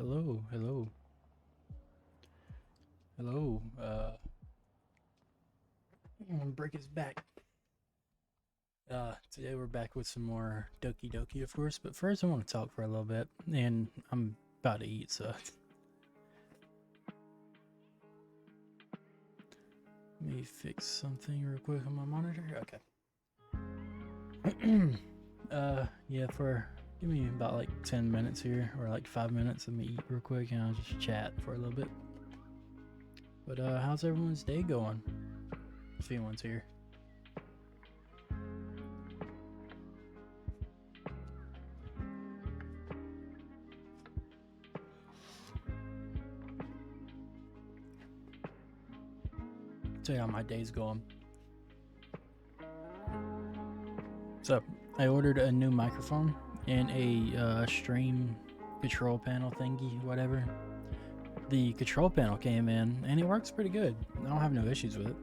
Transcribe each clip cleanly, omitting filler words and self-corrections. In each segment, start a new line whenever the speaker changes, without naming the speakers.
Hello, hello, hello. I'm gonna break his back. Today we're back with some more doki-doki, of course. But first, I want to talk for a little bit, and I'm about to eat, so let me fix something real quick on my monitor. Okay. Yeah. Give me about like 10 minutes here, or like 5 minutes. Let me eat real quick, and I'll just chat for a little bit. But how's everyone's day going? If anyone's here. Tell you how my day's going. So I ordered a new microphone and a stream control panel thingy, whatever. The control panel came in and it works pretty good. I don't have no issues with it.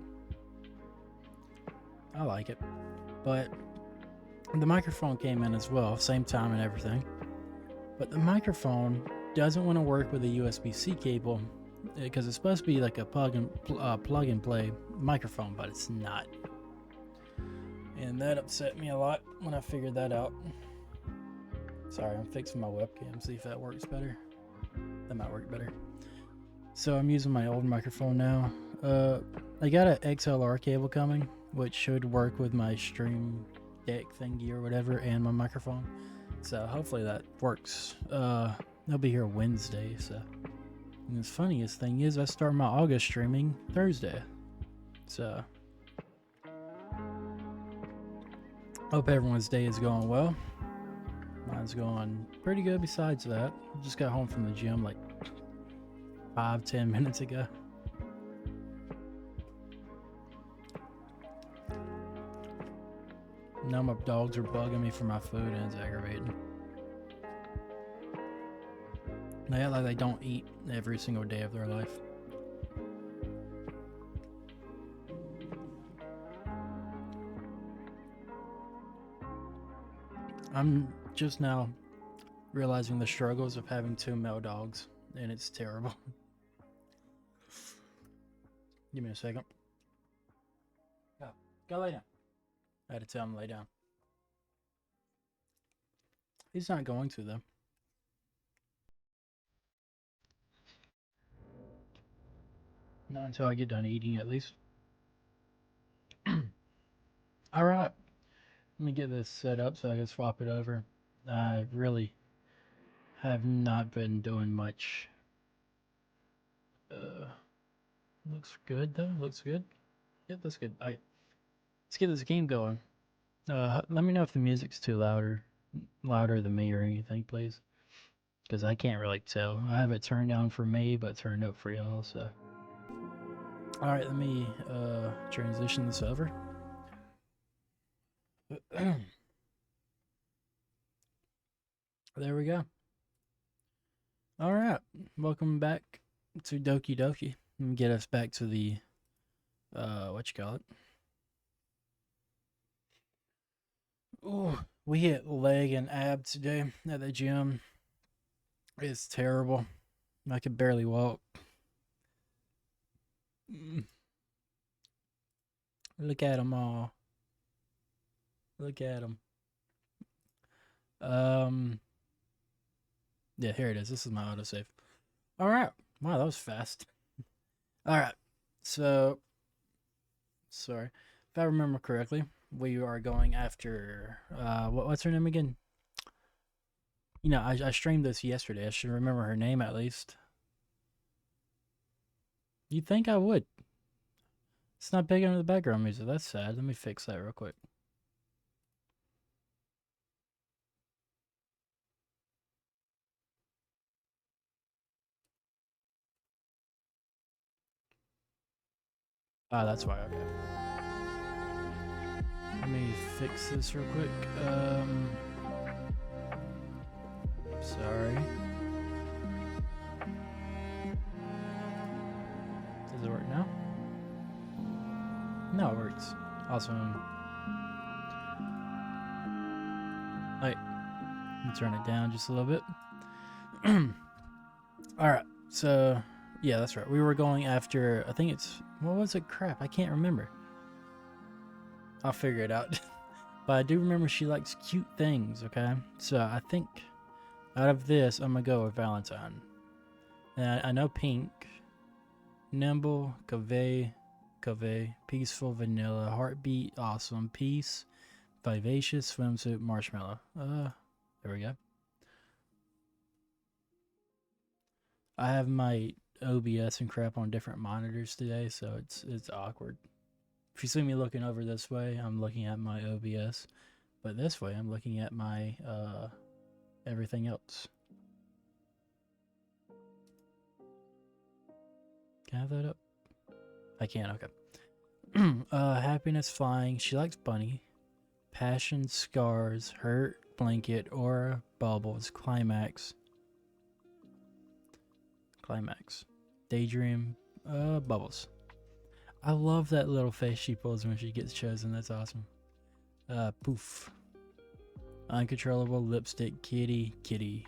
I like it. But the microphone came in as well, same time and everything. But the microphone doesn't want to work with a USB-C cable because it's supposed to be like a plug and play microphone, but it's not. And that upset me a lot when I figured that out. Sorry, I'm fixing my webcam, see if that works better. That might work better. So I'm using my old microphone now. I got an XLR cable coming, which should work with my stream deck thingy or whatever, and my microphone. So hopefully that works. I'll be here Wednesday, so. And the funniest thing is I start my August streaming Thursday. So hope everyone's day is going well. Mine's going pretty good besides that. Just got home from the gym like 5-10 minutes ago. Now my dogs are bugging me for my food and it's aggravating. They act like they don't eat every single day of their life. I'm just now realizing the struggles of having 2 male dogs, and it's terrible. Give me a second. Go lay down. I had to tell him to lay down. He's not going to, though. Not until I get done eating, at least. Alright. Let me get this set up so I can swap it over. I really have not been doing much. Looks good, though. Looks good. Yeah, that's good. Alright. Let's get this game going. Let me know if the music's too louder than me or anything, please. Because I can't really tell. I have it turned down for me, but turned up for y'all, so. Alright, let me transition this over. There we go. Alright, welcome back to doki-doki. Let me get us back to the, Ooh, we hit leg and ab today at the gym. It's terrible. I could barely walk. Look at them all. Look at them. Yeah, here it is. This is my autosave. All right. Wow, that was fast. All right. So, sorry. If I remember correctly, we are going after, what's her name again? You know, I streamed this yesterday. I should remember her name at least. You'd think I would. It's not big under the background music. That's sad. Let me fix that real quick. Ah, that's why. Okay. Let me fix this real quick. Sorry. Does it work now? No, it works. Awesome. Wait. Let me turn it down just a little bit. Alright, so yeah, that's right. We were going after, I think it's, what was it? Crap, I can't remember. I'll figure it out. But I do remember she likes cute things, okay? So I think out of this, I'm gonna go with Valentine. And I know pink, nimble, cave, peaceful, vanilla, heartbeat, awesome, peace, vivacious, swimsuit, marshmallow. There we go. I have my OBS and crap on different monitors today, so it's awkward. If you see me looking over this way, I'm looking at my OBS, but this way I'm looking at my everything else. Can I have that up? I can, okay. Happiness, flying. She likes bunny. Passion, scars, hurt, blanket, aura, bubbles, climax. Daydream, bubbles. I love that little face she pulls when she gets chosen. That's awesome. Poof. Uncontrollable, lipstick, kitty.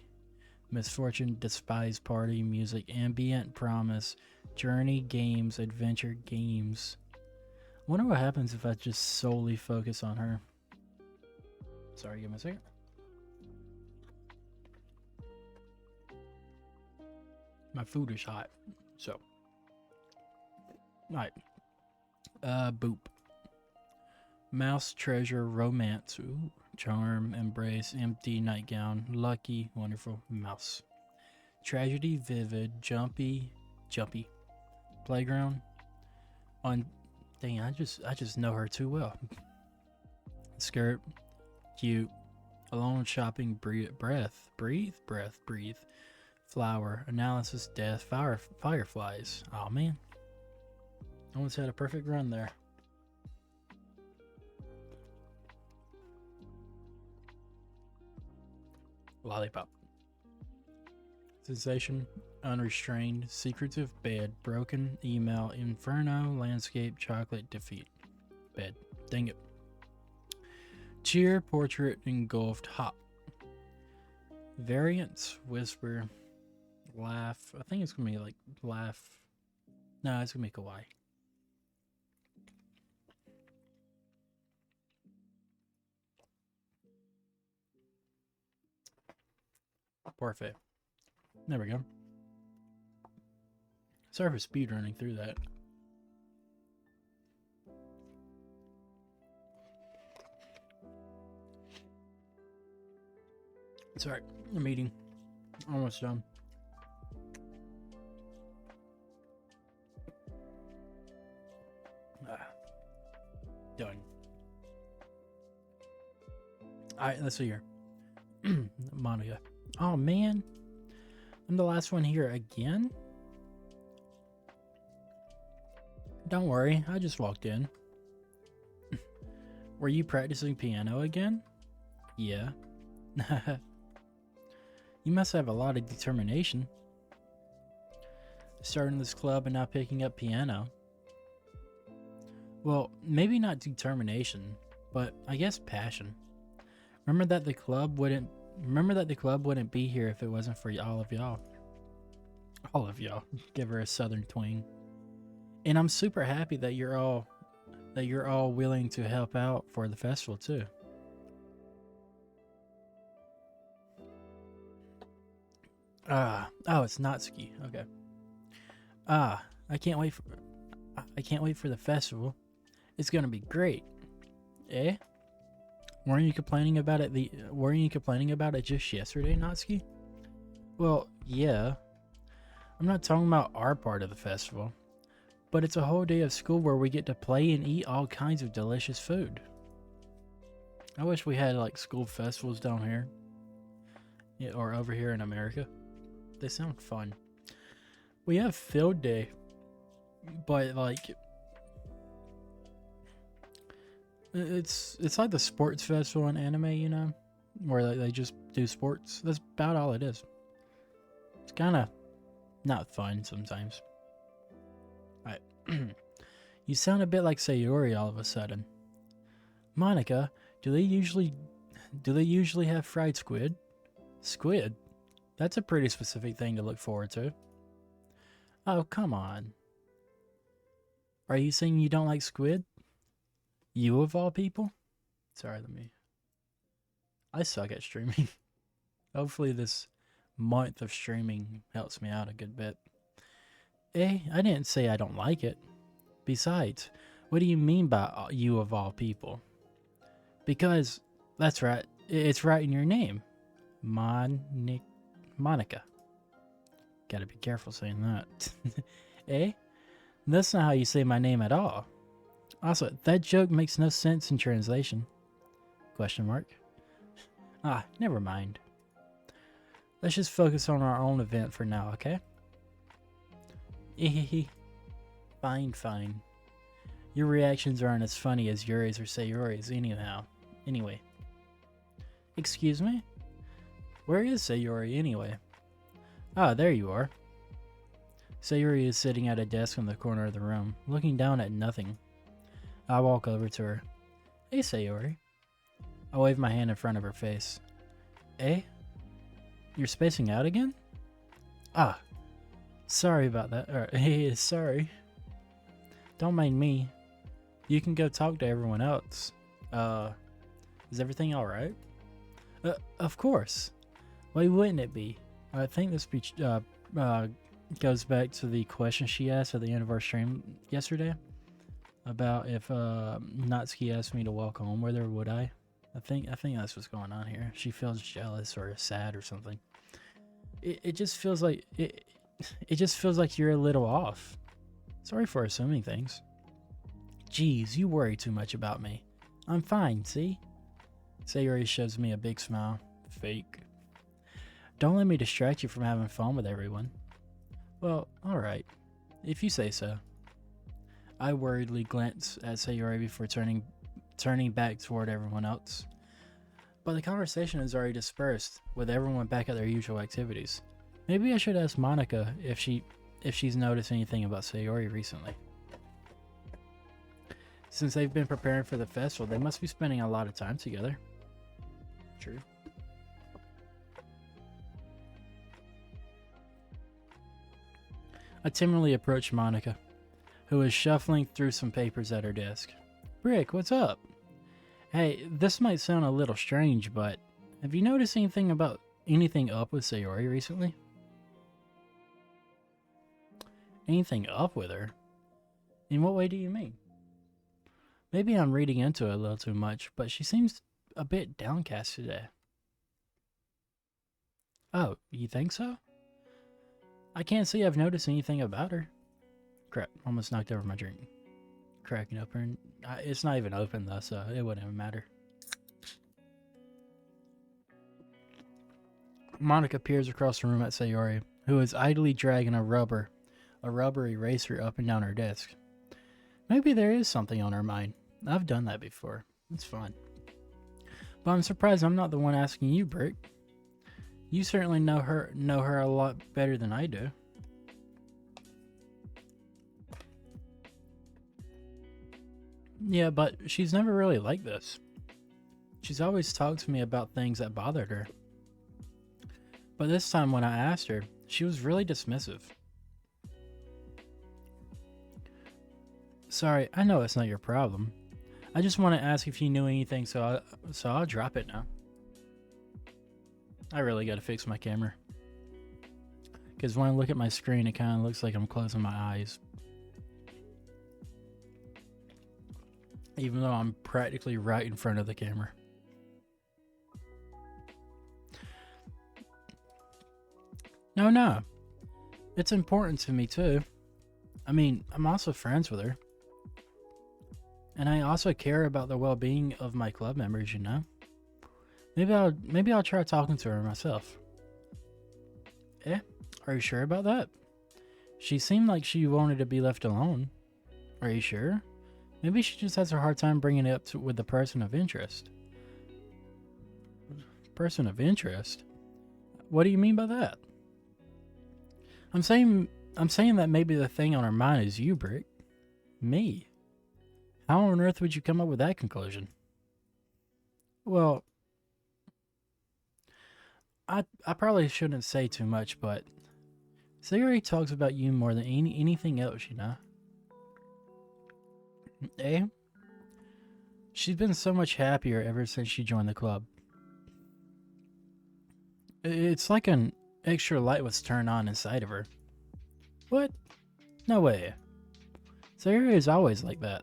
Misfortune, despise, party, music, ambient, promise, journey, games, adventure, games. I wonder what happens if I just solely focus on her. Sorry, give me a second. My food is hot, so. Alright. Boop. Mouse, treasure, romance, ooh, charm, embrace, empty, nightgown, lucky, wonderful, mouse. Tragedy, vivid, jumpy, playground. Dang, I just know her too well. Skirt, cute, alone, shopping, breathe. Flower, analysis, death, fireflies. Oh man, I almost had a perfect run there. Lollipop. Sensation, unrestrained, secretive, bed, broken, email, inferno, landscape, chocolate, defeat. Bed. Dang it. Cheer, portrait, engulfed, hop. Variance, whisper, laugh. I think it's gonna be like laugh. No, it's gonna be kawaii. Parfait. There we go. Sorry for speed running through that. It's alright. I'm eating. Almost done. Done. Alright, let's see here. Monica. Oh man. I'm the last one here again? Don't worry, I just walked in. Were you practicing piano again? Yeah. You must have a lot of determination. Starting this club and now picking up piano. Well, maybe not determination, but I guess passion. Remember that the club wouldn't be here if it wasn't for all of y'all. All of y'all. Give her a southern twang. And I'm super happy that you're all willing to help out for the festival too. Oh, it's Natsuki. Okay. I can't wait for the festival. It's gonna be great. Eh? Weren't you complaining about it just yesterday, Natsuki? Well, yeah. I'm not talking about our part of the festival, but it's a whole day of school where we get to play and eat all kinds of delicious food. I wish we had like school festivals down here. Yeah, or over here in America. They sound fun. We have field day, but like it's like the sports festival in anime, you know, where they just do sports. That's about all it is. It's kind of not fun sometimes. All right. You sound a bit like Sayori all of a sudden. Monica, do they usually have fried squid? Squid? That's a pretty specific thing to look forward to. Oh, come on. Are you saying you don't like squid? You of all people? Sorry, I suck at streaming. Hopefully this month of streaming helps me out a good bit. I didn't say I don't like it. Besides, what do you mean by you of all people? Because, that's right, it's right in your name. Monica. Gotta be careful saying that. Eh? That's not how you say my name at all. Also, that joke makes no sense in translation. Question mark. Ah, never mind. Let's just focus on our own event for now, okay? Ehehe. Fine. Your reactions aren't as funny as Yuri's or Sayori's anyhow. Anyway. Excuse me? Where is Sayori anyway? Ah, there you are. Sayori is sitting at a desk in the corner of the room, looking down at nothing. I walk over to her. Hey, Sayori. I wave my hand in front of her face. Eh? You're spacing out again? Ah. Sorry about that. Hey, sorry. Don't mind me. You can go talk to everyone else. Is everything alright? Of course. Why wouldn't it be? I think this speech goes back to the question she asked at the end of our stream yesterday about if Natsuki asked me to walk home with her, would I? I think that's what's going on here. She feels jealous or sad or something. It just feels like it just feels like you're a little off. Sorry for assuming things. Jeez, you worry too much about me. I'm fine, see? Sayori shows me a big smile. Fake. Don't let me distract you from having fun with everyone. Well, alright. If you say so. I worriedly glance at Sayori before turning back toward everyone else. But the conversation is already dispersed, with everyone back at their usual activities. Maybe I should ask Monica if she's noticed anything about Sayori recently. Since they've been preparing for the festival, they must be spending a lot of time together. True. I timidly approach Monica, who is shuffling through some papers at her desk. Brick, what's up? Hey, this might sound a little strange, but have you noticed anything up with Sayori recently? Anything up with her? In what way do you mean? Maybe I'm reading into it a little too much, but she seems a bit downcast today. Oh, you think so? I can't say I've noticed anything about her. Crap, almost knocked over my drink. Cracking open. It's not even open though, so it wouldn't even matter. Monica peers across the room at Sayori, who is idly dragging a rubber eraser up and down her desk. Maybe there is something on her mind. I've done that before. It's fun. But I'm surprised I'm not the one asking you, Brick. You certainly know her a lot better than I do. Yeah, but she's never really like this. She's always talked to me about things that bothered her. But this time when I asked her, she was really dismissive. Sorry, I know it's not your problem. I just want to ask if you knew anything, so I'll drop it now. I really gotta fix my camera. Because when I look at my screen, it kind of looks like I'm closing my eyes. Even though I'm practically right in front of the camera. No. It's important to me too. I mean, I'm also friends with her. And I also care about the well-being of my club members, you know? Maybe I'll try talking to her myself. Eh? Are you sure about that? She seemed like she wanted to be left alone. Are you sure? Maybe she just has a hard time bringing it up with the person of interest. Person of interest? What do you mean by that? I'm saying that maybe the thing on her mind is you, Brick. Me? How on earth would you come up with that conclusion? Well, I probably shouldn't say too much, but Sayori talks about you more than anything else, Eh? She's been so much happier ever since she joined the club. It's like an extra light was turned on inside of her. What? No way. Sayori is always like that.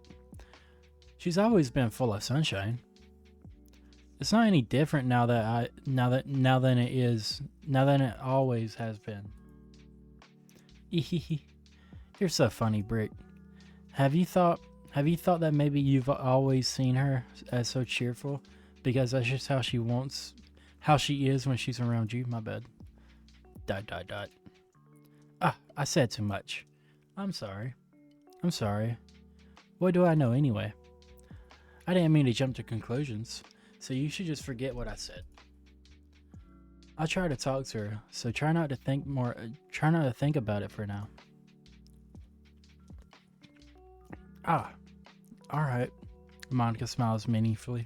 She's always been full of sunshine. It's not any different now than it always has been. You're so funny, Brick. Have you thought that maybe you've always seen her as so cheerful because that's just how she is when she's around you? My bad. ... Ah, I said too much. I'm sorry. What do I know anyway? I didn't mean to jump to conclusions, so you should just forget what I said. I'll try to talk to her, so try not to think about it for now. Ah, alright. Monica smiles meaningfully.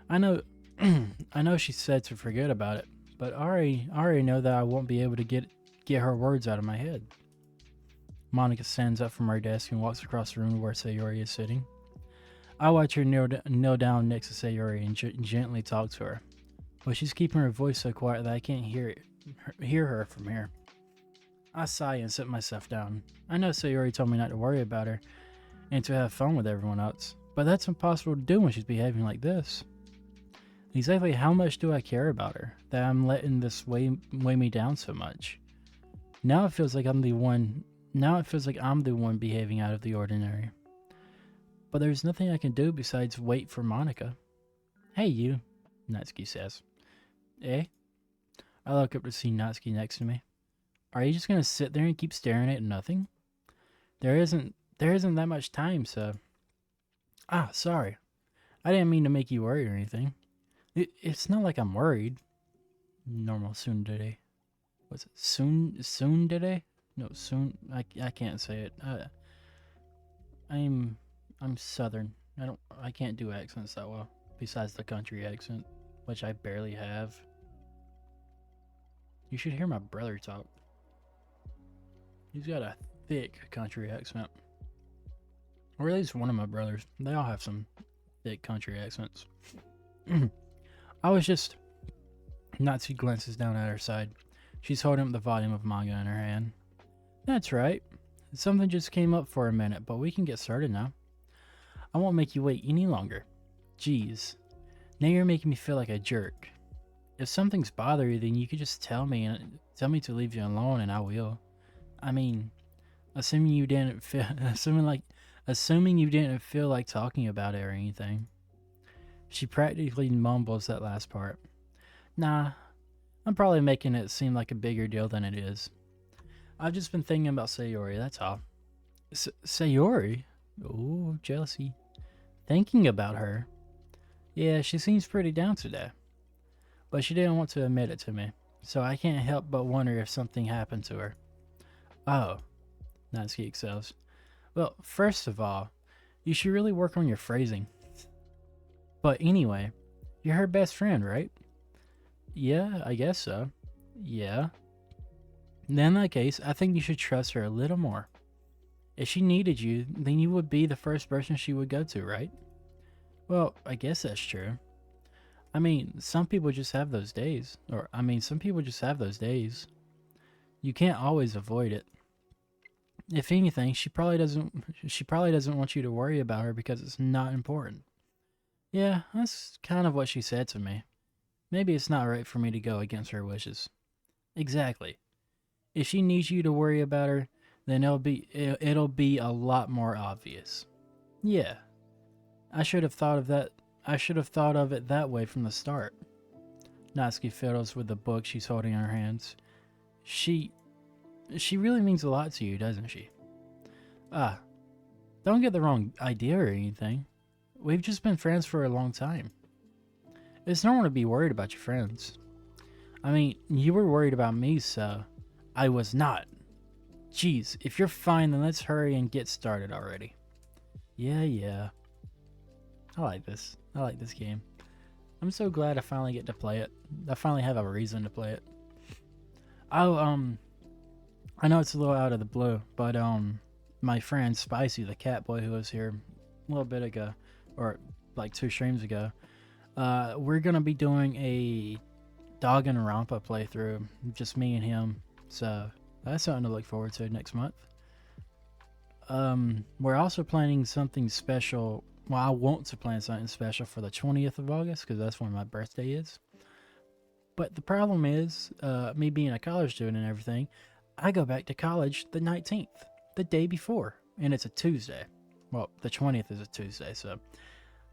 I know I know she said to forget about it, but I already know that I won't be able to get her words out of my head. Monica stands up from her desk and walks across the room to where Sayori is sitting. I watch her kneel down next to Sayori and gently talk to her, but she's keeping her voice so quiet that I can't hear her from here. I sigh and sit myself down. I know Sayori told me not to worry about her and to have fun with everyone else, but that's impossible to do when she's behaving like this. Exactly how much do I care about her that I'm letting this weigh me down so much? Now it feels like I'm the one behaving out of the ordinary. But there's nothing I can do besides wait for Monica. Hey you, Natsuki says. Eh? I look up to see Natsuki next to me. Are you just gonna sit there and keep staring at nothing? There isn't that much time, so... Ah, sorry. I didn't mean to make you worried or anything. It's not like I'm worried. Normal tsundere. What's it? Tsundere? No, I can't say it. I'm Southern. I can't do accents that well. Besides the country accent, which I barely have. You should hear my brother talk. He's got a thick country accent. Or at least one of my brothers. They all have some thick country accents. I was just... Natsu glances down at her side. She's holding up the volume of manga in her hand. That's right. Something just came up for a minute, but we can get started now. I won't make you wait any longer. Jeez. Now you're making me feel like a jerk. If something's bothering you, then you could just tell me to leave you alone and I will. I mean, assuming you didn't feel like talking about it or anything. She practically mumbles that last part. Nah, I'm probably making it seem like a bigger deal than it is. I've just been thinking about Sayori, that's all. Sayori? Ooh, jealousy. Thinking about her? Yeah, she seems pretty down today. But she didn't want to admit it to me, so I can't help but wonder if something happened to her. Oh, Natsuki excels. Well, first of all, you should really work on your phrasing. But anyway, you're her best friend, right? Yeah, I guess so. Yeah. Then in that case, I think you should trust her a little more. If she needed you, then you would be the first person she would go to, right? Well, I guess that's true. I mean, some people just have those days. You can't always avoid it. If anything, she probably doesn't want you to worry about her because it's not important. Yeah, that's kind of what she said to me. Maybe it's not right for me to go against her wishes. Exactly. If she needs you to worry about her, then it'll be a lot more obvious. Yeah. I should have thought of it that way from the start. Natsuki fiddles with the book she's holding in her hands. She really means a lot to you, doesn't she? Ah, don't get the wrong idea or anything. We've just been friends for a long time. It's normal to be worried about your friends. I mean, you were worried about me, so... I was not. Jeez, if you're fine, then let's hurry and get started already. Yeah. I like this. I like this game. I'm so glad I finally get to play it. I finally have a reason to play it. Oh, I know it's a little out of the blue, but my friend Spicy, the cat boy who was here a little bit ago, or like 2 streams ago, we're gonna be doing a Dog and Rampa playthrough, just me and him. So that's something to look forward to next month. We're also planning something special. Well, I want to plan something special for the 20th of August because that's when my birthday is. But the problem is, me being a college student and everything, I go back to college the 19th, the day before, and it's a Tuesday. Well, the 20th is a Tuesday, so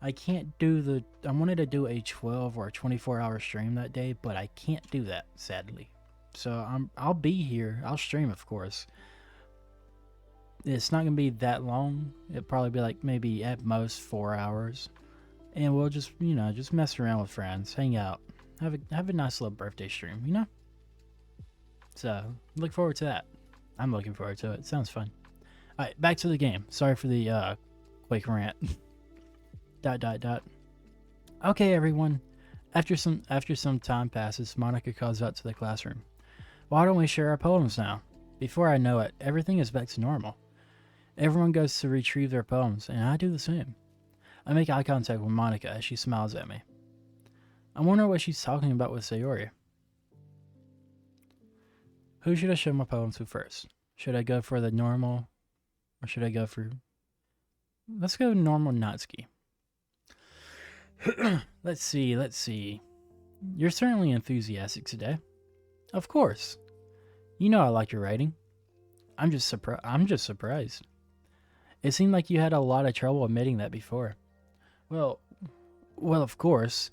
I can't do the. I wanted to do a 12 or a 24-hour stream that day, but I can't do that, sadly. So I'll be here. I'll stream, of course. It's not gonna be that long. It'll probably be like maybe at most 4 hours, and we'll just just mess around with friends, hang out, have a nice little birthday stream, you know. So look forward to that. I'm looking forward to it. Sounds fun. All right, back to the game. Sorry for the quick rant. ... Okay, everyone. After some time passes, Monica calls out to the classroom. Why don't we share our poems now? Before I know it, everything is back to normal. Everyone goes to retrieve their poems, and I do the same. I make eye contact with Monica as she smiles at me. I wonder what she's talking about with Sayori. Who should I show my poem to first? Should I go for the normal, or should I go for... Let's go normal Natsuki. Let's see. You're certainly enthusiastic today. Of course. You know I like your writing. I'm just surprised. It seemed like you had a lot of trouble admitting that before. Well, of course.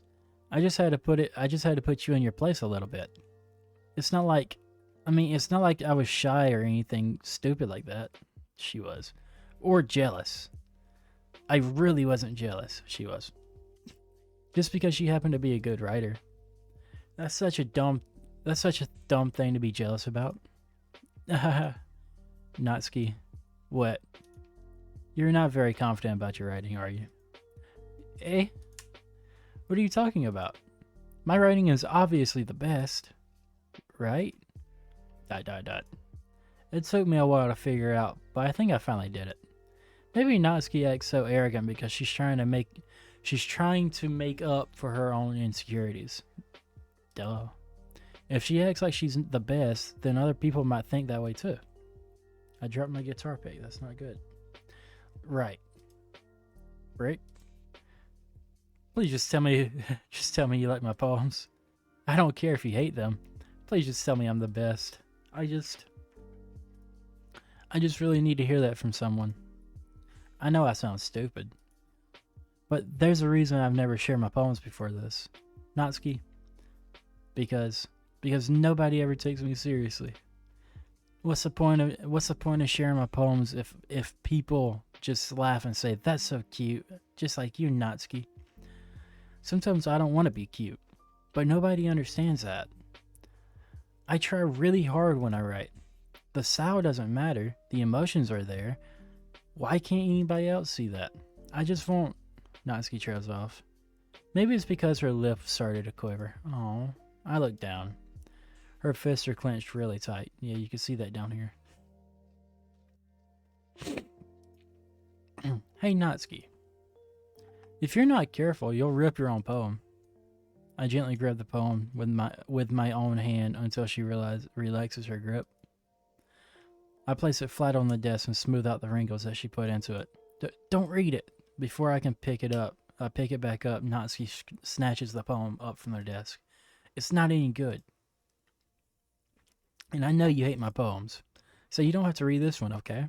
I just had to put you in your place a little bit. It's not like I was shy or anything stupid like that. She was. Or jealous. I really wasn't jealous. She was. Just because she happened to be a good writer. That's such a dumb thing to be jealous about. Natsuki, what? You're not very confident about your writing, are you? Eh? What are you talking about? My writing is obviously the best, right? ... It took me a while to figure out, but I think I finally did it. Maybe Natsuki acts so arrogant because she's trying to make up for her own insecurities. Duh. If she acts like she's the best, then other people might think that way too. I dropped my guitar pick. That's not good. Right. Right? Please just tell me you like my poems. I don't care if you hate them. Please just tell me I'm the best. I just really need to hear that from someone. I know I sound stupid, but there's a reason I've never shared my poems before this. Natsuki. Because nobody ever takes me seriously. What's the point of sharing my poems if people just laugh and say, that's so cute, just like you, Natsuki? Sometimes I don't want to be cute, but nobody understands that. I try really hard when I write. The style doesn't matter, the emotions are there. Why can't anybody else see that? I just won't. Natsuki trails off. Maybe it's because her lip started to quiver. Oh, I look down. Her fists are clenched really tight. Yeah, you can see that down here. Hey, Natsuki. If you're not careful, you'll rip your own poem. I gently grab the poem with my own hand until she relaxes her grip. I place it flat on the desk and smooth out the wrinkles that she put into it. Don't read it. Before I can pick it back up, Natsuki snatches the poem up from their desk. It's not any good. And I know you hate my poems, so you don't have to read this one, okay?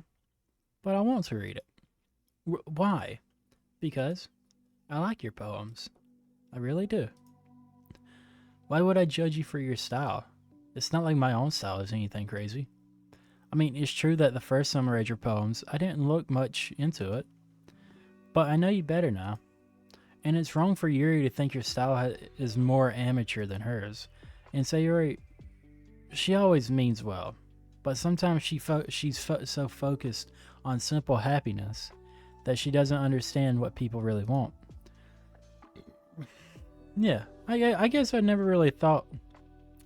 But I want to read it. Why? Because I like your poems. I really do. Why would I judge you for your style? It's not like my own style is anything crazy. I mean, it's true that the first time I read your poems, I didn't look much into it. But I know you better now. And it's wrong for Yuri to think your style is more amateur than hers. And Sayori, she always means well. But sometimes she's so focused on simple happiness that she doesn't understand what people really want. Yeah, I guess I never really thought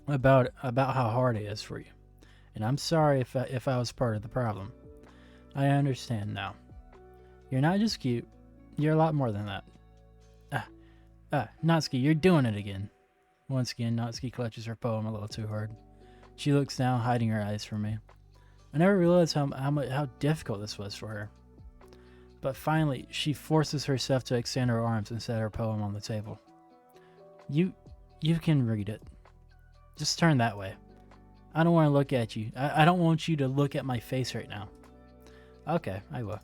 about how hard it is for you. And I'm sorry if I was part of the problem. I understand now. You're not just cute. You're a lot more than that. Natsuki, you're doing it again. Once again, Natsuki clutches her poem a little too hard. She looks down, hiding her eyes from me. I never realized how difficult this was for her. But finally, she forces herself to extend her arms and set her poem on the table. You can read it. Just turn that way. I don't want to look at you. I don't want you to look at my face right now. Okay, I will.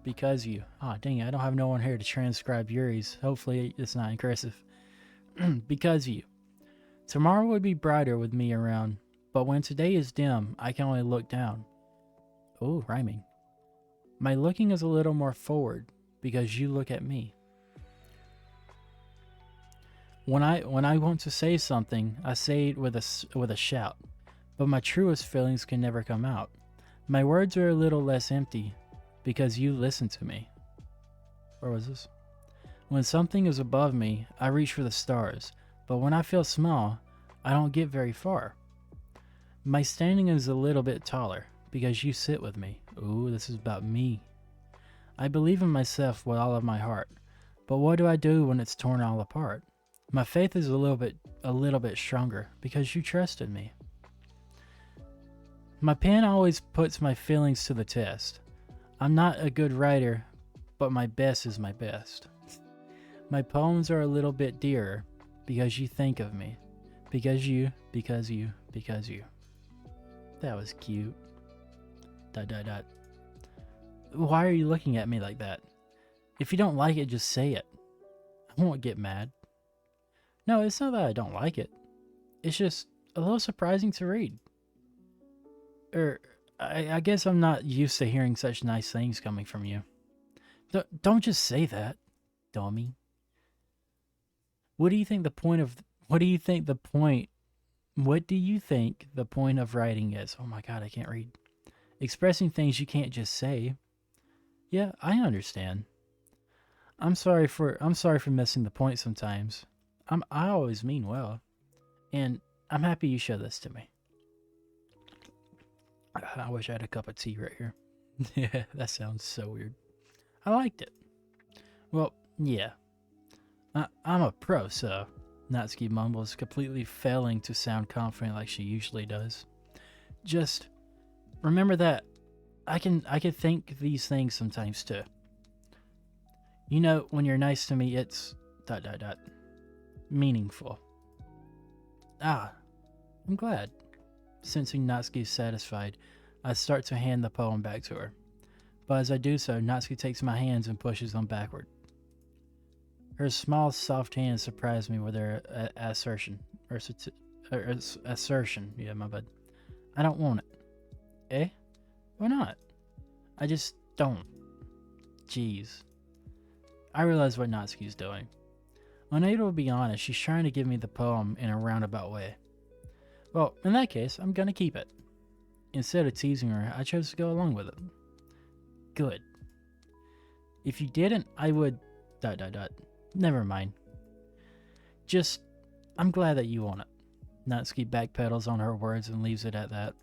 Because you. Oh, dang it, I don't have no one here to transcribe Yuri's. Hopefully it's not incursive. Because you. Tomorrow would be brighter with me around, but when today is dim, I can only look down. Oh, rhyming. My looking is a little more forward, because you look at me. When I want to say something, I say it with a shout, but my truest feelings can never come out. My words are a little less empty, because you listen to me. Where was this? When something is above me, I reach for the stars, but when I feel small, I don't get very far. My standing is a little bit taller, because you sit with me. Ooh, this is about me. I believe in myself with all of my heart, but what do I do when it's torn all apart? My faith is a little bit stronger, because you trusted me. My pen always puts my feelings to the test. I'm not a good writer, but my best is my best. My poems are a little bit dearer, because you think of me. Because you. That was cute. ... Why are you looking at me like that? If you don't like it, just say it. I won't get mad. No, it's not that I don't like it. It's just a little surprising to read. I guess I'm not used to hearing such nice things coming from you. Don't just say that, dummy. What do you think the point of writing is? Oh my god, I can't read. Expressing things you can't just say. Yeah, I understand. I'm sorry for missing the point sometimes. I always mean well. And I'm happy you showed this to me. I wish I had a cup of tea right here. Yeah, that sounds so weird. I liked it. Well, yeah. I'm a pro, so... Natsuki mumbles, completely failing to sound confident like she usually does. Just remember that I can think these things sometimes too. You know, when you're nice to me, it's... meaningful. Ah, I'm glad. Sensing Natsuki is satisfied, I start to hand the poem back to her. But as I do so, Natsuki takes my hands and pushes them backward. Her small, soft hands surprise me with her assertion. Assertion. Yeah, my bad. I don't want it. Eh? Why not? I just don't. Jeez. I realize what Natsuki's doing. Unable to be honest, she's trying to give me the poem in a roundabout way. Well, in that case, I'm gonna keep it. Instead of teasing her, I chose to go along with it. Good. If you didn't, I would... Never mind. Just, I'm glad that you want it. Natsuki backpedals on her words and leaves it at that.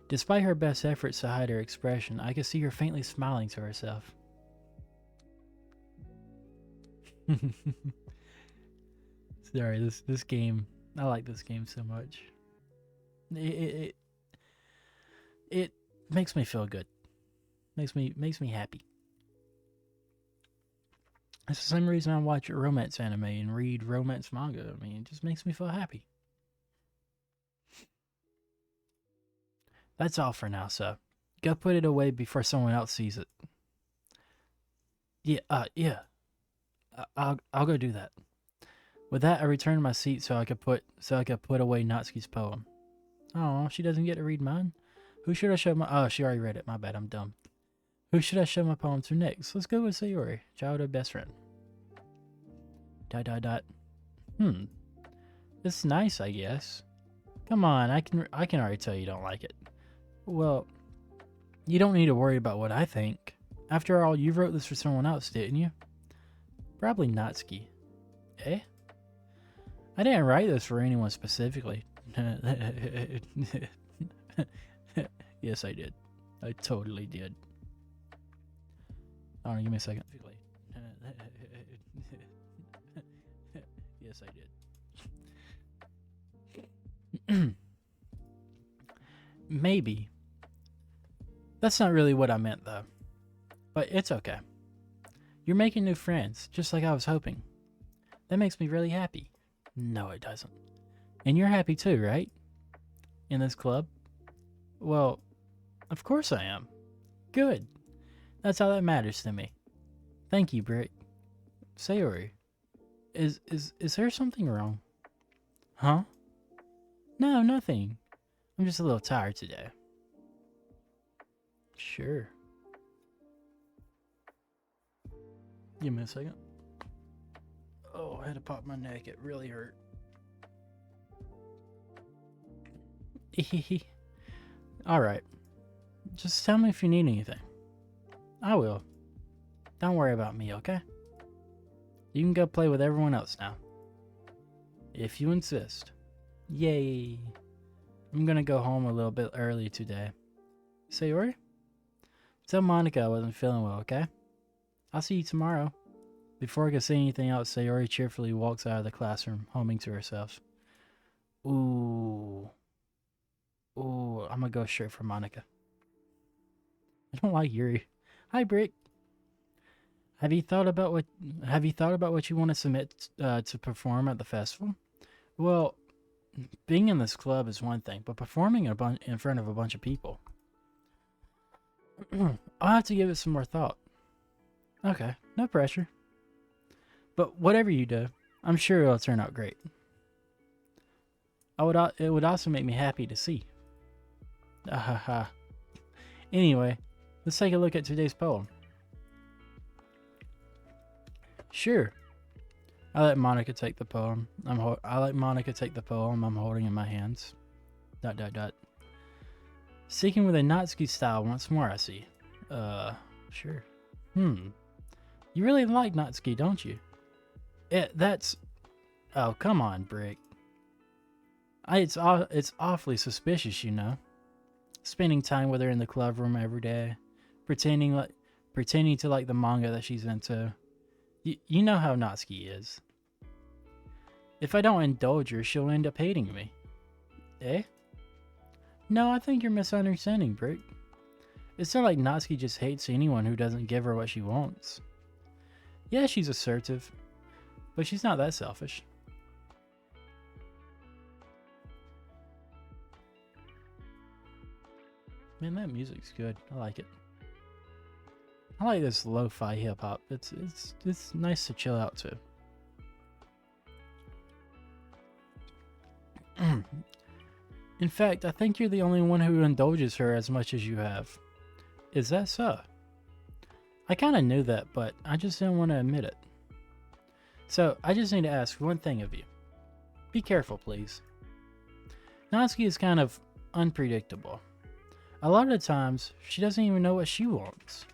Despite her best efforts to hide her expression, I can see her faintly smiling to herself. Sorry, this game, I like this game so much. It makes me feel good. Makes me happy. It's the same reason I watch romance anime and read romance manga. I mean, it just makes me feel happy. That's all for now, so go put it away before someone else sees it. Yeah. I'll go do that. With that, I returned to my seat so I could put away Natsuki's poem. Oh, she doesn't get to read mine. Who should I show my... Oh, she already read it. My bad, I'm dumb. Who should I show my poem to next? Let's go with Sayori, childhood best friend. ... It's nice, I guess. Come on, I can already tell you don't like it. Well, you don't need to worry about what I think. After all, you wrote this for someone else, didn't you? Probably Natsuki. Eh? I didn't write this for anyone specifically. Yes, I did. I totally did. Hold on, give me a second. Yes, I did. Maybe. That's not really what I meant, though. But it's okay. You're making new friends, just like I was hoping. That makes me really happy. No, it doesn't. And you're happy too, right? In this club? Well, of course I am. Good. That's all that matters to me. Thank you, Brick. Sayori, is there something wrong? Huh? No, nothing. I'm just a little tired today. Sure. Give me a second. Oh, I had to pop my neck. It really hurt. Alright. Just tell me if you need anything. I will. Don't worry about me, okay? You can go play with everyone else now. If you insist. Yay. I'm gonna go home a little bit early today. Sayori? Tell Monica I wasn't feeling well, okay? I'll see you tomorrow. Before I could say anything else, Sayori cheerfully walks out of the classroom, humming to herself. Ooh. Ooh, I'm gonna go straight for Monica. I don't like Yuri. Hi, Brick. Have you thought about what you want to submit to perform at the festival? Well, being in this club is one thing, but performing in front of a bunch of people. I'll have to give it some more thought. Okay, no pressure. But whatever you do, I'm sure it'll turn out great. It would also make me happy to see. Anyway, let's take a look at today's poem. Sure. I let Monica take the poem. I'm holding in my hands. ... Seeking with a Natsuki style once more, I see. Sure. You really like Natsuki, don't you? That's... Oh, come on, Brick. It's awfully suspicious, you know. Spending time with her in the club room every day. Pretending to like the manga that she's into. You know how Natsuki is. If I don't indulge her, she'll end up hating me. Eh? No, I think you're misunderstanding, Brick. It's not like Natsuki just hates anyone who doesn't give her what she wants. Yeah, she's assertive, but she's not that selfish. Man, that music's good. I like it. I like this lo-fi hip-hop. It's nice to chill out to. In fact, I think you're the only one who indulges her as much as you have. Is that so? I kind of knew that, but I just didn't want to admit it. So, I just need to ask one thing of you. Be careful, please. Natsuki is kind of unpredictable. A lot of the times, she doesn't even know what she wants.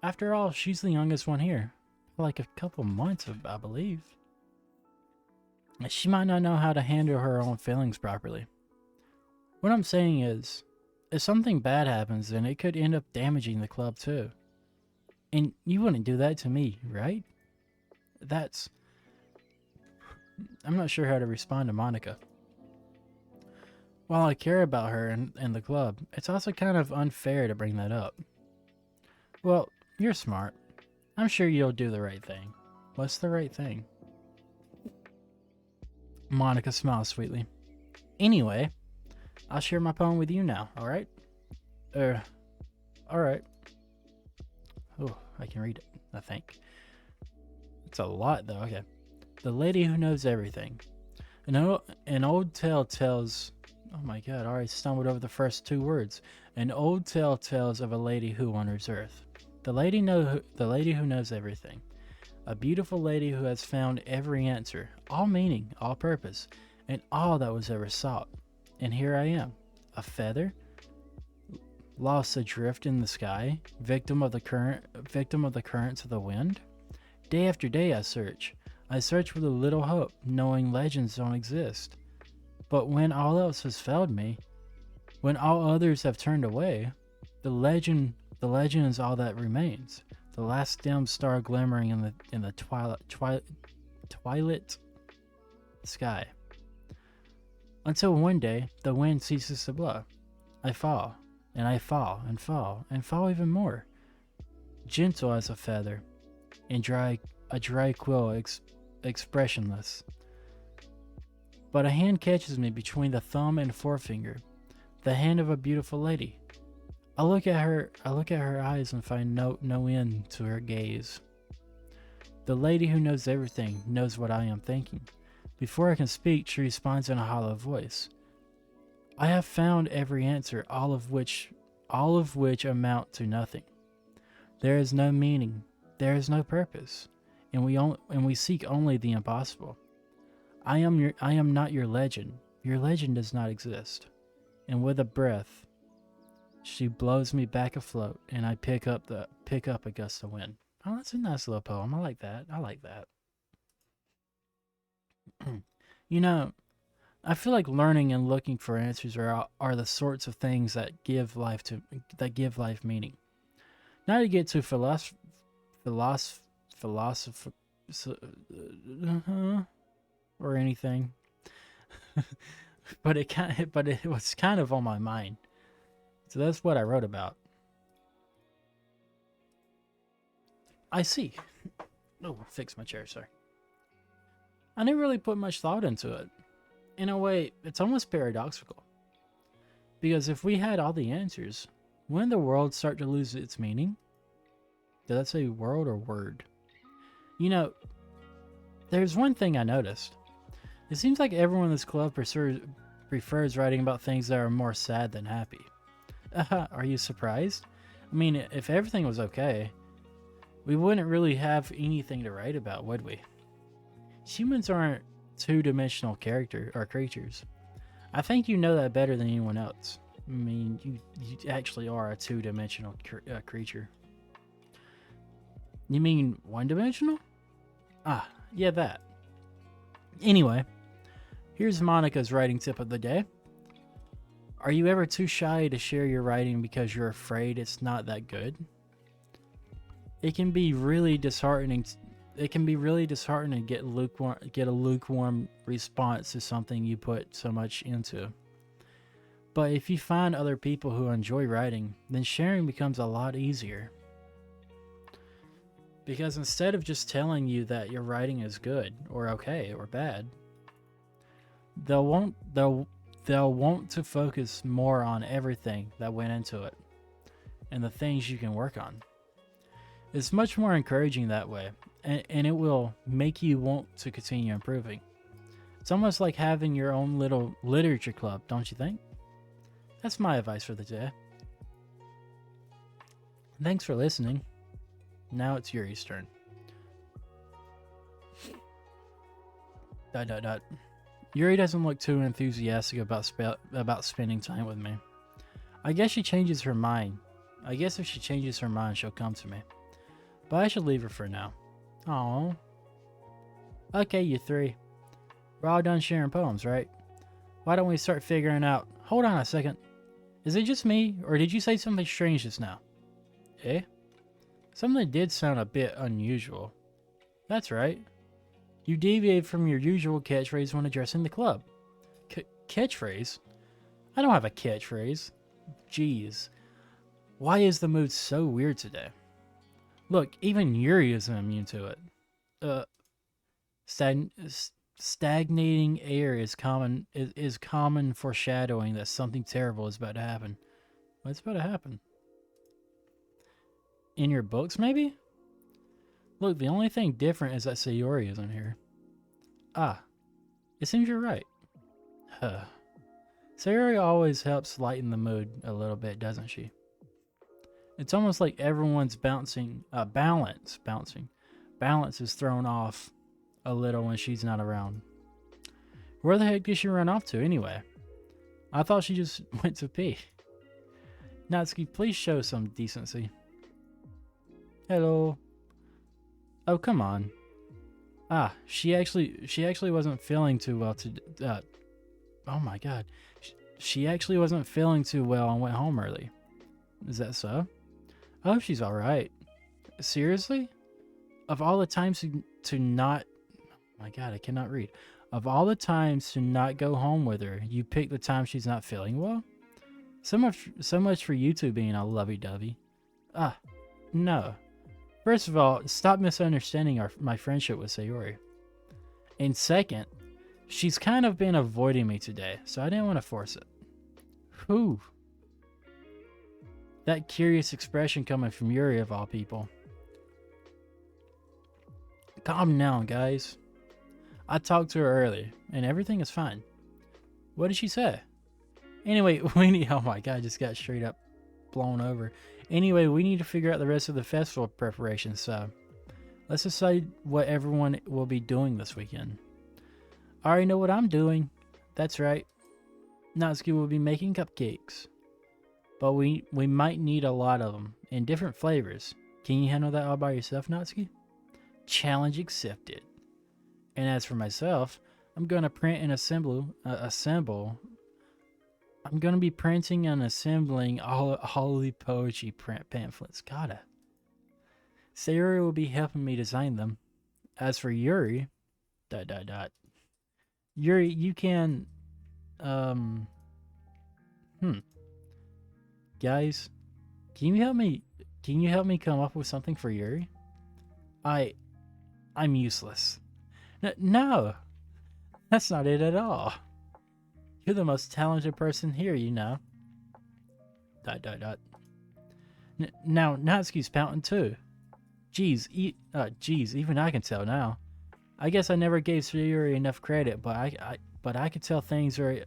After all, she's the youngest one here. Like a couple months, I believe. She might not know how to handle her own feelings properly. What I'm saying is, if something bad happens, then it could end up damaging the club too. And you wouldn't do that to me, right? I'm not sure how to respond to Monica. While I care about her and the club, it's also kind of unfair to bring that up. Well, you're smart. I'm sure you'll do the right thing. What's the right thing? Monica smiles sweetly. Anyway, I'll share my poem with you now, alright? Alright. Oh, I can read it, I think. It's a lot, though. Okay. The lady who knows everything. An old tale tells... Oh my god, I already stumbled over the first two words. An old tale tells of a lady who wanders earth. The lady who knows everything. A beautiful lady who has found every answer, all meaning, all purpose, and all that was ever sought. And here I am, a feather, lost adrift in the sky, victim of the currents of the wind. Day after day I search with a little hope, knowing legends don't exist. But when all else has failed me, when all others have turned away, the legend is all that remains. The last dim star glimmering in the twilight sky. Until one day, the wind ceases to blow. I fall, and I fall, and fall, and fall even more. Gentle as a feather, and a dry quill expressionless. But a hand catches me between the thumb and forefinger, the hand of a beautiful lady. I look at her eyes and find no end to her gaze. The lady who knows everything knows what I am thinking. Before I can speak, she responds in a hollow voice. I have found every answer, all of which amount to nothing. There is no meaning, there is no purpose, and we seek only the impossible. I am not your legend. Your legend does not exist. And with a breath, she blows me back afloat, and I pick up a gust of wind. Oh, that's a nice little poem. I like that. You know, I feel like learning and looking for answers are the sorts of things that give life meaning. Not to get too philosopher or anything, but it was kind of on my mind, so that's what I wrote about. I see. Oh, fix my chair, sorry. I didn't really put much thought into it. In a way, it's almost paradoxical. Because if we had all the answers, wouldn't the world start to lose its meaning? Did I say world or word? You know, there's one thing I noticed. It seems like everyone in this club prefers writing about things that are more sad than happy. Are you surprised? I mean, if everything was okay, we wouldn't really have anything to write about, would we? Humans aren't two-dimensional creatures. I think you know that better than anyone else. I mean, you actually are a two-dimensional creature. You mean one-dimensional? Ah, yeah, that. Anyway, here's Monica's writing tip of the day. Are you ever too shy to share your writing because you're afraid it's not that good? It can be really disheartening. It can be really disheartening to get a lukewarm response to something you put so much into. But if you find other people who enjoy writing, then sharing becomes a lot easier. Because instead of just telling you that your writing is good or okay or bad, they'll want to focus more on everything that went into it and the things you can work on. It's much more encouraging that way, and it will make you want to continue improving. It's almost like having your own little literature club, don't you think? That's my advice for the day. Thanks for listening. Now it's Yuri's turn. ... Yuri doesn't look too enthusiastic about spending time with me. I guess she changes her mind. I guess if she changes her mind, she'll come to me. But I should leave her for now. Aww. Okay, you three. We're all done sharing poems, right? Why don't we start figuring out... Hold on a second. Is it just me, or did you say something strange just now? Eh? Something did sound a bit unusual. That's right. You deviated from your usual catchphrase when addressing the club. Catchphrase? I don't have a catchphrase. Jeez. Why is the mood so weird today? Look, even Yuri isn't immune to it. Stagnating air is common foreshadowing that something terrible is about to happen. What's about to happen? In your books, maybe? Look, the only thing different is that Sayori isn't here. Ah, it seems you're right. Huh. Sayori always helps lighten the mood a little bit, doesn't she? It's almost like everyone's balance is thrown off a little when she's not around. Where the heck did she run off to anyway? I thought she just went to pee. Natsuki, please show some decency. Hello. Oh, come on. Ah, she actually wasn't feeling too well Oh my god. She actually wasn't feeling too well and went home early. Is that so? I hope she's alright. Seriously? Of all the times to not... My god, I cannot read. Of all the times to not go home with her, you pick the time she's not feeling well? So much for you two being all lovey-dovey. No. First of all, stop misunderstanding my friendship with Sayori. And second, she's kind of been avoiding me today, so I didn't want to force it. Whew. That curious expression coming from Yuri of all people. Calm down, guys. I talked to her earlier, and everything is fine. What did she say? Anyway, we need... Oh my god, I just got straight up blown over. Anyway, we need to figure out the rest of the festival preparations, so... Let's decide what everyone will be doing this weekend. I already know what I'm doing. That's right. Natsuki will be making cupcakes. But we might need a lot of them, in different flavors. Can you handle that all by yourself, Natsuki? Challenge accepted. And as for myself, I'm going to print and assemble. I'm going to be printing and assembling all the poetry print pamphlets. Gotta. Sayori will be helping me design them. As for Yuri, ... Yuri, you can, Guys, can you help me? Can you help me come up with something for Yuri? I'm useless. No, that's not it at all. You're the most talented person here, you know. ... Now, Natsuki's pouting too. Jeez, even I can tell now. I guess I never gave Sayuri enough credit, but I could tell things are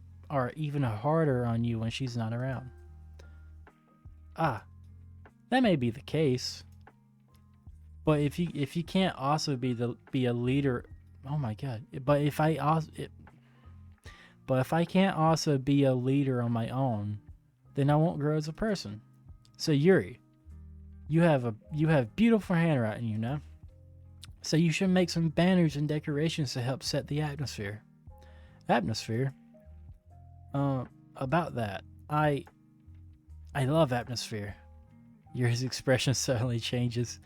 even harder on you when she's not around. That may be the case. But if you can't also be a leader... Oh my god. But if I can't also be a leader on my own, then I won't grow as a person. So Yuri, you have beautiful handwriting, you know? So you should make some banners and decorations to help set the atmosphere. Atmosphere? About that. I love atmosphere. Yuri's expression suddenly changes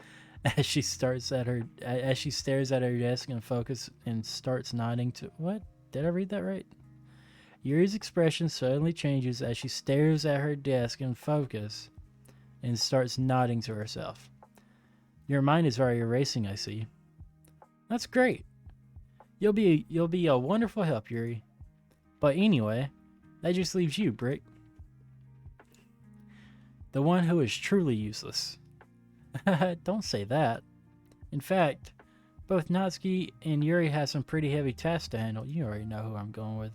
as she stares at her desk and focus and starts nodding to... What? Did I read that right? Yuri's expression suddenly changes as she stares at her desk and focus and starts nodding to herself. Your mind is already erasing, I see. That's great. You'll be a wonderful help, Yuri. But anyway, that just leaves you, Brick. The one who is truly useless. Don't say that. In fact, both Natsuki and Yuri have some pretty heavy tasks to handle. You already know who I'm going with.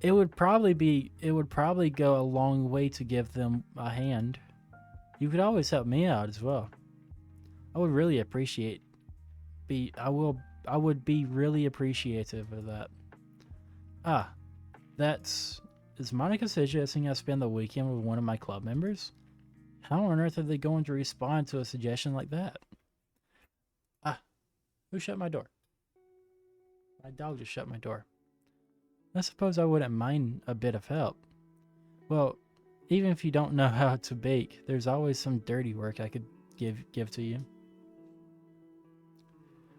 It would probably go a long way to give them a hand. You could always help me out as well. I would really appreciate... I would be really appreciative of that. Is Monica suggesting I spend the weekend with one of my club members? How on earth are they going to respond to a suggestion like that? Who shut my door? My dog just shut my door. I suppose I wouldn't mind a bit of help. Well, even if you don't know how to bake, there's always some dirty work I could give to you.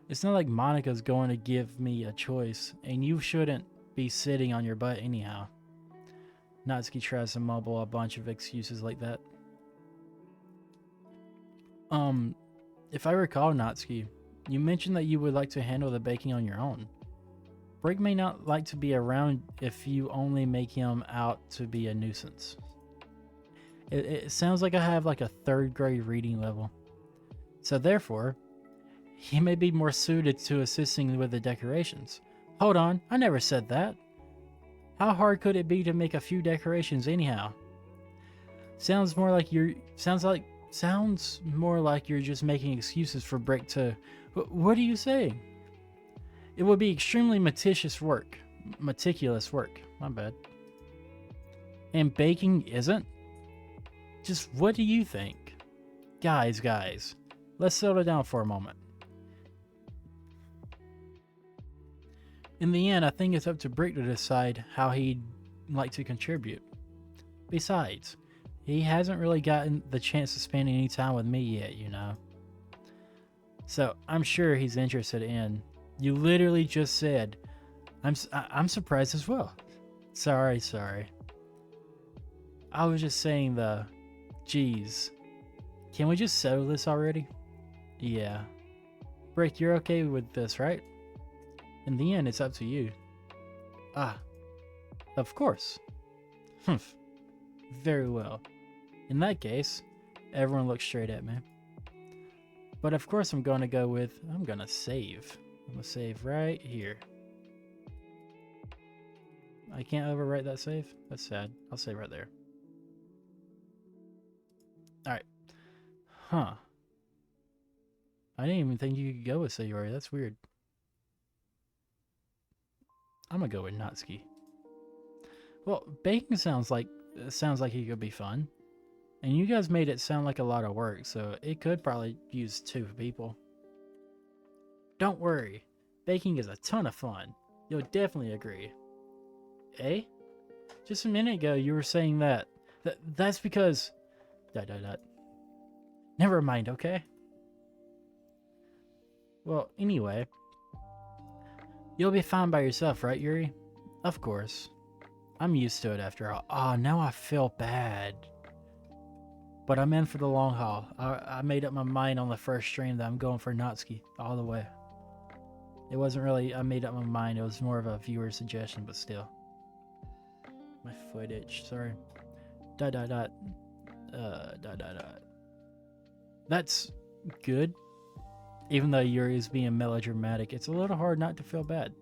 It's not like Monica's going to give me a choice, and you shouldn't be sitting on your butt anyhow. Natsuki tries to mumble a bunch of excuses like that. If I recall, Natsuki, you mentioned that you would like to handle the baking on your own. Brick may not like to be around if you only make him out to be a nuisance. It sounds like I have like a 3rd grade reading level. So therefore, he may be more suited to assisting with the decorations. Hold on, I never said that. How hard could it be to make a few decorations anyhow? Sounds more like you're just making excuses for Brick to... What are you saying? It would be extremely meticulous work. My bad. And baking isn't? Just what do you think? Guys, let's settle down for a moment. In the end, I think it's up to Brick to decide how he'd like to contribute. Besides, he hasn't really gotten the chance to spend any time with me yet, you know. So I'm sure he's interested in. You literally just said, I'm surprised as well. Sorry. I was just saying geez. Can we just settle this already? Yeah. Brick, you're okay with this, right? In the end, it's up to you. Ah, of course. Humph. Very well. In that case, everyone looks straight at me. But of course I'm going to go with, I'm going to save. I'm going to save right here. I can't overwrite that save? That's sad. I'll save right there. Alright. Huh. I didn't even think you could go with Sayori. That's weird. I'm going to go with Natsuki. Well, baking sounds like he could be fun. And you guys made it sound like a lot of work, so it could probably use 2 people. Don't worry. Baking is a ton of fun. You'll definitely agree. Eh? Just a minute ago you were saying that. That's because... ... Never mind, okay? Well, anyway. You'll be fine by yourself, right, Yuri? Of course. I'm used to it after all. Oh, now I feel bad. But I'm in for the long haul. I made up my mind on the first stream that I'm going for Natsuki all the way. It wasn't really I made up my mind. It was more of a viewer suggestion, but still. My foot itched. Sorry. ... That's good. Even though Yuri is being melodramatic, it's a little hard not to feel bad.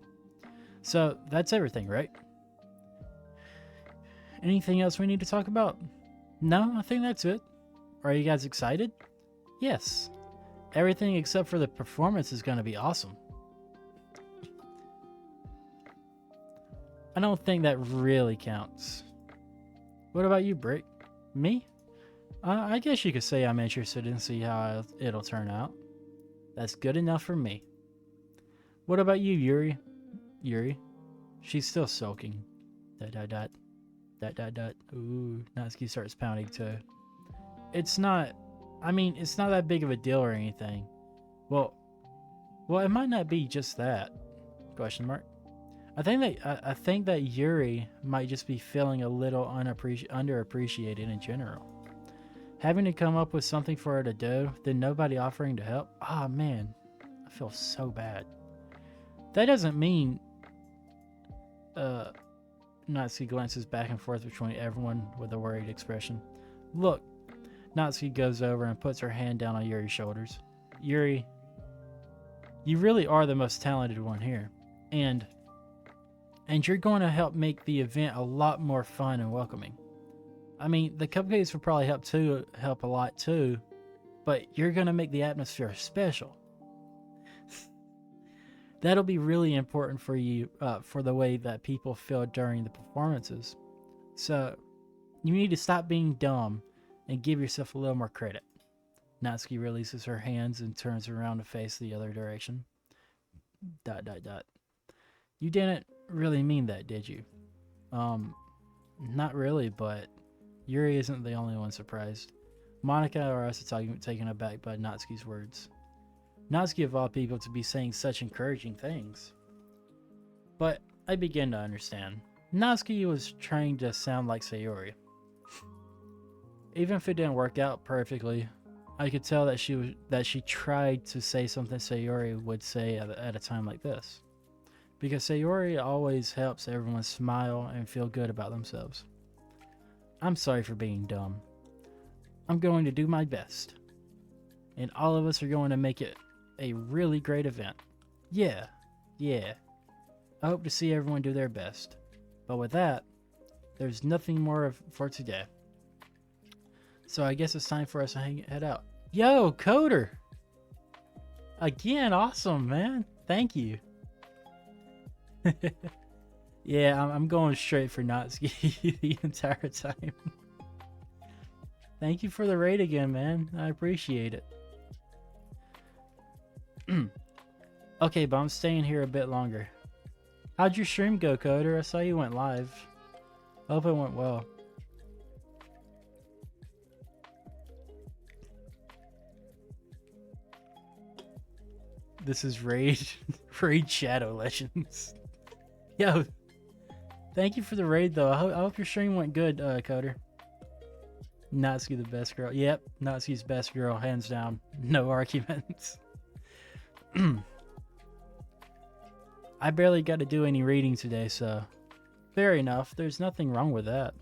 So that's everything, right? Anything else we need to talk about? No, I think that's it. Are you guys excited? Yes. Everything except for the performance is going to be awesome. I don't think that really counts. What about you, Brick? Me? I guess you could say I'm interested in see how it'll turn out. That's good enough for me. What about you, Yuri? Yuri? She's still sulking. ... Ooh, Natsuki starts pounding too. It's not that big of a deal or anything. Well, it might not be just that. Question mark. I think that Yuri might just be feeling a little underappreciated in general. Having to come up with something for her to do, then nobody offering to help. Ah, man, I feel so bad. That doesn't mean. Natsuki glances back and forth between everyone with a worried expression. Look, Natsuki goes over and puts her hand down on Yuri's shoulders. Yuri, you really are the most talented one here. And you're going to help make the event a lot more fun and welcoming. I mean, the cupcakes will probably help a lot too, but you're going to make the atmosphere special. That'll be really important for you, for the way that people feel during the performances. So, you need to stop being dumb and give yourself a little more credit. Natsuki releases her hands and turns around to face the other direction. ... You didn't really mean that, did you? Not really, but Yuri isn't the only one surprised. Monica are also taken aback by Natsuki's words. Natsuki of all people to be saying such encouraging things. But I begin to understand. Natsuki was trying to sound like Sayori. Even if it didn't work out perfectly, I could tell that she tried to say something Sayori would say at a time like this. Because Sayori always helps everyone smile and feel good about themselves. I'm sorry for being dumb. I'm going to do my best. And all of us are going to make it a really great event. Yeah. I hope to see everyone do their best. But with that, there's nothing more for today. So I guess it's time for us to head out. Yo, Coder! Again, awesome, man. Thank you. Yeah, I'm going straight for Natsuki the entire time. Thank you for the raid again, man. I appreciate it. Okay, but I'm staying here a bit longer. How'd your stream go, Coder? I saw you went live. Hope it went well. This is Raid Shadow Legends. Yo, thank you for the raid though. I hope your stream went good, Coder. Natsuki the best girl. Yep, Natsuki's best girl, hands down. No arguments. I barely got to do any reading today, so fair enough. There's nothing wrong with that.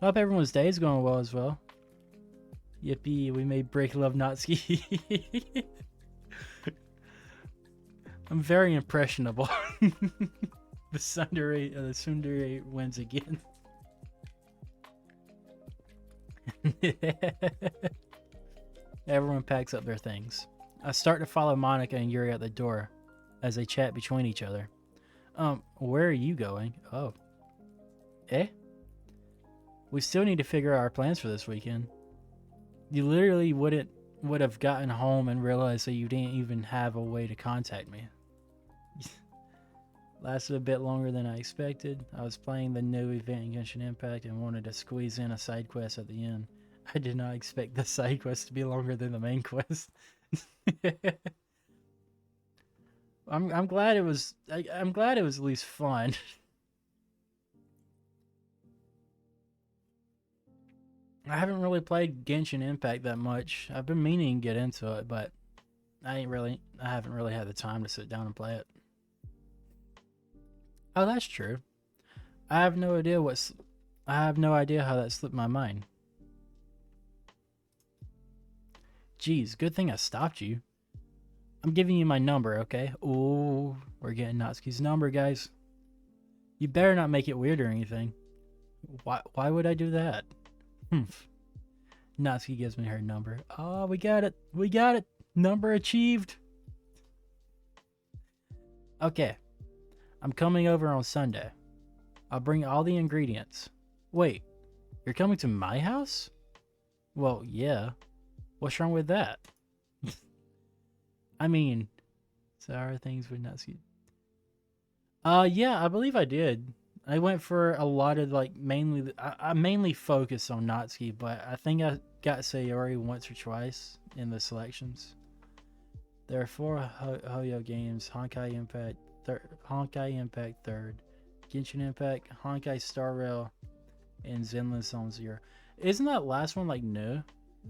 Hope everyone's day is going well as well. Yippee, we made break love Natsuki. I'm very impressionable. The tsundere wins again. Everyone packs up their things. I start to follow Monica and Yuri at the door as they chat between each other. Where are you going? Oh. Eh? We still need to figure out our plans for this weekend. You literally would have gotten home and realized that you didn't even have a way to contact me. Lasted a bit longer than I expected. I was playing the new event in Genshin Impact and wanted to squeeze in a side quest at the end. I did not expect the side quest to be longer than the main quest. I'm glad it was. I'm glad it was at least fun. I haven't really played Genshin Impact that much. I've been meaning to get into it, but I haven't really had the time to sit down and play it. Oh, that's true. I have no idea how that slipped my mind. Jeez, good thing I stopped you. I'm giving you my number, okay? Ooh, we're getting Natsuki's number, guys. You better not make it weird or anything. Why would I do that? Natsuki gives me her number. Oh, we got it. We got it. Number achieved. Okay. I'm coming over on Sunday. I'll bring all the ingredients. Wait, you're coming to my house? Well, yeah. What's wrong with that? I mean, so are things with Natsuki? Yeah, I believe I did. I went for a lot of mainly. I mainly focused on Natsuki, but I think I got Sayori once or twice in the selections. There are 4 Hoyo games: Honkai Impact, Honkai Impact 3rd, Genshin Impact, Honkai Star Rail, and Zenless Zone Zero. Isn't that last one new?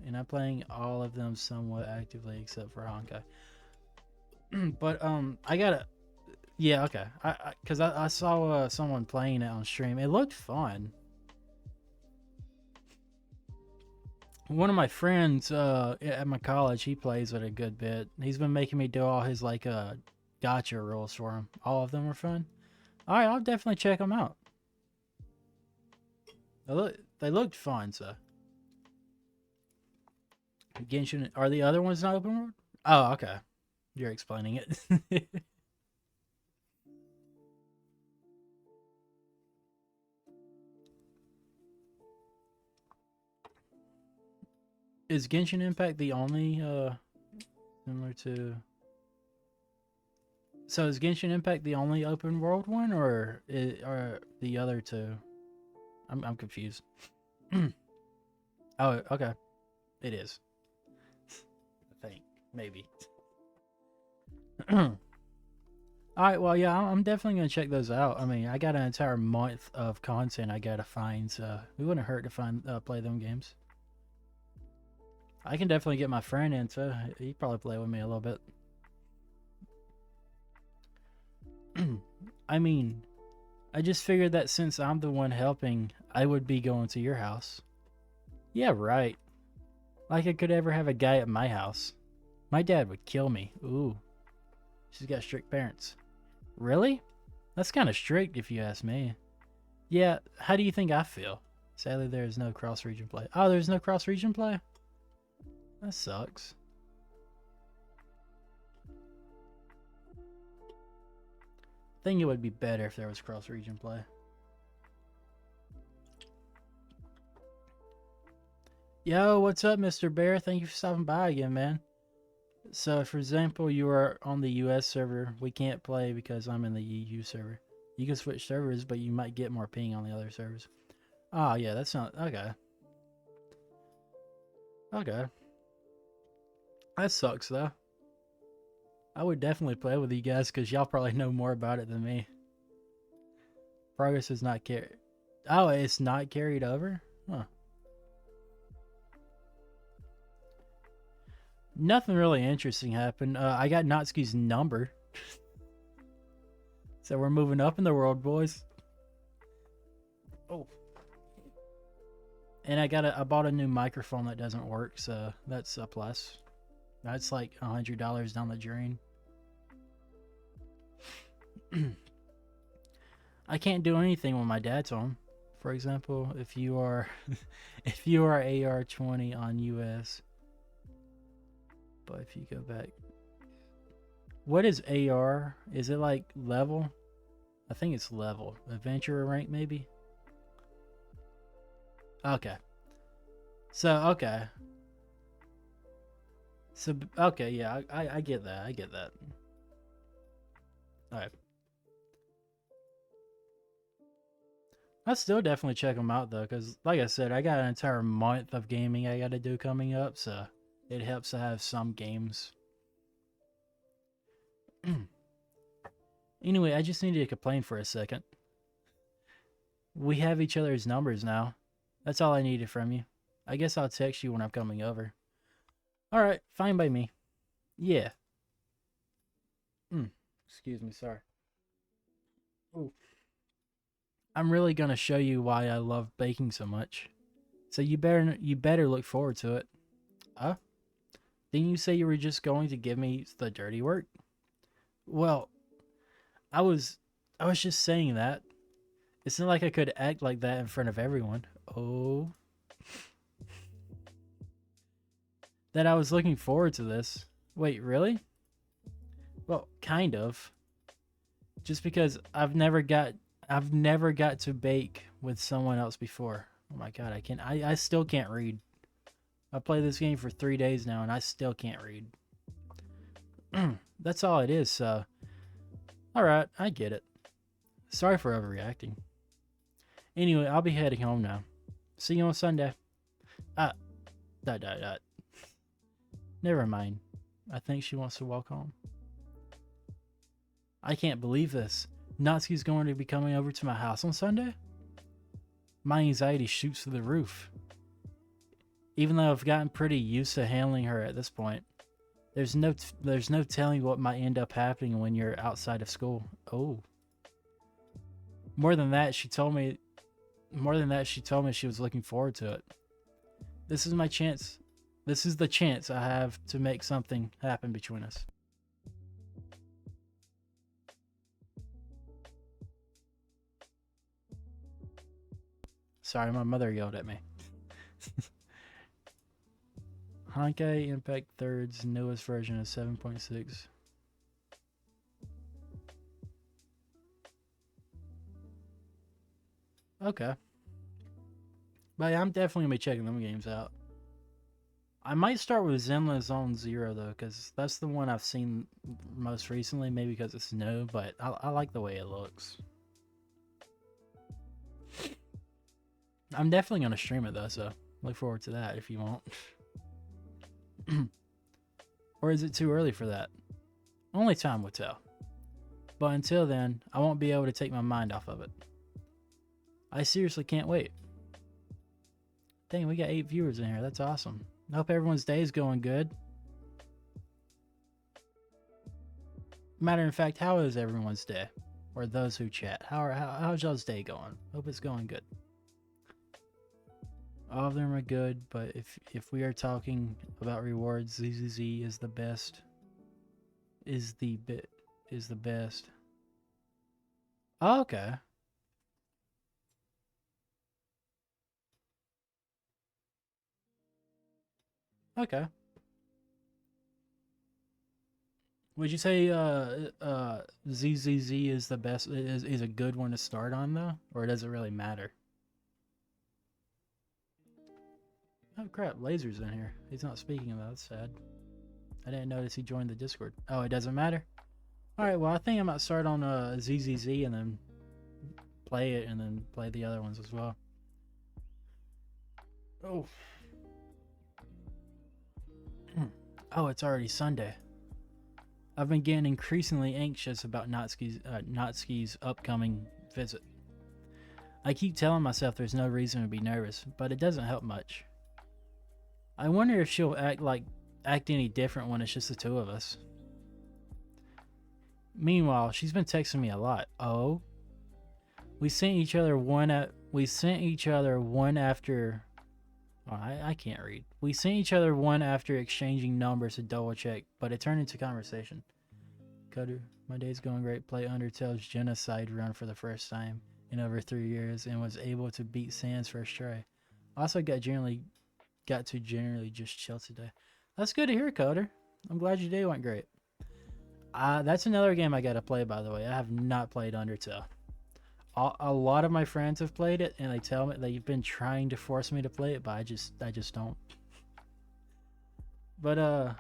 And I'm playing all of them somewhat actively except for Honkai. But I gotta. Yeah, okay. Because I saw someone playing it on stream. It looked fun. One of my friends at my college, he plays it a good bit. He's been making me do all his gotcha rules for him. All of them are fun. All right, I'll definitely check them out. They looked fun, so. Genshin, are the other ones not open world? Oh, okay. You're explaining it. Is Genshin Impact the only similar to? So is Genshin Impact the only open world one, or are the other two? I'm confused. Oh, okay. It is. I think maybe. Alright, well, yeah, I'm definitely going to check those out. I mean, I got an entire month of content I got to find, so it wouldn't hurt to play them games. I can definitely get my friend into. He'd probably play with me a little bit. I mean, I just figured that since I'm the one helping, I would be going to your house. Yeah, right. Like I could ever have a guy at my house. My dad would kill me. Ooh. She's got strict parents. Really? That's kind of strict if you ask me. Yeah, how do you think I feel? Sadly, there is no cross-region play. Oh, there's no cross-region play? That sucks. I think it would be better if there was cross-region play. Yo, what's up, Mr. Bear? Thank you for stopping by again, man. So, for example, you are on the US server. We can't play because I'm in the EU server. You can switch servers, but you might get more ping on the other servers. Oh, yeah, that's not... Okay. Okay. That sucks, though. I would definitely play with you guys, because y'all probably know more about it than me. Progress is not carried... Oh, it's not carried over? Huh. Nothing really interesting happened. I got Natsuki's number. So we're moving up in the world, boys. Oh. And I bought a new microphone that doesn't work, so that's a plus. That's like $100 down the drain. I can't do anything when my dad's home. For example, if you are if you are AR-20 on US. But if you go back, what is AR? Is it like level? I think it's level. Adventurer rank, maybe? Okay. So, okay. So, okay, yeah, I get that. I get that. Alright. I'll still definitely check them out, though, because, like I said, I got an entire month of gaming I got to do coming up, so it helps to have some games. Anyway, I just needed to complain for a second. We have each other's numbers now. That's all I needed from you. I guess I'll text you when I'm coming over. Alright, fine by me. Yeah. Excuse me, sorry. Ooh. I'm really gonna show you why I love baking so much. So you better look forward to it. Huh? Didn't you say you were just going to give me the dirty work? Well, I was just saying that. It's not like I could act like that in front of everyone. Oh. That I was looking forward to this. Wait, really? Well, kind of. Just because I've never got to bake with someone else before. Oh my god, I still can't read. I played this game for 3 days now and I still can't read. That's all it is, so... Alright, I get it. Sorry for overreacting. Anyway, I'll be heading home now. See you on Sunday. Never mind. I think she wants to walk home. I can't believe this. Natsuki's going to be coming over to my house on Sunday? My anxiety shoots through the roof. Even though I've gotten pretty used to handling her at this point, there's no telling what might end up happening when you're outside of school. Oh. More than that, she told me she was looking forward to it. This is my chance. This is the chance I have to make something happen between us. Sorry, my mother yelled at me. Honkai Impact 3's newest version is 7.6. Okay. But yeah, I'm definitely going to be checking them games out. I might start with Zenless Zone Zero, though, because that's the one I've seen most recently, maybe because it's new, but I like the way it looks. I'm definitely going to stream it, though, so look forward to that if you want. Or is it too early for that? Only time will tell. But until then, I won't be able to take my mind off of it. I seriously can't wait. Dang, we got 8 viewers in here. That's awesome. I hope everyone's day is going good. Matter of fact, how is everyone's day? Or those who chat? How's y'all's day going? Hope it's going good. All of them are good, but if we are talking about rewards, ZZZ is the best. Is the best. Oh, okay. Okay. Would you say ZZZ is the best, is a good one to start on, though? Or does it really matter? Oh crap, Laser's in here. He's not speaking about it. That's sad. I didn't notice he joined the Discord. Oh, it doesn't matter? Alright, well I think I might start on ZZZ and then play it and then play the other ones as well. Oh. Oh, it's already Sunday. I've been getting increasingly anxious about Natsuki's upcoming visit. I keep telling myself there's no reason to be nervous, but it doesn't help much. I wonder if she'll act any different when it's just the two of us. Meanwhile, she's been texting me a lot. Oh, we sent each other one after. Oh, I can't read. We sent each other one after exchanging numbers to double check, but it turned into conversation. Cutter, my day's going great. Play Undertale's Genocide run for the first time in over 3 years and was able to beat Sans first try. Also got to generally just chill today. That's good to hear, Coder. I'm glad your day went great. That's another game I gotta play, by the way. I have not played Undertale. A lot of my friends have played it, and they tell me they've been trying to force me to play it, but I just don't. But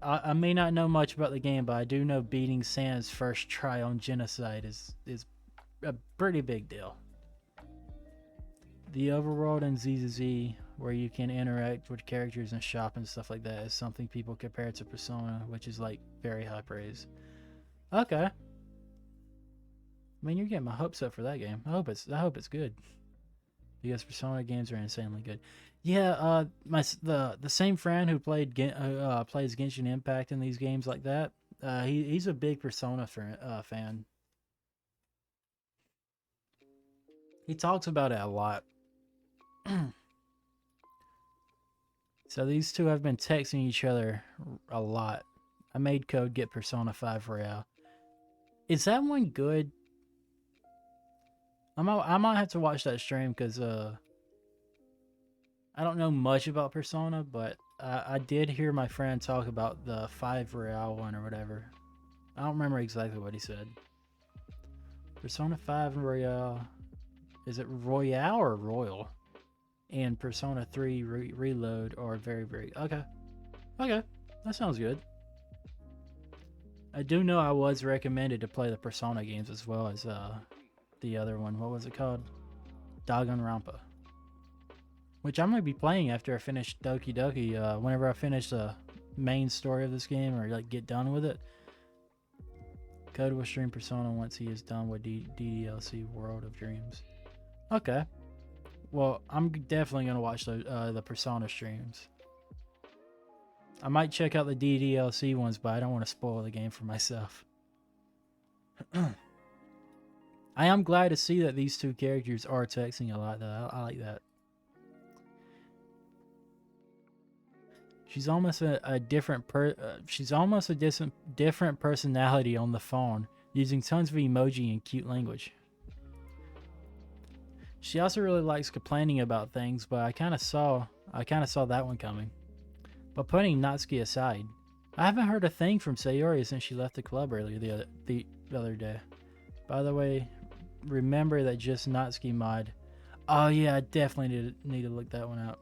I may not know much about the game, but I do know beating Sans first try on Genocide is a pretty big deal. The overworld in ZZZ, where you can interact with characters and shop and stuff like that, is something people compare to Persona, which is like very high praise. Okay. I mean, you're getting my hopes up for that game. I hope it's good, because Persona games are insanely good. Yeah, the same friend who plays Genshin Impact in these games like that. He's a big Persona fan. He talks about it a lot. So these two have been texting each other a lot. I made Code get Persona 5 Royale. Is that one good? I might have to watch that stream, because I don't know much about Persona, but I did hear my friend talk about the 5 Royale one or whatever. I don't remember exactly what he said. Persona 5 Royale. Is it Royale or Royal? And Persona 3 Reload are very, very... Okay. Okay. That sounds good. I do know I was recommended to play the Persona games as well as the other one. What was it called? Danganronpa. Which I'm going to be playing after I finish doki-doki. Whenever I finish the main story of this game, or like get done with it. Code will stream Persona once he is done with DDLC World of Dreams. Okay. Well, I'm definitely going to watch the Persona streams. I might check out the DDLC ones, but I don't want to spoil the game for myself. I am glad to see that these two characters are texting a lot, though. I like that. She's almost a different different personality on the phone, using tons of emoji and cute language. She also really likes complaining about things, but I kind of saw that one coming. But putting Natsuki aside, I haven't heard a thing from Sayori since she left the club earlier the other day. By the way, remember that just Natsuki mod. Oh yeah, I definitely need to look that one up.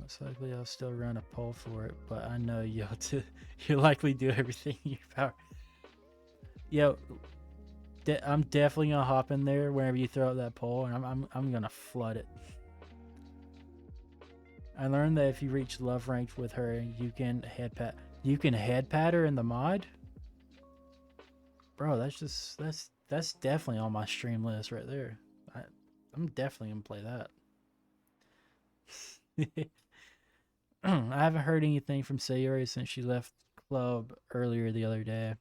Most likely I'll still run a poll for it, but I know you'll likely do everything in your power. Yo, I'm definitely gonna hop in there whenever you throw out that poll, and I'm gonna flood it. I learned that if you reach love ranked with her, you can head pat her in the mod. Bro, that's definitely on my stream list right there. I'm definitely gonna play that. I haven't heard anything from Sayori since she left club earlier the other day.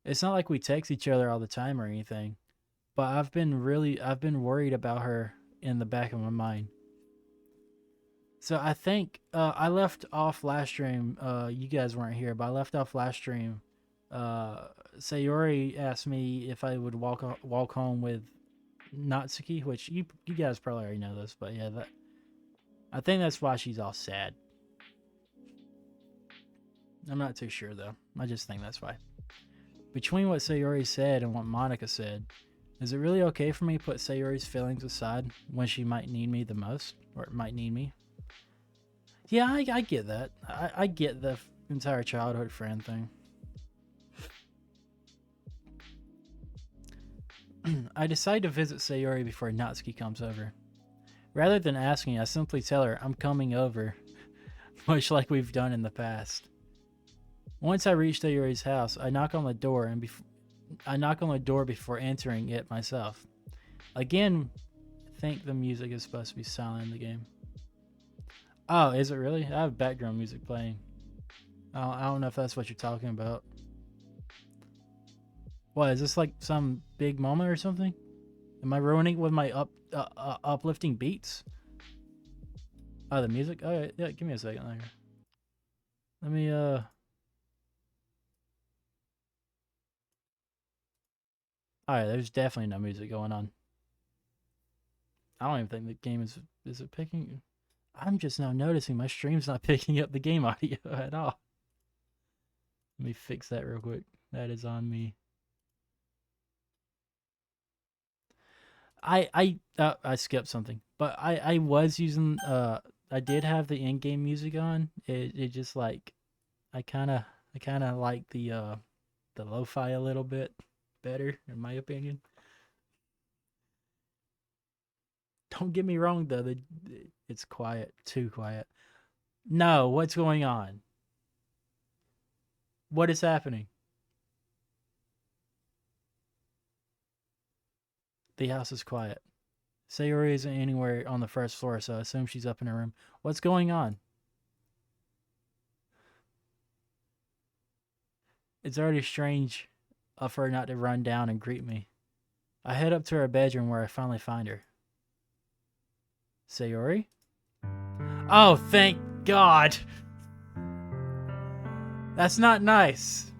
It's not like we text each other all the time or anything, but I've been worried about her in the back of my mind. So I think I left off last stream. You guys weren't here, but I left off last stream. Sayori asked me if I would walk home with Natsuki, which you guys probably already know this, but yeah, I think that's why she's all sad. I'm not too sure though. I just think that's why. Between what Sayori said and what Monica said, is it really okay for me to put Sayori's feelings aside when she might need me the most, or might need me? Yeah, I get that. I get the entire childhood friend thing. I decide to visit Sayori before Natsuki comes over. Rather than asking, I simply tell her I'm coming over, much like we've done in the past. Once I reach Sayori's house, I knock on the door before entering it myself. Again, I think the music is supposed to be silent in the game. Oh, is it really? I have background music playing. I don't know if that's what you're talking about. What, is this like some big moment or something? Am I ruining it with my uplifting beats? Oh, the music? Oh, yeah, give me a second there. Let me, Alright, there's definitely no music going on. I don't even think the game is it picking? I'm just now noticing my stream's not picking up the game audio at all. Let me fix that real quick. That is on me. I skipped something, but I was using I did have the in-game music on. It just like I kind of like the lo-fi a little bit better in my opinion. Don't get me wrong though, it's quiet, too quiet. No, what's going on? What is happening? The house is quiet. Sayori isn't anywhere on the first floor, so I assume she's up in her room. What's going on? It's already strange of her not to run down and greet me. I head up to her bedroom where I finally find her. Sayori? Oh, thank God. That's not nice.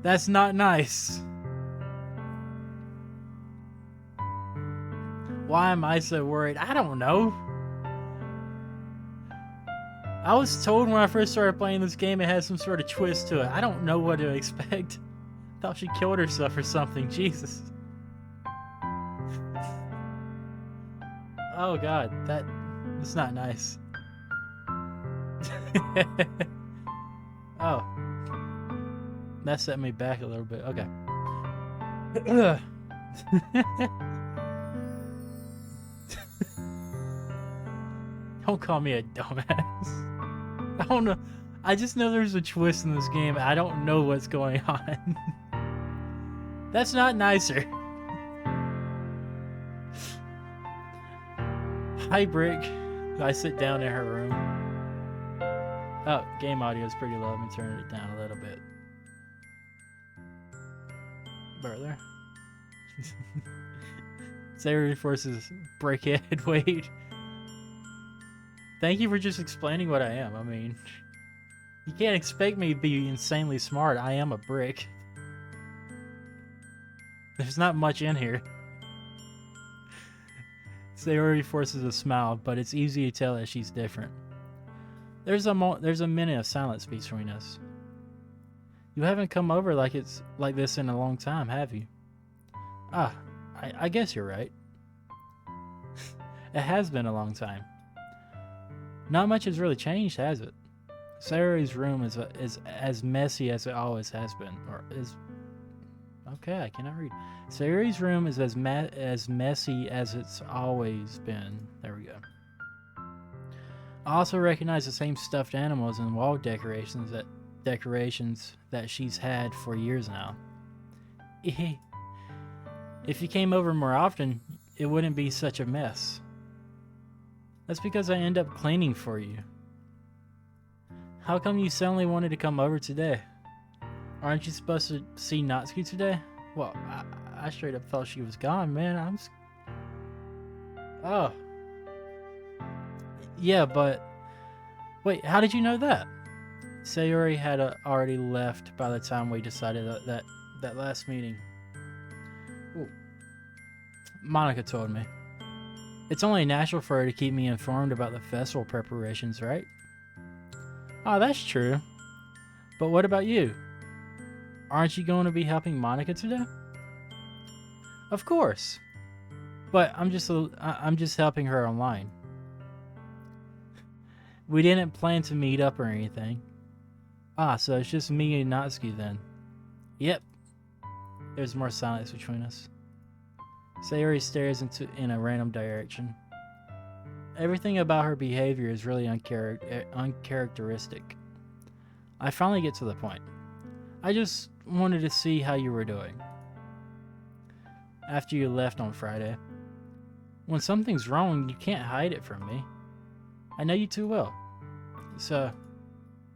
That's not nice. Why am I so worried? I don't know. I was told when I first started playing this game it had some sort of twist to it. I don't know what to expect. Thought she killed herself or something. Jesus. Oh God, that's not nice. Oh. That set me back a little bit. Okay. Don't call me a dumbass. I don't know. I just know there's a twist in this game. I don't know what's going on. That's not nicer. Hi, Brick. I sit down in her room. Oh, game audio is pretty low. Let me turn it down a little bit. Further. Sayori forces Brickhead. Wait. Thank you for just explaining what I am. I mean, you can't expect me to be insanely smart. I am a brick. There's not much in here. Sayori forces a smile, but it's easy to tell that she's different. There's a minute of silence between us. You haven't come over like this in a long time, have you? Ah, I guess you're right. It has been a long time. Not much has really changed, has it? Sayori's room is as messy as it always has been, or is. Okay, I cannot read. Sayori's room is as messy as it's always been. There we go. I also recognize the same stuffed animals and wall decorations that she's had for years now. If you came over more often, it wouldn't be such a mess. That's because I end up cleaning for you. How come you suddenly wanted to come over today? Aren't you supposed to see Natsuki today? Well, I straight up thought she was gone, man. Oh. Yeah, but... Wait, how did you know that? Sayori had already left by the time we decided that last meeting. Ooh. Monica told me. It's only natural for her to keep me informed about the festival preparations, right? Oh, that's true. But what about you? Aren't you going to be helping Monica today? Of course. But I'm just helping her online. We didn't plan to meet up or anything. Ah, so it's just me and Natsuki then. Yep. There's more silence between us. Sayori stares in a random direction. Everything about her behavior is really uncharacteristic. I finally get to the point. I just wanted to see how you were doing. After you left on Friday. When something's wrong, you can't hide it from me. I know you too well. So,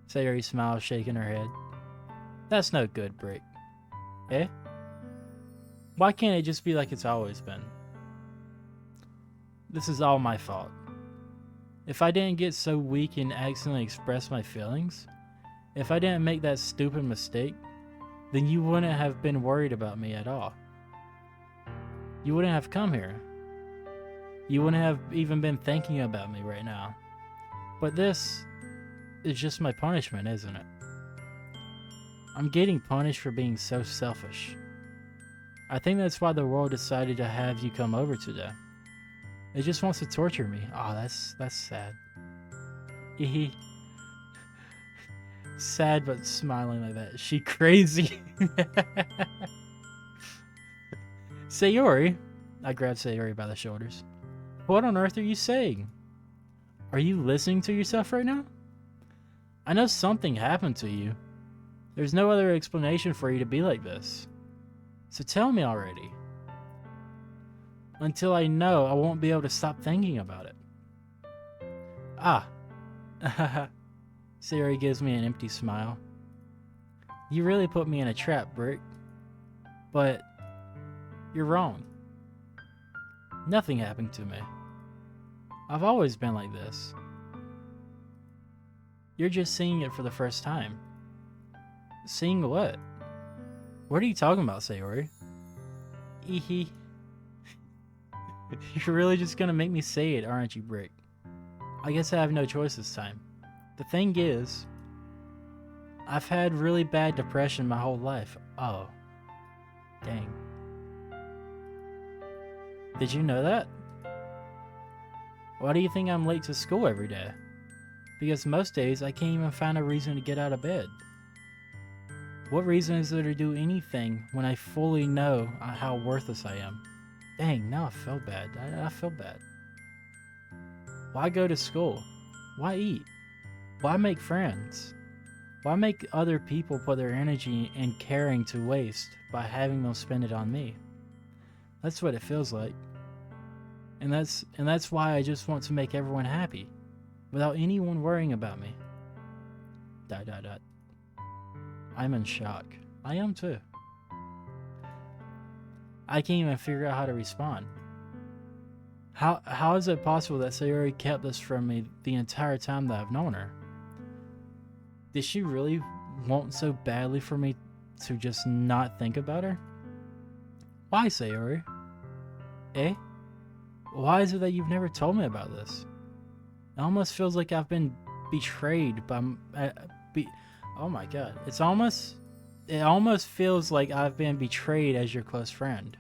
Sayori smiles, shaking her head. That's no good, Brick. Eh? Why can't it just be like it's always been? This is all my fault. If I didn't get so weak and accidentally express my feelings, if I didn't make that stupid mistake, then you wouldn't have been worried about me at all. You wouldn't have come here. You wouldn't have even been thinking about me right now. But this is just my punishment, isn't it? I'm getting punished for being so selfish. I think that's why the world decided to have you come over today. It just wants to torture me. Oh, that's sad. Hee. Sad but smiling like that. Is she crazy? Sayori. I grabbed Sayori by the shoulders. What on earth are you saying? Are you listening to yourself right now? I know something happened to you. There's no other explanation for you to be like this. So tell me already. Until I know, I won't be able to stop thinking about it. Ah. Sayori gives me an empty smile. You really put me in a trap, Brick. But you're wrong. Nothing happened to me. I've always been like this. You're just seeing it for the first time. Seeing what? What are you talking about, Sayori? Eehee. You're really just gonna make me say it, aren't you, Brick? I guess I have no choice this time. The thing is, I've had really bad depression my whole life. Oh. Dang. Did you know that? Why do you think I'm late to school every day? Because most days I can't even find a reason to get out of bed. What reason is there to do anything when I fully know how worthless I am? Dang, now I feel bad. I feel bad. Why go to school? Why eat? Why make friends? Why make other people put their energy and caring to waste by having them spend it on me? That's what it feels like. And that's why I just want to make everyone happy, without anyone worrying about me. ... I'm in shock. I am too. I can't even figure out how to respond. How is it possible that Sayori kept this from me the entire time that I've known her? Did she really want so badly for me to just not think about her? Why, Sayori? Eh? Why is it that you've never told me about this? It almost feels like I've been betrayed by... oh my god. It almost feels like I've been betrayed as your close friend.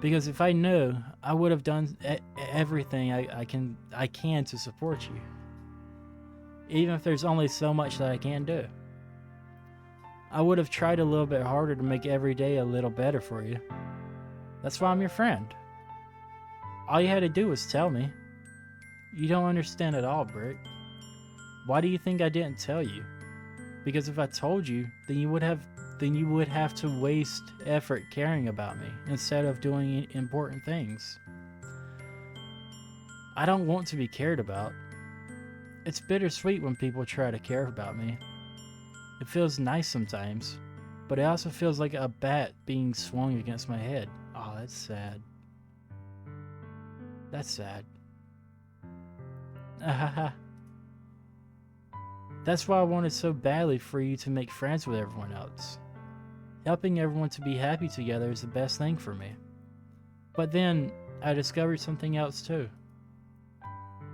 Because if I knew, I would have done everything I can to support you. Even if there's only so much that I can do. I would have tried a little bit harder to make every day a little better for you. That's why I'm your friend. All you had to do was tell me. You don't understand at all, Brick. Why do you think I didn't tell you? Because if I told you, then you would have to waste effort caring about me instead of doing important things. I don't want to be cared about. It's bittersweet when people try to care about me. It feels nice sometimes, but it also feels like a bat being swung against my head. Oh, that's sad. That's sad. That's why I wanted so badly for you to make friends with everyone else. Helping everyone to be happy together is the best thing for me. But then, I discovered something else too.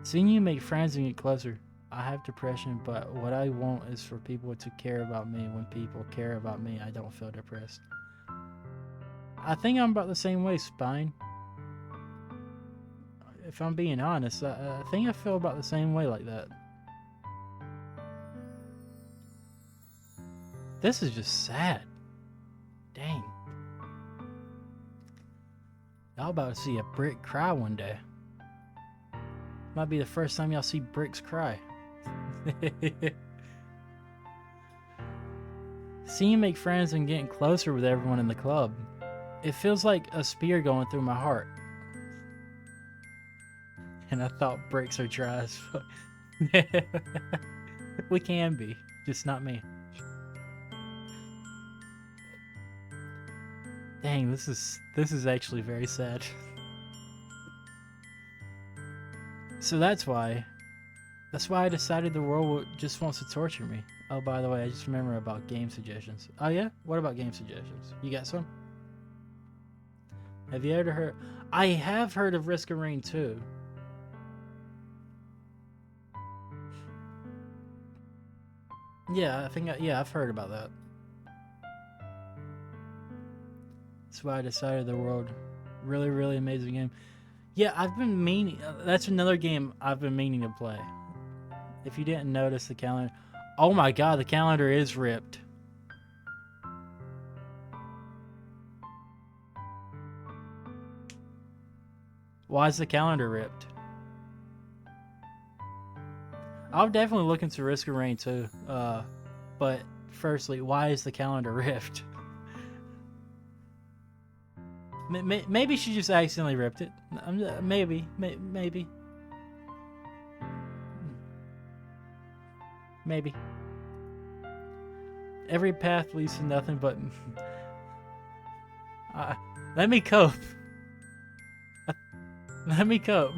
Seeing you make friends and get closer. I have depression, but what I want is for people to care about me. When people care about me, I don't feel depressed. I think I'm about the same way, Spine. If I'm being honest, I think I feel about the same way like that. This is just sad. Dang. Y'all about to see a brick cry one day. Might be the first time y'all see bricks cry. Seeing you make friends and getting closer with everyone in the club. It feels like a spear going through my heart. And I thought bricks are dry as fuck. We can be, just not me. Dang, this is actually very sad. So that's why I decided the world just wants to torture me. Oh, by the way, I just remember about game suggestions. Oh yeah? What about game suggestions? You got some? Have you ever heard? I have heard of Risk of Rain 2. Yeah, I've heard about that. That's why I decided the world. Really, really amazing game. Yeah, I've been meaning. That's another game I've been meaning to play. If you didn't notice the calendar. Oh my god, the calendar is ripped. Why is the calendar ripped? I'll definitely look into Risk of Rain too. But firstly, why is the calendar ripped? Maybe she just accidentally ripped it. Maybe. Maybe. Every path leads to nothing but... let me cope. Let me cope.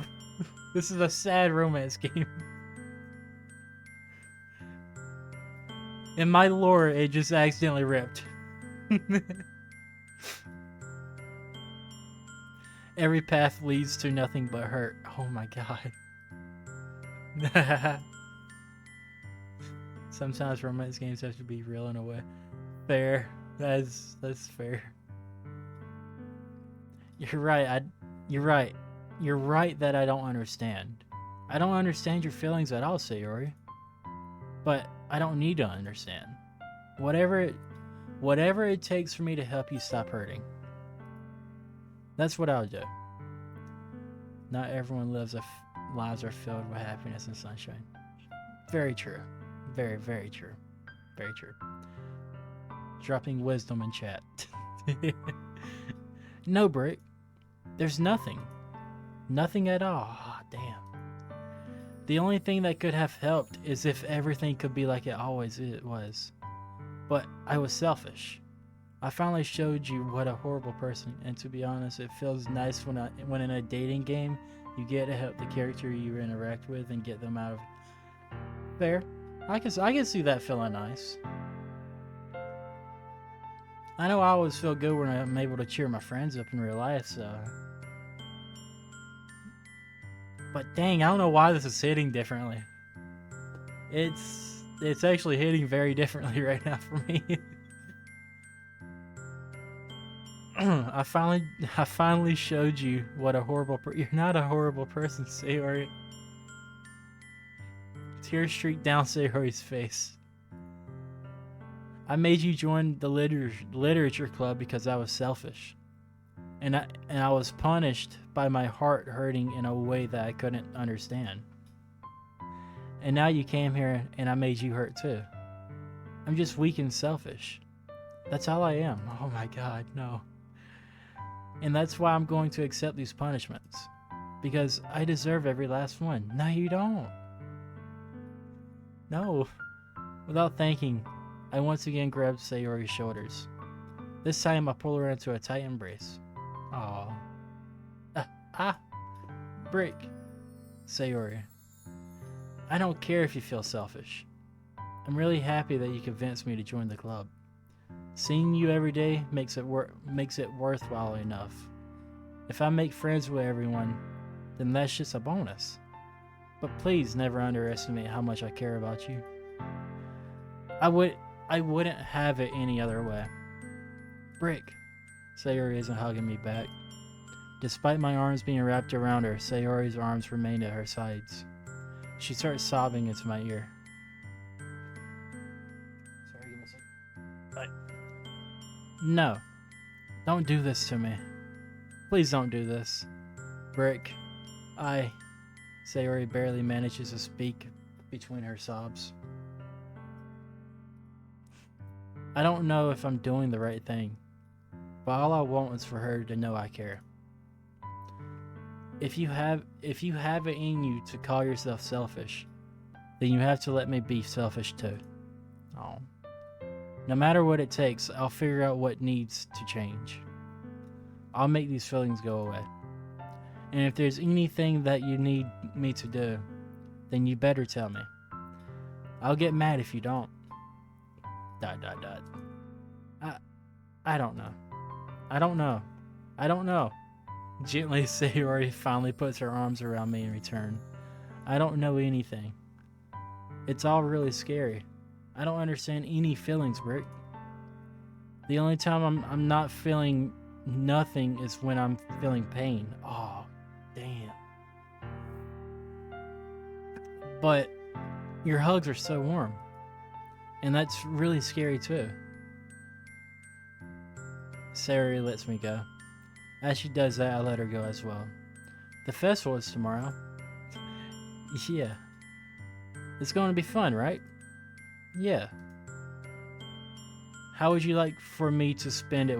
This is a sad romance game. In my lore, it just accidentally ripped. Every path leads to nothing but hurt. Oh my god. Sometimes romance games have to be real in a way. Fair. That's fair. You're right. You're right. You're right that I don't understand. I don't understand your feelings at all, Sayori. But I don't need to understand. Whatever it takes for me to help you stop hurting. That's what I'll do. Not everyone lives lives are filled with happiness and sunshine. Very true. Very, very true. Very true. Dropping wisdom in chat. No, Brick. There's nothing. Nothing at all. Oh, damn. The only thing that could have helped is if everything could be like it always was. But I was selfish. I finally showed you what a horrible person, and to be honest, it feels nice when in a dating game, you get to help the character you interact with and get them out of... Fair. I can see that feeling nice. I know I always feel good when I'm able to cheer my friends up in real life, so... But dang, I don't know why this is hitting differently. It's actually hitting very differently right now for me. I finally showed you what a horrible you're not a horrible person, Sayori. Tears streaked down Sayori's face. I made you join the literature club because I was selfish. And I was punished by my heart hurting in a way that I couldn't understand. And now you came here and I made you hurt too. I'm just weak and selfish. That's all I am. Oh my god, no. And that's why I'm going to accept these punishments. Because I deserve every last one. No, you don't. No. Without thinking, I once again grabbed Sayori's shoulders. This time I pull her into a tight embrace. Aww. Break. Sayori. I don't care if you feel selfish. I'm really happy that you convinced me to join the club. Seeing you every day makes it worthwhile enough. If I make friends with everyone, then that's just a bonus. But please never underestimate how much I care about you. I wouldn't have it any other way. Brick. Sayori isn't hugging me back. Despite my arms being wrapped around her, Sayori's arms remained at her sides. She starts sobbing into my ear. Sorry, give me a second. No. Don't do this to me. Please don't do this. Brick. Sayori barely manages to speak between her sobs. I don't know if I'm doing the right thing, but all I want is for her to know I care. If you have it in you to call yourself selfish, then you have to let me be selfish too. Oh. No matter what it takes, I'll figure out what needs to change. I'll make these feelings go away. And if there's anything that you need me to do, then you better tell me. I'll get mad if you don't. ... I don't know. I don't know. I don't know. Gently, Sayori finally puts her arms around me in return. I don't know anything. It's all really scary. I don't understand any feelings, Brick. The only time I'm not feeling nothing is when I'm feeling pain. Oh, damn. But your hugs are so warm. And that's really scary too. Sayori lets me go. As she does that, I let her go as well. The festival is tomorrow. Yeah. It's going to be fun, right? Yeah. How would you like for me to spend it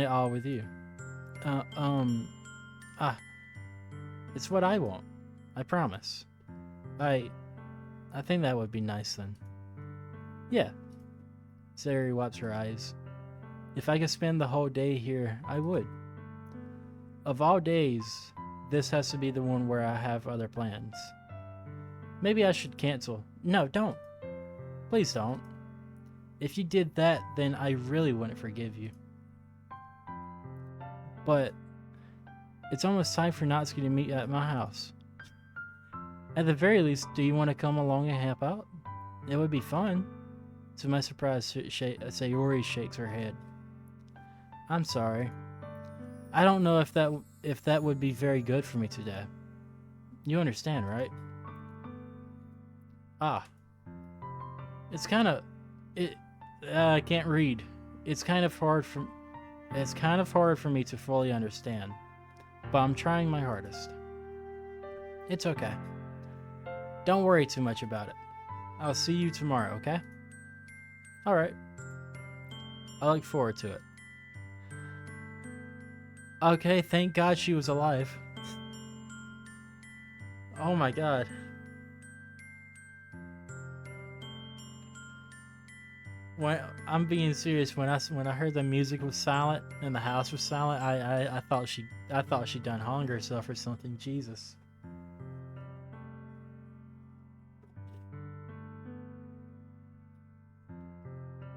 all with you? It's what I want. I promise. I think that would be nice then. Yeah. Sayori wipes her eyes. If I could spend the whole day here, I would. Of all days, this has to be the one where I have other plans. Maybe I should cancel. No, don't. Please don't. If you did that, then I really wouldn't forgive you. But it's almost time for Natsuki to meet at my house. At the very least, do you want to come along and help out? It would be fun. To my surprise, Sayori shakes her head. I'm sorry. I don't know if that would be very good for me today. You understand, right? It's kind of I can't read. It's kind of hard for me to fully understand, but I'm trying my hardest. It's okay. Don't worry too much about it. I'll see you tomorrow, okay? All right. I look forward to it. Okay, thank God she was alive. Oh my God. I'm being serious. When I heard the music was silent and the house was silent, I thought she done hung herself or something. Jesus.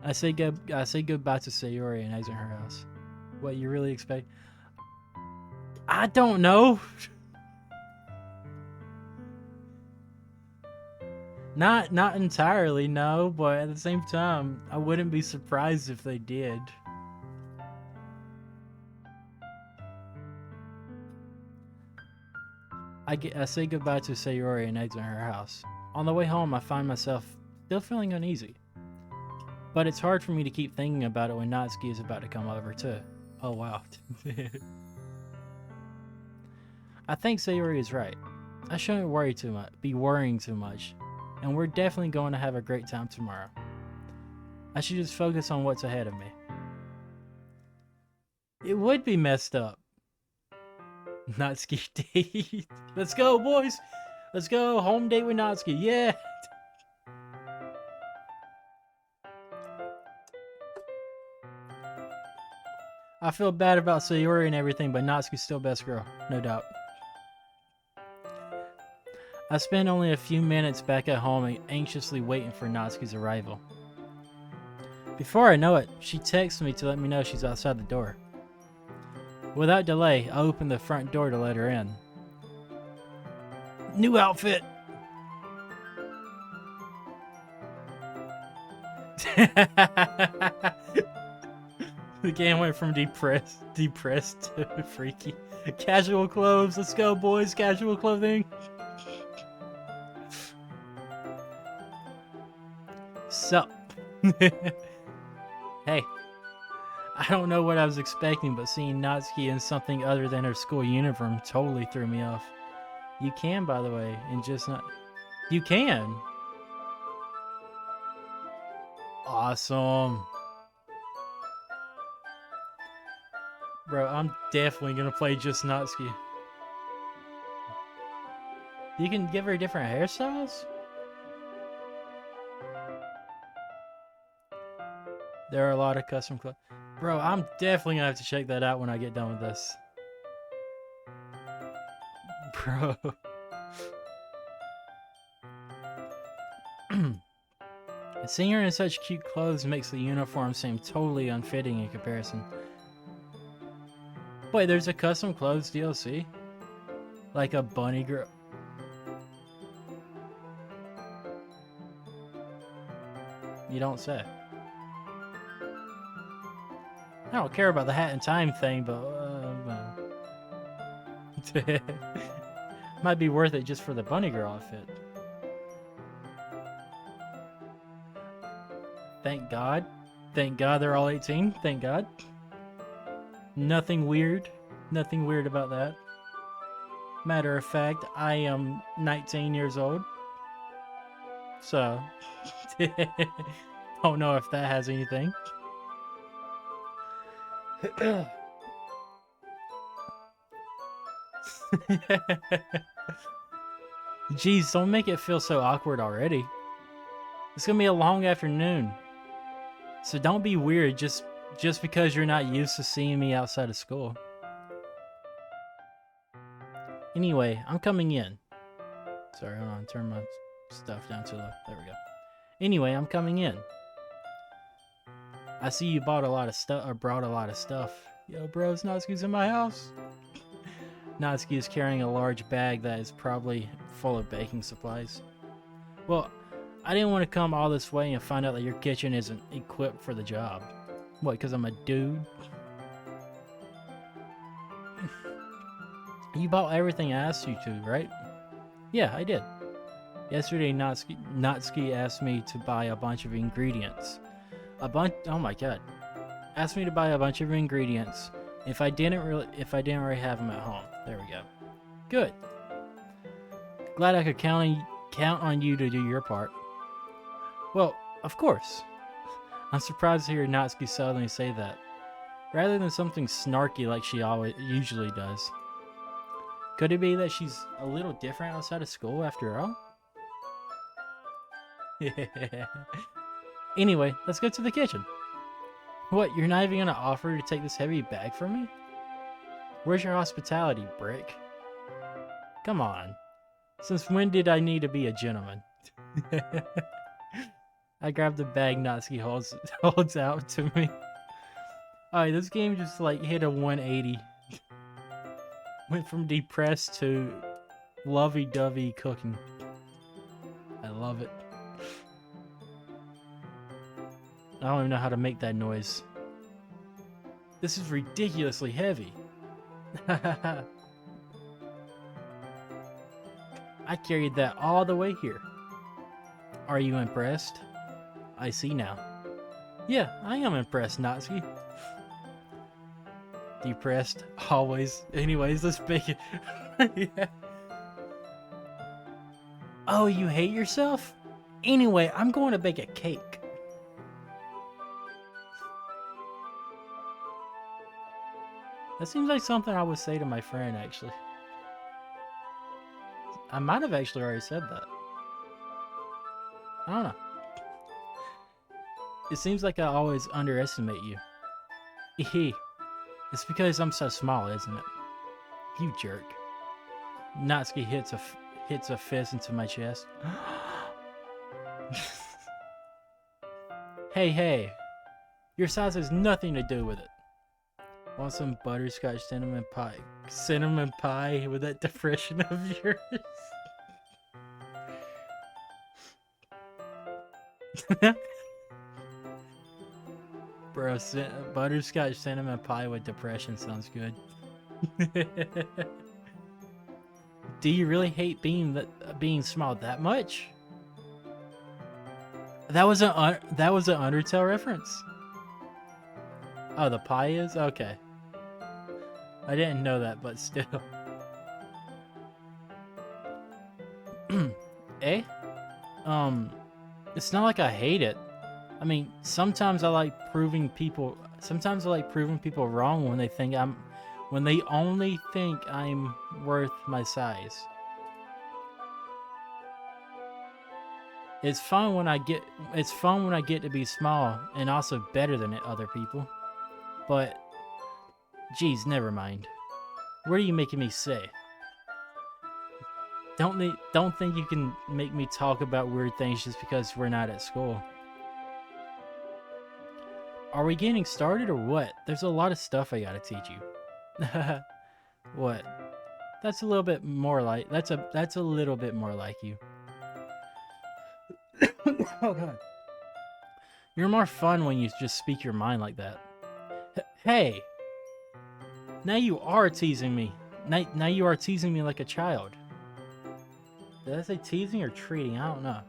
I say goodbye to Sayori and exit her house. What you really expect? I don't know. Not entirely, no, but at the same time, I wouldn't be surprised if they did. I say goodbye to Sayori and exit her house. On the way home, I find myself still feeling uneasy. But it's hard for me to keep thinking about it when Natsuki is about to come over too. Oh wow. I think Sayori is right. I shouldn't be worrying too much. And we're definitely going to have a great time tomorrow. I should just focus on what's ahead of me. It would be messed up. Natsuki date. Let's go, boys. Let's go. Home date with Natsuki. Yeah. I feel bad about Sayori and everything, but Natsuki's still best girl. No doubt. I spent only a few minutes back at home anxiously waiting for Natsuki's arrival. Before I know it, she texts me to let me know she's outside the door. Without delay, I open the front door to let her in. New outfit! The game went from depressed to freaky. Casual clothes, let's go boys, casual clothing! Sup? Hey, don't know what I was expecting, but seeing Natsuki in something other than her school uniform totally threw me off. You can, by the way, and just not... You can! Awesome. Bro, I'm definitely gonna play just Natsuki. You can give her different hairstyles? There are a lot of custom clothes. Bro, I'm definitely gonna have to check that out when I get done with this. Bro. Seeing her in such cute clothes makes the uniform seem totally unfitting in comparison. Wait, there's a custom clothes DLC? Like a bunny girl? You don't say. I don't care about the hat and time thing, but well. Might be worth it just for the bunny girl outfit. Thank God. Thank God they're all 18. Thank God. Nothing weird. Nothing weird about that. Matter of fact, I am 19 years old. So, don't know if that has anything. Jeez, don't make it feel so awkward already. It's gonna be a long afternoon. So don't be weird just because you're not used to seeing me outside of school. Anyway, I'm coming in. Sorry, hold on, turn my stuff down too low. There we go. Anyway, I'm coming in. I see you bought a lot of stuff, or brought a lot of stuff. Yo, bros, Natsuki's in my house. Natsuki is carrying a large bag that is probably full of baking supplies. Well, I didn't want to come all this way and find out that your kitchen isn't equipped for the job. What, because I'm a dude? You bought everything I asked you to, right? Yeah, I did. Yesterday, Natsuki asked me to buy a bunch of ingredients. Oh my god. Asked me to buy a bunch of ingredients if I didn't already have them at home. There we go. Good. Glad I could count on you to do your part. Well, of course. I'm surprised to hear Natsuki suddenly say that, rather than something snarky like she usually does. Could it be that she's a little different outside of school after all? Anyway, let's go to the kitchen. What, you're not even gonna offer to take this heavy bag from me? Where's your hospitality, Brick? Come on. Since when did I need to be a gentleman? I grabbed the bag Natsuki holds out to me. Alright, this game just like hit a 180. Went from depressed to lovey-dovey cooking. I love it. I don't even know how to make that noise. This is ridiculously heavy. I carried that all the way here. Are you impressed? I see now. Yeah, I am impressed, Natsuki. Depressed, always. Anyways, let's bake it. Yeah. Oh, you hate yourself? Anyway, I'm going to bake a cake. That seems like something I would say to my friend, actually. I might have actually already said that. I don't know. It seems like I always underestimate you. Ehe. It's because I'm so small, isn't it? You jerk. Natsuki hits a fist into my chest. Hey. Your size has nothing to do with it. Want some butterscotch cinnamon pie? Cinnamon pie with that depression of yours? Bro, butterscotch cinnamon pie with depression sounds good. Do you really hate being small that much? That was an Undertale reference. Oh, the pie is? Okay. I didn't know that, but still. Eh? It's not like I hate it. I mean, sometimes I like proving people wrong when they only think I'm worth my size. It's fun when I get to be small and also better than other people. But geez, never mind. What are you making me say? Don't think you can make me talk about weird things just because we're not at school. Are we getting started or what? There's a lot of stuff I gotta teach you. What? That's a little bit more like that's a little bit more like you. Oh god. You're more fun when you just speak your mind like that. Hey! Now you are teasing me. Now you are teasing me like a child. Did I say teasing or treating? I don't know.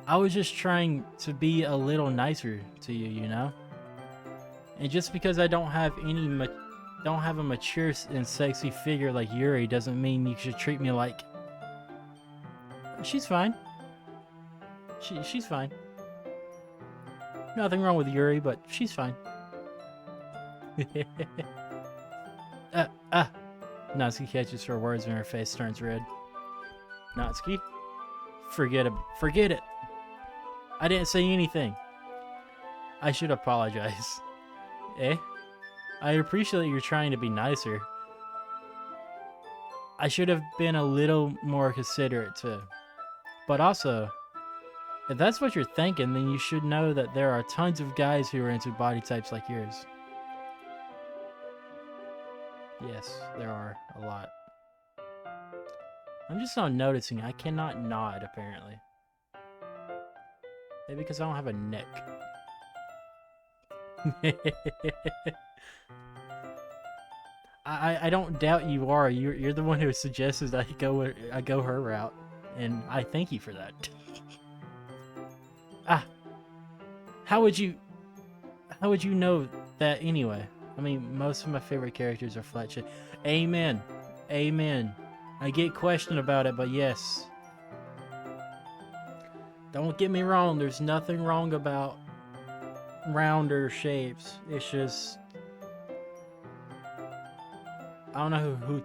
I was just trying to be a little nicer to you, you know? And just because I don't have a mature and sexy figure like Yuri doesn't mean you should treat me like... She's fine. She's fine. Nothing wrong with Yuri, but she's fine. Natsuki catches her words and her face turns red. Natsuki? Forget it. I didn't say anything. I should apologize. Eh? I appreciate that you're trying to be nicer. I should have been a little more considerate too. But also, if that's what you're thinking, then you should know that there are tons of guys who are into body types like yours. Yes, there are a lot. I'm just not noticing. I cannot nod, apparently. Maybe because I don't have a neck. I don't doubt you are. You're the one who suggested I go her route, and I thank you for that. How would you know that anyway? I mean, most of my favorite characters are flat shit. Amen. I get questioned about it, but yes. Don't get me wrong, there's nothing wrong about rounder shapes. It's just... I don't know who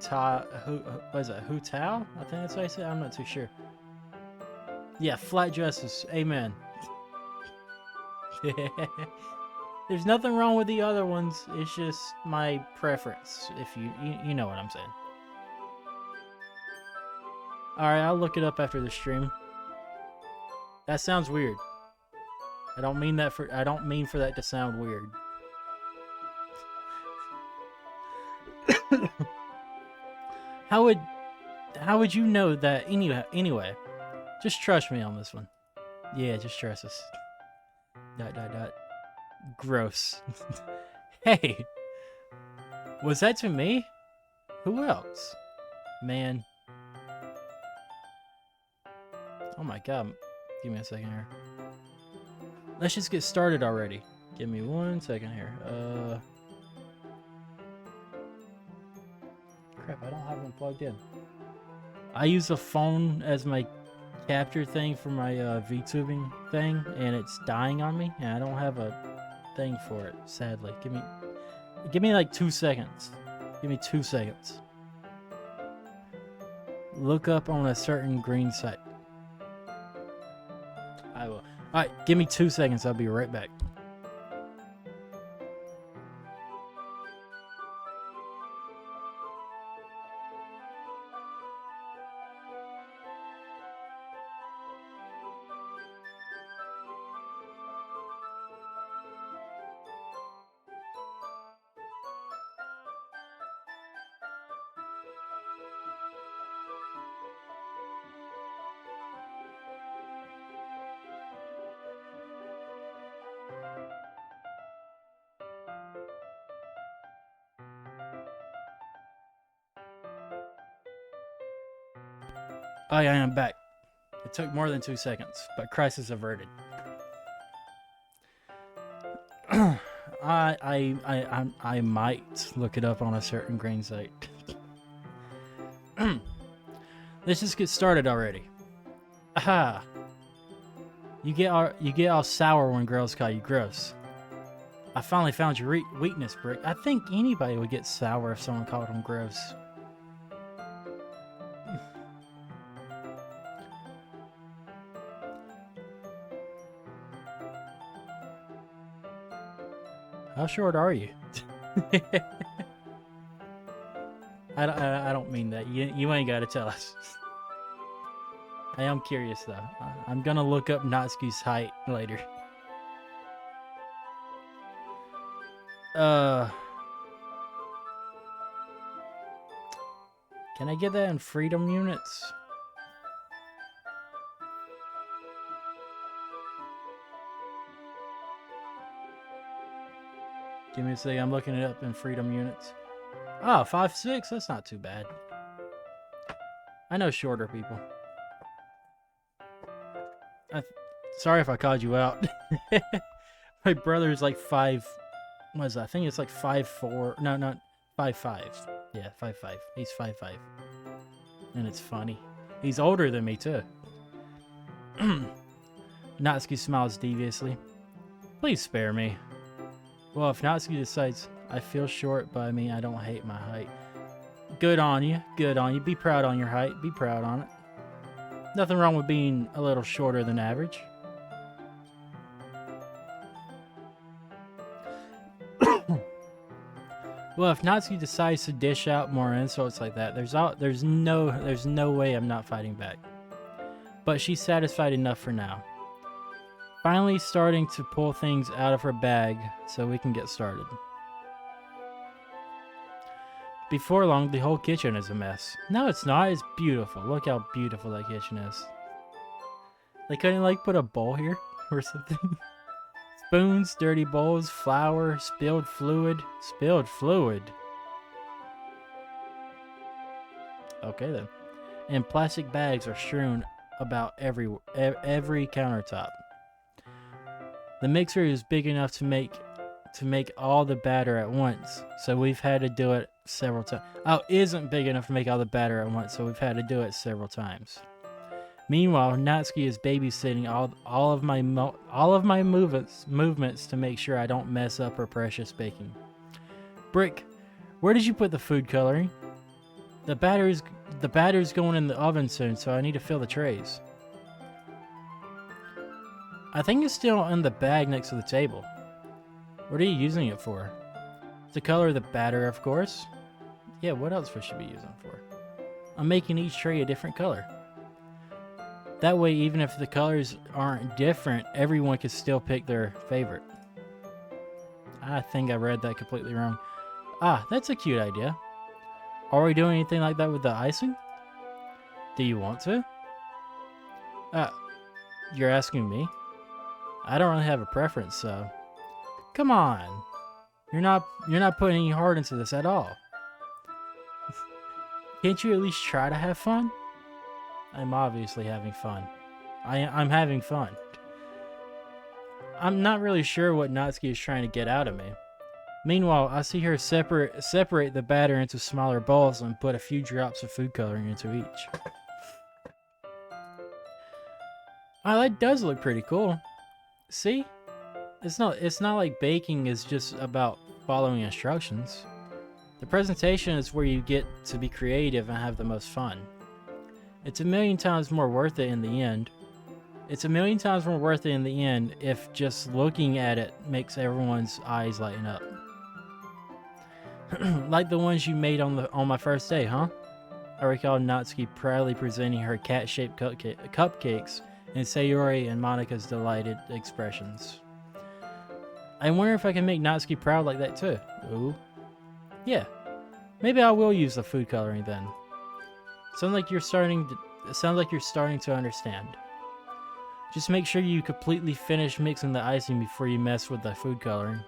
was it? Hu Tao? I think that's what I said. I'm not too sure. Yeah, flat dresses. Amen. There's nothing wrong with the other ones. It's just my preference. If you know what I'm saying. All right, I'll look it up after the stream. That sounds weird. I don't mean for that to sound weird. How would you know that anyway? Just trust me on this one. Yeah, just trust us. ... Gross. Hey! Was that to me? Who else? Man. Oh my god. Give me a second here. Let's just get started already. Give me 1 second here. Crap, I don't have one plugged in. I use a phone as my capture thing for my VTubing thing, and it's dying on me, and I don't have a thing for it, sadly. Give me like 2 seconds. Give me 2 seconds. Look up on a certain green site. I will. Alright, give me 2 seconds. I'll be right back. Oh yeah, I am back. It took more than 2 seconds, but crisis averted. I might look it up on a certain grain site. Let's just get started already. Aha! You get all sour when girls call you gross. I finally found your weakness, Brick. I think anybody would get sour if someone called them gross. How short are you? I don't mean that. You ain't got to tell us. I am curious though. I'm gonna look up Natsuki's height later. Can I get that in freedom units? Give me a second. I'm looking it up in freedom units. Oh, 5'6". That's not too bad. I know shorter people. Sorry if I called you out. My brother's like 5. What is that? I think it's like 5'4". No, not 5'5". Yeah, 5'5". He's 5'5". And it's funny. He's older than me too. Natsuki smiles deviously. Please spare me. Well, if Natsuki decides I feel short, but I mean I don't hate my height. Good on you. Good on you. Be proud on your height. Be proud on it. Nothing wrong with being a little shorter than average. Well, if Natsuki decides to dish out more insults like that, there's no way I'm not fighting back. But she's satisfied enough for now. Finally starting to pull things out of her bag so we can get started. Before long, the whole kitchen is a mess. No, it's not. It's beautiful. Look how beautiful that kitchen is. They couldn't like put a bowl here or something. Spoons, dirty bowls, flour, spilled fluid. Spilled fluid. Okay then. And plastic bags are strewn about every countertop. The mixer is big enough to make all the batter at once, so we've had to do it several times. Oh, isn't big enough to make all the batter at once, so we've had to do it several times. Meanwhile, Natsuki is babysitting all of my movements to make sure I don't mess up her precious baking. Brick, where did you put the food coloring? The batter's going in the oven soon, so I need to fill the trays. I think it's still in the bag next to the table. What are you using it for? To color the batter, of course. Yeah, what else would she be using it for? I'm making each tray a different color. That way, even if the colors aren't different, everyone can still pick their favorite. I think I read that completely wrong. Ah, that's a cute idea. Are we doing anything like that with the icing? Do you want to? You're asking me? I don't really have a preference, so... Come on! You're not putting any heart into this at all. Can't you at least try to have fun? I'm obviously having fun. I'm having fun. I'm not really sure what Natsuki is trying to get out of me. Meanwhile, I see her separate the batter into smaller balls and put a few drops of food coloring into each. Oh, that does look pretty cool. See? It's not like baking is just about following instructions. The presentation is where you get to be creative and have the most fun. It's a million times more worth it in the end. It's a million times more worth it in the end if just looking at it makes everyone's eyes lighten up. Like the ones you made on my first day, huh? I recall Natsuki proudly presenting her cat-shaped cupcakes and Sayori and Monika's delighted expressions. I wonder if I can make Natsuki proud like that too. Ooh. Yeah. Maybe I will use the food coloring then. Sounds like you're starting to understand. Just make sure you completely finish mixing the icing before you mess with the food coloring.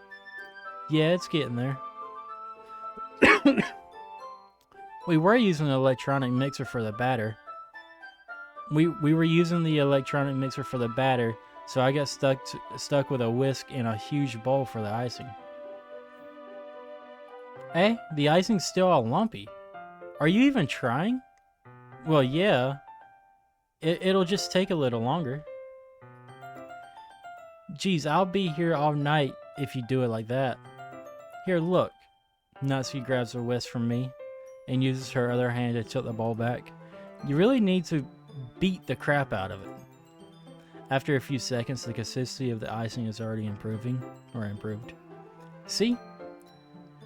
Yeah, it's getting there. We were using an electronic mixer for the batter. We were using the electronic mixer for the batter, so I got stuck with a whisk and a huge bowl for the icing. Hey, the icing's still all lumpy. Are you even trying? Well, yeah. It'll just take a little longer. Geez, I'll be here all night if you do it like that. Here, look. Natsuki grabs a whisk from me and uses her other hand to tilt the bowl back. You really need to beat the crap out of it. After a few seconds, the consistency of the icing is already improved. See?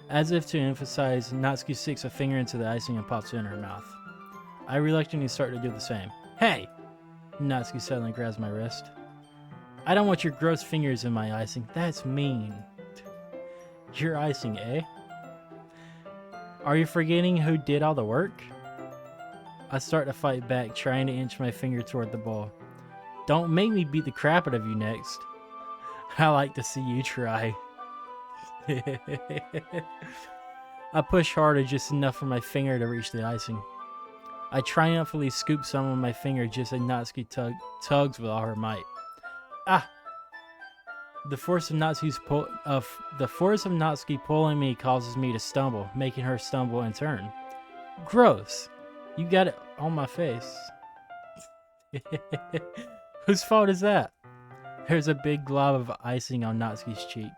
As if to emphasize, Natsuki sticks a finger into the icing and pops it in her mouth. I reluctantly start to do the same. Hey! Natsuki suddenly grabs my wrist. I don't want your gross fingers in my icing. That's mean. Your icing, eh? Are you forgetting who did all the work? I start to fight back, trying to inch my finger toward the bowl. Don't make me beat the crap out of you next. I like to see you try. I push harder, just enough for my finger to reach the icing. I triumphantly scoop some of my finger just as Natsuki tugs with all her might. Ah! The force of Natsuki pulling me causes me to stumble, making her stumble in turn. Gross! You got it on my face. Whose fault is that? There's a big glob of icing on Natsuki's cheek.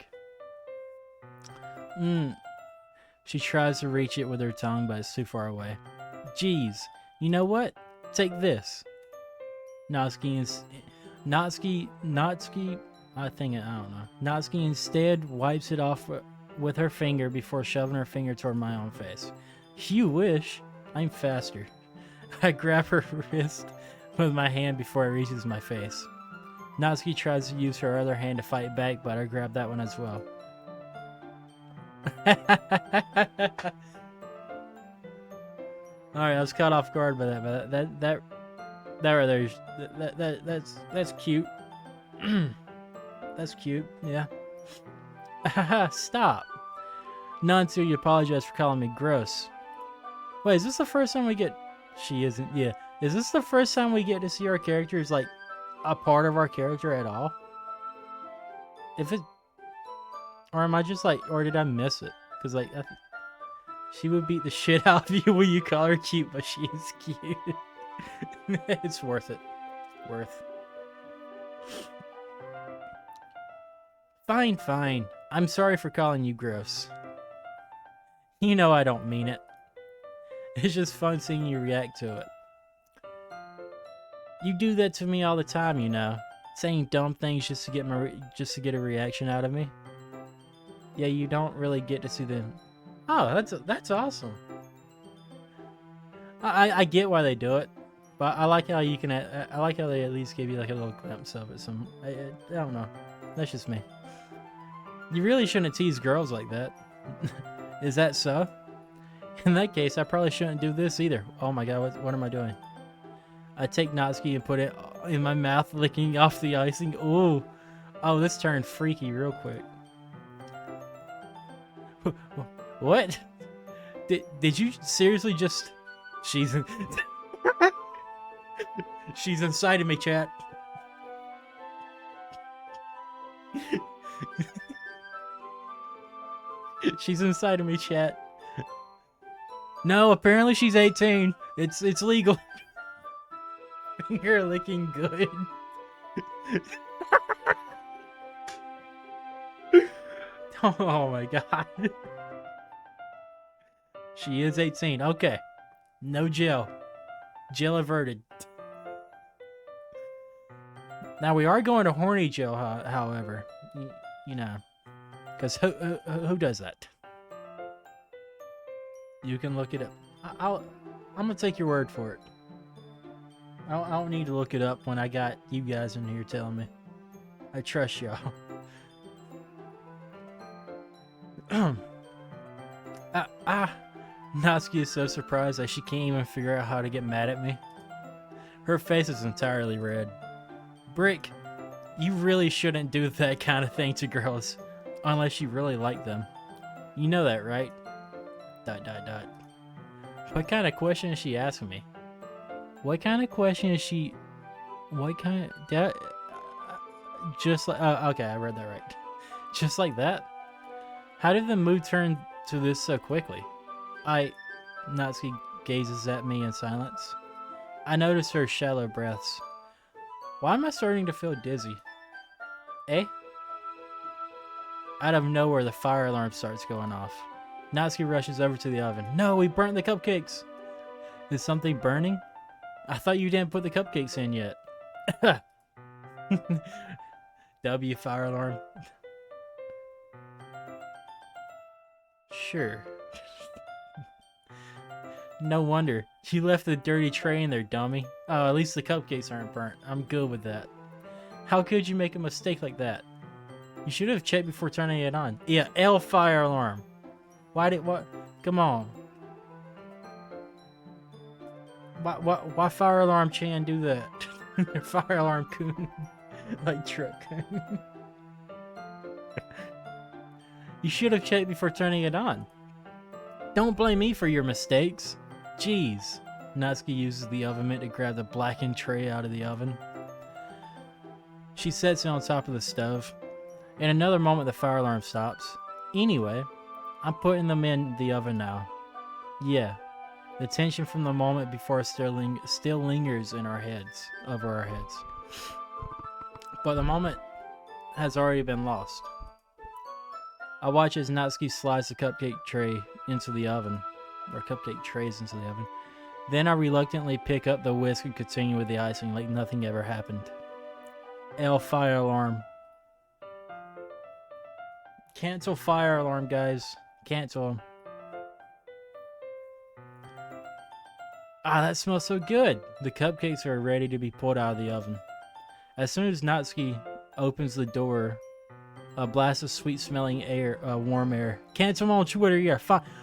She tries to reach it with her tongue, but it's too far away. Jeez, you know what? Take this. Natsuki instead wipes it off with her finger before shoving her finger toward my own face. You wish. I'm faster. I grab her wrist with my hand before it reaches my face. Natsuki tries to use her other hand to fight back, but I grab that one as well. Alright, I was caught off guard by that, but that right there, that's cute. That's cute, yeah. Stop. Nansu, you apologize for calling me gross. Wait, is this the first time we get... She isn't, yeah. Is this the first time we get to see our characters, like, a part of our character at all? If it... Or am I just like... Or did I miss it? Because, like, she would beat the shit out of you when you call her cute, but she is cute. It's worth it. Worth. Fine, fine. I'm sorry for calling you gross. You know I don't mean it. It's just fun seeing you react to it. You do that to me all the time, you know. Saying dumb things just to get a reaction out of me. Yeah, you don't really get to see them. Oh, that's awesome. I get why they do it, but I like how you can. I like how they at least give you like a little glimpse of it. I don't know. That's just me. You really shouldn't tease girls like that. Is that so? In that case, I probably shouldn't do this either. Oh my god, what am I doing? I take Natsuki and put it in my mouth, licking off the icing. Ooh. Oh, this turned freaky real quick. What? Did you seriously just... She's inside of me, chat. She's inside of me, chat. No, apparently she's 18. It's legal. Finger licking good. Oh my god. She is 18. Okay. No jail. Jail averted. Now we are going to horny jail, however. You know. Because who does that? You can look it up. I'm gonna take your word for it. I don't need to look it up when I got you guys in here telling me. I trust y'all. Natsuki is so surprised that she can't even figure out how to get mad at me. Her face is entirely red. Brick, you really shouldn't do that kind of thing to girls. Unless you really like them. You know that, right? ... What kind of question is she asking me? What kind of question is she... What kind of... That... Just like... okay, I read that right. Just like that? How did the mood turn to this so quickly? Natsuki gazes at me in silence. I notice her shallow breaths. Why am I starting to feel dizzy? Eh? Out of nowhere, the fire alarm starts going off. Natsuki rushes over to the oven. No, we burnt the cupcakes! Is something burning? I thought you didn't put the cupcakes in yet. W fire alarm. Sure. No wonder. You left the dirty tray in there, dummy. Oh, at least the cupcakes aren't burnt. I'm good with that. How could you make a mistake like that? You should have checked before turning it on. Yeah, L fire alarm. What? Come on. Why fire alarm Chan do that? Fire alarm Kun. Like truck. You should have checked before turning it on. Don't blame me for your mistakes. Jeez. Natsuki uses the oven mitt to grab the blackened tray out of the oven. She sets it on top of the stove. In another moment, the fire alarm stops. Anyway, I'm putting them in the oven now. Yeah, the tension from the moment before still lingers in our heads, over our heads. But the moment has already been lost. I watch as Natsuki slides the cupcake tray into the oven, or cupcake trays into the oven. Then I reluctantly pick up the whisk and continue with the icing like nothing ever happened. L fire alarm. Cancel fire alarm, guys. Cancel them. Ah, that smells so good. The cupcakes are ready to be pulled out of the oven. As soon as Natsuki opens the door, a blast of sweet-smelling air, warm air. Cancel them on Twitter, yeah.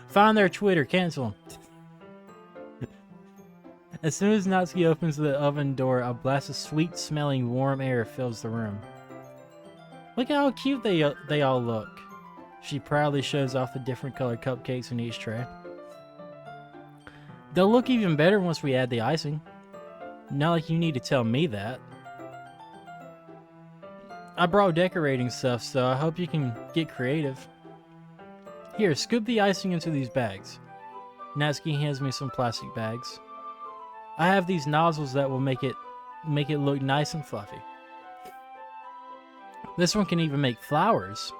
Find their Twitter, cancel them. As soon as Natsuki opens the oven door, a blast of sweet-smelling warm air fills the room. Look at how cute they all look. She proudly shows off the different colored cupcakes in each tray. They'll look even better once we add the icing. Not like you need to tell me that. I brought decorating stuff, so I hope you can get creative. Here, scoop the icing into these bags. Natsuki hands me some plastic bags. I have these nozzles that will make it look nice and fluffy. This one can even make flowers.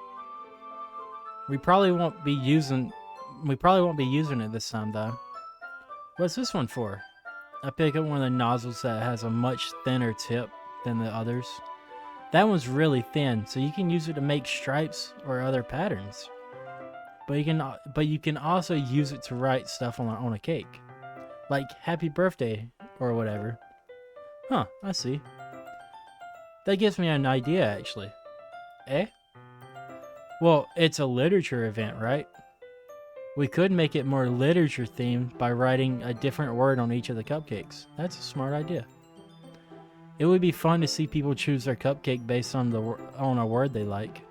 We probably won't be using it this time though. What's this one for? I pick up one of the nozzles that has a much thinner tip than the others. That one's really thin, so you can use it to make stripes or other patterns. But you can also use it to write stuff on a cake. Like happy birthday or whatever. Huh, I see. That gives me an idea actually. Eh? Well, it's a literature event, right? We could make it more literature themed by writing a different word on each of the cupcakes. That's a smart idea. It would be fun to see people choose their cupcake based on a word they like.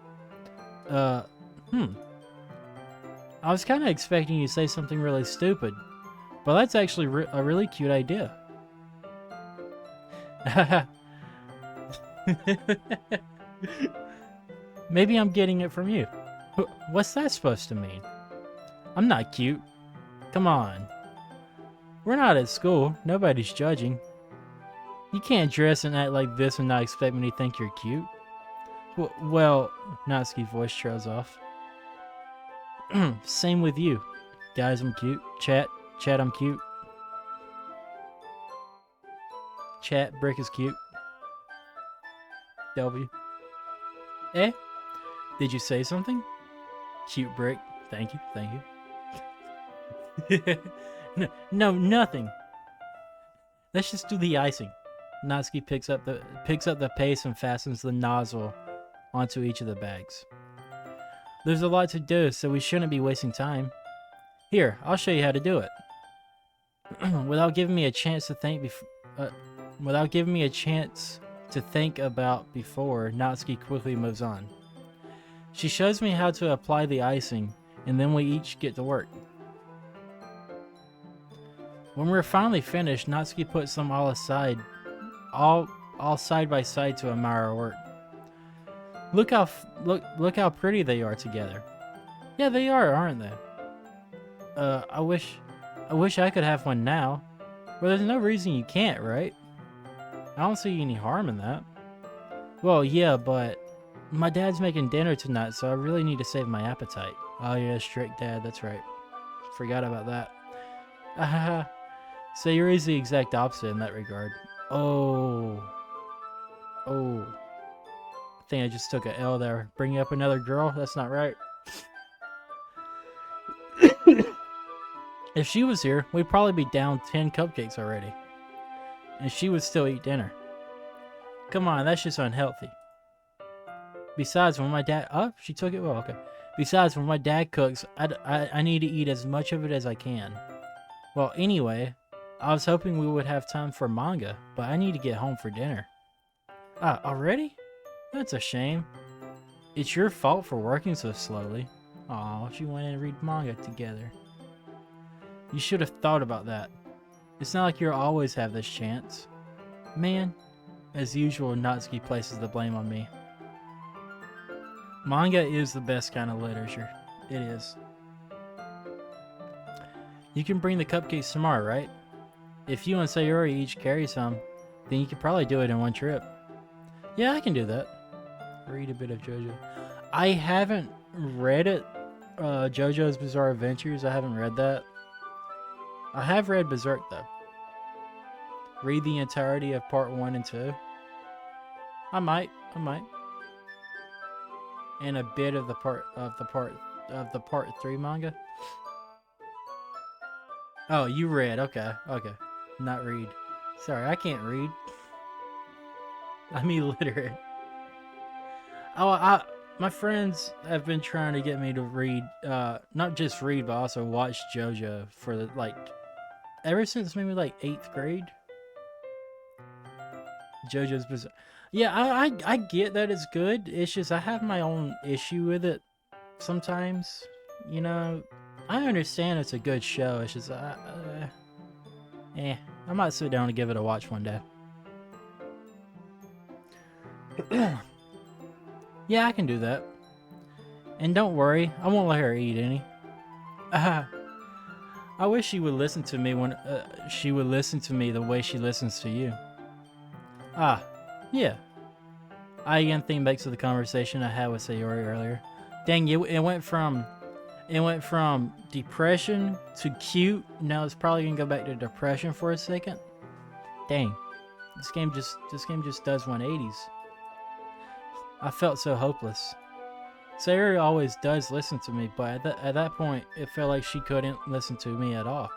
I was kind of expecting you to say something really stupid, but that's actually a really cute idea. Maybe I'm getting it from you. What's that supposed to mean? I'm not cute. Come on. We're not at school. Nobody's judging. You can't dress and act like this and not expect me to think you're cute. Well, Natsuki's voice trails off. Same with you. Guys, I'm cute. Chat, I'm cute. Chat, Brick is cute. W. Eh? Did you say something? Cute Brick. Thank you. No, nothing. Let's just do the icing. Natsuki picks up the paste and fastens the nozzle onto each of the bags. There's a lot to do, so we shouldn't be wasting time. Here, I'll show you how to do it. Without giving me a chance to think about before, Natsuki quickly moves on. She shows me how to apply the icing, and then we each get to work. When we're finally finished, Natsuki puts them all aside, all side by side to admire our work. Look how pretty they are together. Yeah, they are, aren't they? I wish I could have one now. Well, there's no reason you can't, right? I don't see any harm in that. Well, yeah, but my dad's making dinner tonight, so I really need to save my appetite. Oh yeah, strict dad, that's right. Forgot about that. So you're the exact opposite in that regard. Oh. Oh. I think I just took a L there. Bringing up another girl? That's not right. If she was here, we'd probably be down 10 cupcakes already. And she would still eat dinner. Come on, that's just unhealthy. Besides, when my dad... Oh, she took it well, okay. Besides, when my dad cooks, I need to eat as much of it as I can. Well, anyway, I was hoping we would have time for manga, but I need to get home for dinner. Ah, already? That's a shame. It's your fault for working so slowly. Aw, she went in and read manga together. You should have thought about that. It's not like you'll always have this chance. Man, as usual, Natsuki places the blame on me. Manga is the best kind of literature. It is. You can bring the cupcakes tomorrow, right? If you and Sayori each carry some, then you could probably do it in one trip. Yeah, I can do that. Read a bit of JoJo. I haven't read it. JoJo's Bizarre Adventures. I haven't read that. I have read Berserk though. Read the entirety of part 1 and 2. I might. And a bit of the part 3 manga. Oh, you read. Okay. Not read. Sorry, I can't read. I'm illiterate. Oh, my friends have been trying to get me to read, not just read, but also watch JoJo for ever since maybe 8th grade. JoJo's Bizarre. Yeah, I get that it's good. It's just I have my own issue with it sometimes. You know, I understand it's a good show. It's just, I might sit down and give it a watch one day. Yeah, I can do that. And don't worry, I won't let her eat any. I wish she would listen to me when she would listen to me the way she listens to you. Ah, yeah. I again think back to the conversation I had with Sayori earlier. Dang, it went from depression to cute. Now it's probably gonna go back to depression for a second. Dang, this game just does 180s. I felt so hopeless. Sayori always does listen to me, but at that point, it felt like she couldn't listen to me at all.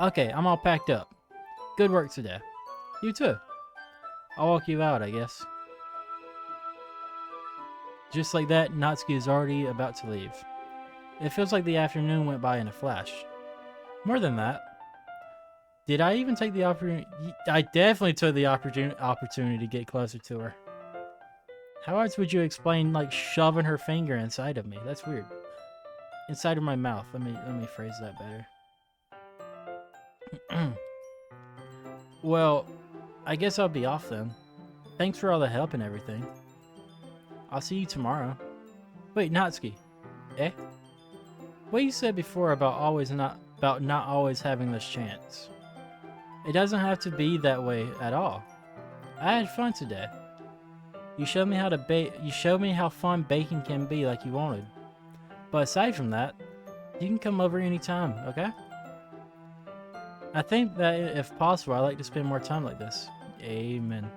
Okay, I'm all packed up. Good work today. You too. I'll walk you out, I guess. Just like that, Natsuki is already about to leave. It feels like the afternoon went by in a flash. More than that. Did I even take the opportunity? I definitely took the opportunity to get closer to her. How else would you explain shoving her finger inside of me? That's weird. Inside of my mouth. Let me phrase that better. Well, I guess I'll be off then. Thanks for all the help and everything. I'll see you tomorrow. Wait, Natsuki. Eh? What you said before about not always having this chance. It doesn't have to be that way at all. I had fun today. You showed me how to bake. You showed me how fun baking can be, like you wanted. But aside from that, you can come over anytime, okay? I think that if possible, I like to spend more time like this. Amen.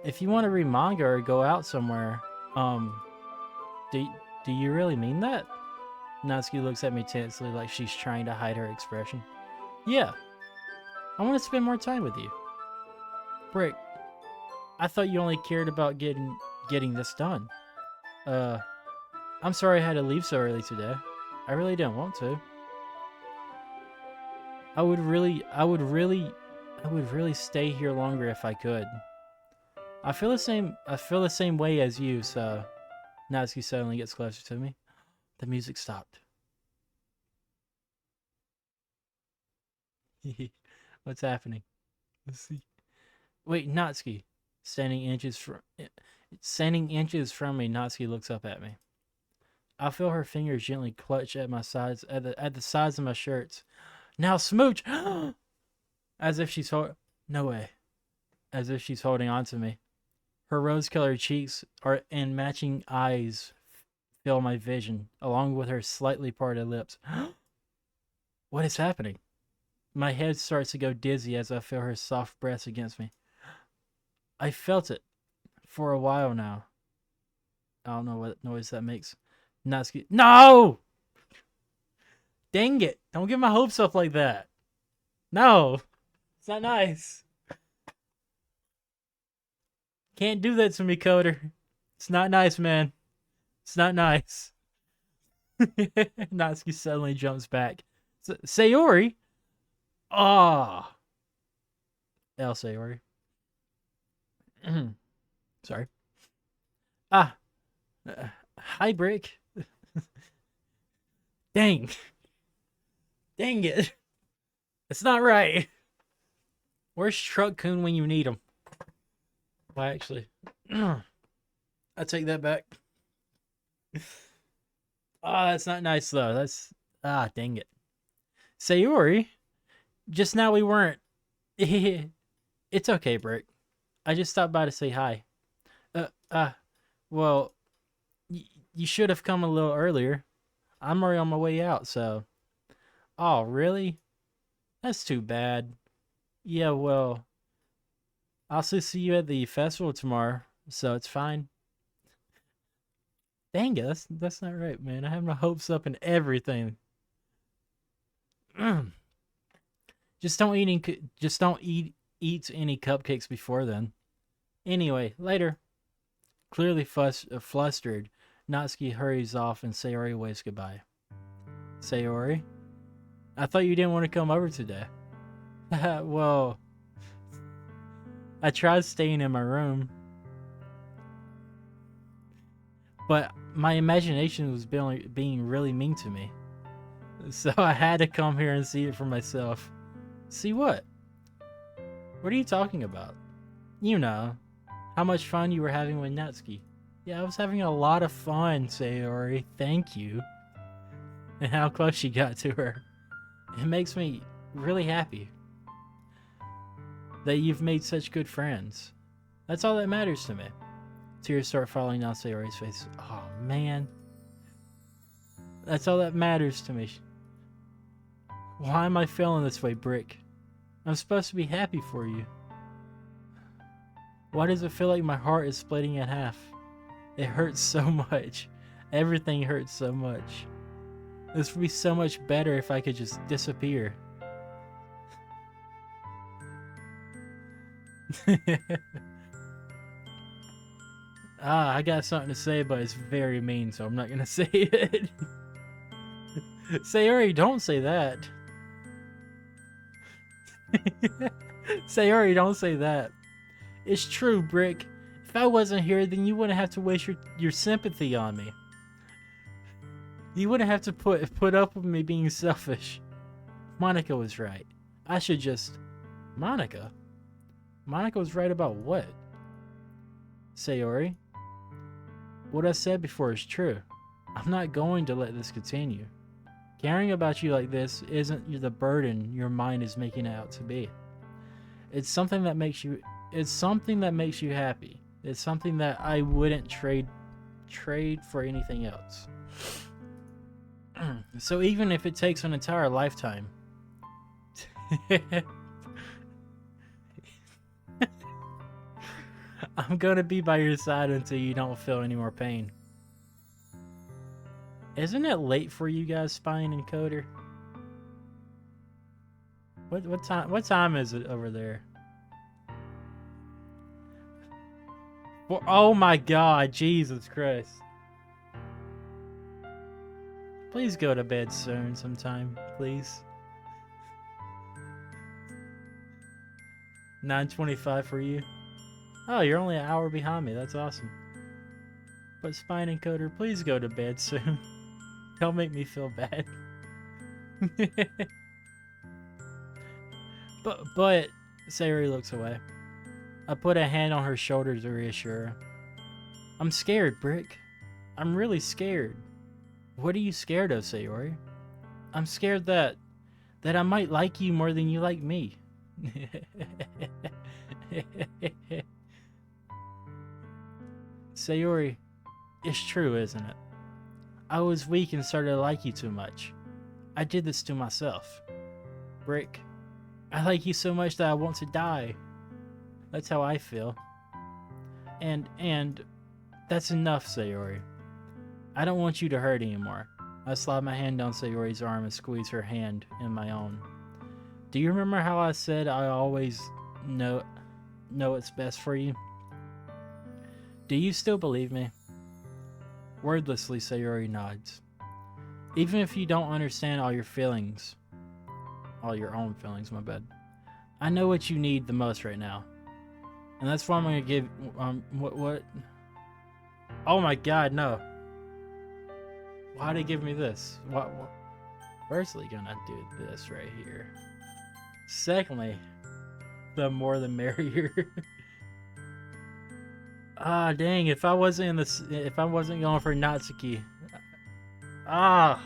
If you want to read manga or go out somewhere, do you really mean that? Natsuki looks at me tensely like she's trying to hide her expression. Yeah. I want to spend more time with you. Brick, I thought you only cared about getting this done. I'm sorry I had to leave so early today. I really didn't want to. I would really stay here longer if I could. I feel the same way as you, so Natsuki suddenly gets closer to me. The music stopped. What's happening? Let's see. Wait, Natsuki. Standing inches from me, Natsuki looks up at me. I feel her fingers gently clutch at my sides, at the sides of my shirts. Now smooch, as if she's no way, as if she's holding on to me. Her rose-colored cheeks and matching eyes fill my vision, along with her slightly parted lips. What is happening? My head starts to go dizzy as I feel her soft breaths against me. I felt it for a while now. I don't know what noise that makes. Natsuki. No! Dang it. Don't get my hopes up like that. No. It's not nice. Can't do that to me, Coder. It's not nice, man. It's not nice. Natsuki suddenly jumps back. Sayori? Ah. El Sayori. Sorry. Ah. Hi, Brick. Dang. Dang it. It's not right. Where's Truck-kun when you need him? Well, actually, I take that back. That's not nice, though. Dang it. Sayori, just now we weren't. It's okay, Brick. I just stopped by to say hi. Well, you should have come a little earlier. I'm already on my way out, so. Oh, really? That's too bad. Yeah, well, I'll still see you at the festival tomorrow, so it's fine. Dang it, that's not right, man. I have my hopes up and everything. Just don't eat any cupcakes before then. Anyway, later. Clearly flustered, Natsuki hurries off and Sayori waves goodbye. Sayori? I thought you didn't want to come over today. Well, I tried staying in my room, but my imagination was being really mean to me. So I had to come here and see it for myself. See what? What are you talking about? You know, how much fun you were having with Natsuki. Yeah, I was having a lot of fun, Sayori. Thank you. And how close she got to her. It makes me really happy that you've made such good friends. That's all that matters to me. Tears start falling down Sayori's face. Oh, man. That's all that matters to me. Why am I feeling this way, Brick? I'm supposed to be happy for you. Why does it feel like my heart is splitting in half? It hurts so much. Everything hurts so much. This would be so much better if I could just disappear. I got something to say, but it's very mean, so I'm not gonna say it. Sayori, don't say that. Sayori, don't say that. It's true, Brick. If I wasn't here, then you wouldn't have to waste your sympathy on me. You wouldn't have to put up with me being selfish. Monica was right. I should just... Monica? Monica was right about what? Sayori? What I said before is true. I'm not going to let this continue. Caring about you like this isn't the burden your mind is making it out to be. It's something that makes you happy. It's something that I wouldn't trade for anything else. So even if it takes an entire lifetime. I'm gonna be by your side until you don't feel any more pain. Isn't it late for you guys, Spine and Coder? What time is it over there? Oh my god, Jesus Christ. Please go to bed soon sometime, please. 9:25 for you. Oh, you're only an hour behind me. That's awesome. But Spine and Coder, please go to bed soon. Don't make me feel bad. But Sayori looks away. I put a hand on her shoulder to reassure her. I'm scared, Brick. I'm really scared. What are you scared of, Sayori? I'm scared that I might like you more than you like me. Sayori, it's true, isn't it? I was weak and started to like you too much. I did this to myself. Brick, I like you so much that I want to die. That's how I feel. And that's enough, Sayori. I don't want you to hurt anymore. I slide my hand down Sayori's arm and squeeze her hand in my own. Do you remember how I said I always know what's best for you? Do you still believe me? Wordlessly, Sayori nods. Even if you don't understand all your own feelings, my bad. I know what you need the most right now. And that's why I'm gonna give, what? Oh my god, no. Why'd they give me this? What? Firstly, gonna do this right here. Secondly, the more the merrier. Ah, dang! If I wasn't going for Natsuki. Ah.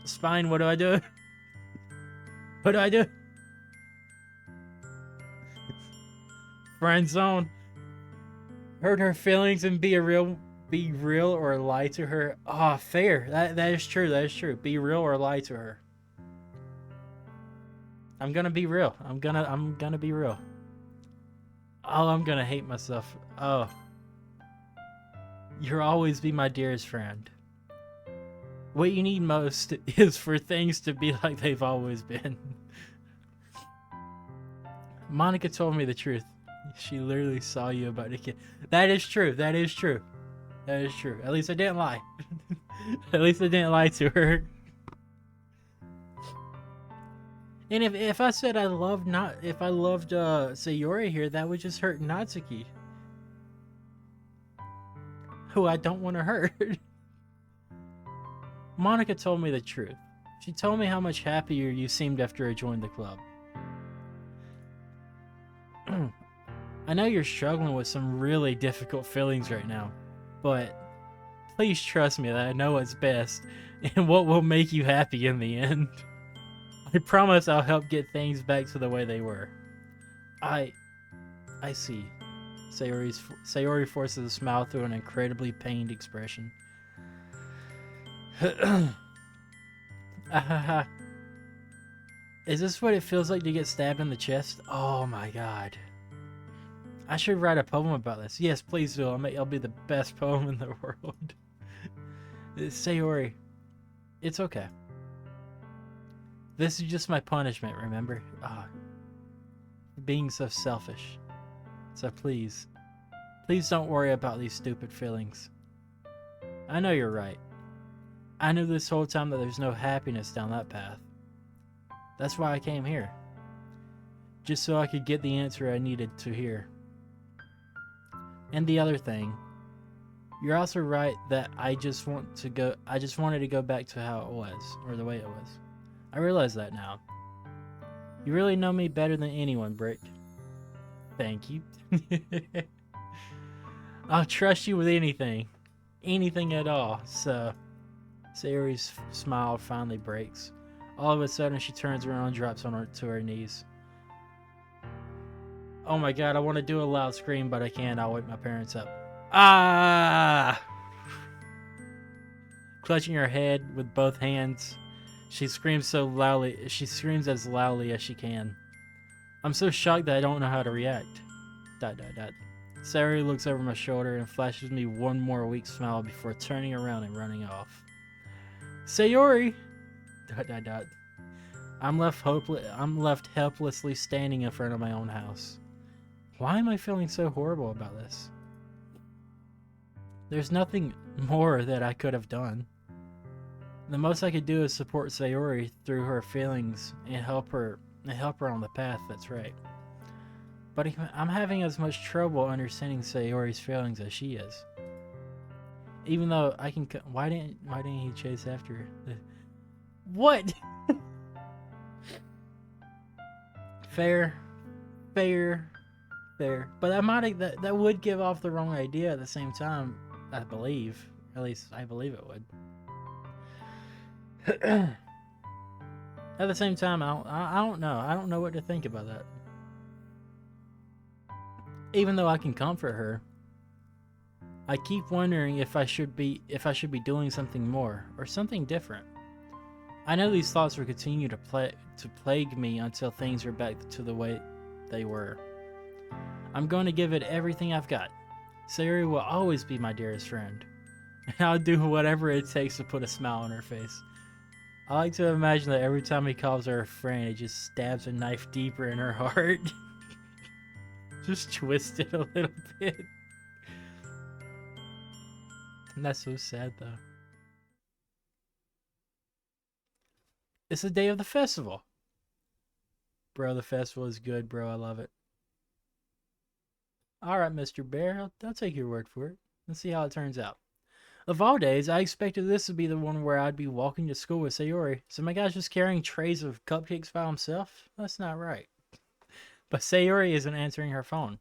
Spine, what do I do? What do I do? Friend zone. Hurt her feelings and be real or lie to her. Ah, fair. That is true. That is true. Be real or lie to her. I'm gonna be real. I'm gonna be real. Oh, I'm gonna hate myself. Oh. You'll always be my dearest friend. What you need most is for things to be like they've always been. Monica told me the truth. She literally saw you about to kid. That is true. That is true. That is true. At least I didn't lie. At least I didn't lie to her. And if I said I loved Sayori here, that would just hurt Natsuki, who I don't want to hurt. Monica told me the truth. She told me how much happier you seemed after I joined the club. I know you're struggling with some really difficult feelings right now, but please trust me that I know what's best and what will make you happy in the end. I promise I'll help get things back to the way they were. I see. Sayori forces a smile through an incredibly pained expression. Is this what it feels like to get stabbed in the chest? Oh my god. I should write a poem about this. Yes, please do. It'll be the best poem in the world. Sayori, it's okay. This is just my punishment, remember? Being so selfish. So please don't worry about these stupid feelings. I know you're right. I knew this whole time that there's no happiness down that path. That's why I came here. Just so I could get the answer I needed to hear. And the other thing, you're also right that I just wanted to go back to how it was, or the way it was. I realize that now. You really know me better than anyone, Brick. Thank you. I'll trust you with anything. Anything at all. So, Sayori's smile finally breaks. All of a sudden, she turns around and drops to her knees. Oh my god, I want to do a loud scream, but I can't. I'll wake my parents up. Ah! Clutching her head with both hands, she screams as loudly as she can. I'm so shocked that I don't know how to react. ... Sayori looks over my shoulder and flashes me one more weak smile before turning around and running off. Sayori! ... I'm left helplessly standing in front of my own house. Why am I feeling so horrible about this? There's nothing more that I could have done. The most I could do is support Sayori through her feelings and help her on the path that's right. But I'm having as much trouble understanding Sayori's feelings as she is. Even though I can, why didn't he chase after her? What? Fair. But that would give off the wrong idea at the same time. I believe. At least I believe it would. At the same time, I don't know. I don't know what to think about that. Even though I can comfort her, I keep wondering if I should be doing something more or something different. I know these thoughts will continue to plague me until things are back to the way they were. I'm going to give it everything I've got. Sayuri will always be my dearest friend, and I'll do whatever it takes to put a smile on her face. I like to imagine that every time he calls her a friend, it just stabs a knife deeper in her heart. Just twist it a little bit. And that's so sad, though. It's the day of the festival. Bro, the festival is good, bro. I love it. Alright, Mr. Bear. I'll take your word for it. Let's see how it turns out. Of all days, I expected this to be the one where I'd be walking to school with Sayori. So my guy's just carrying trays of cupcakes by himself? That's not right. But Sayori isn't answering her phone.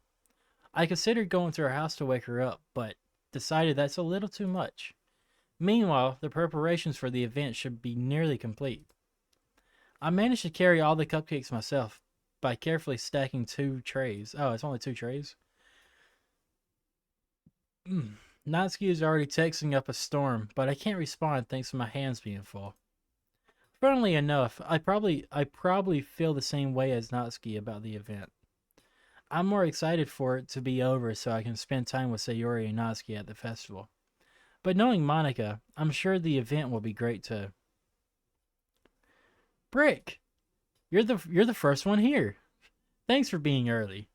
I considered going to her house to wake her up, but decided that's a little too much. Meanwhile, the preparations for the event should be nearly complete. I managed to carry all the cupcakes myself by carefully stacking 2 trays. Oh, it's only 2 trays? Natsuki is already texting up a storm, but I can't respond thanks to my hands being full. Funnily enough, I probably feel the same way as Natsuki about the event. I'm more excited for it to be over so I can spend time with Sayori and Natsuki at the festival. But knowing Monica, I'm sure the event will be great too. Brick, you're the first one here. Thanks for being early.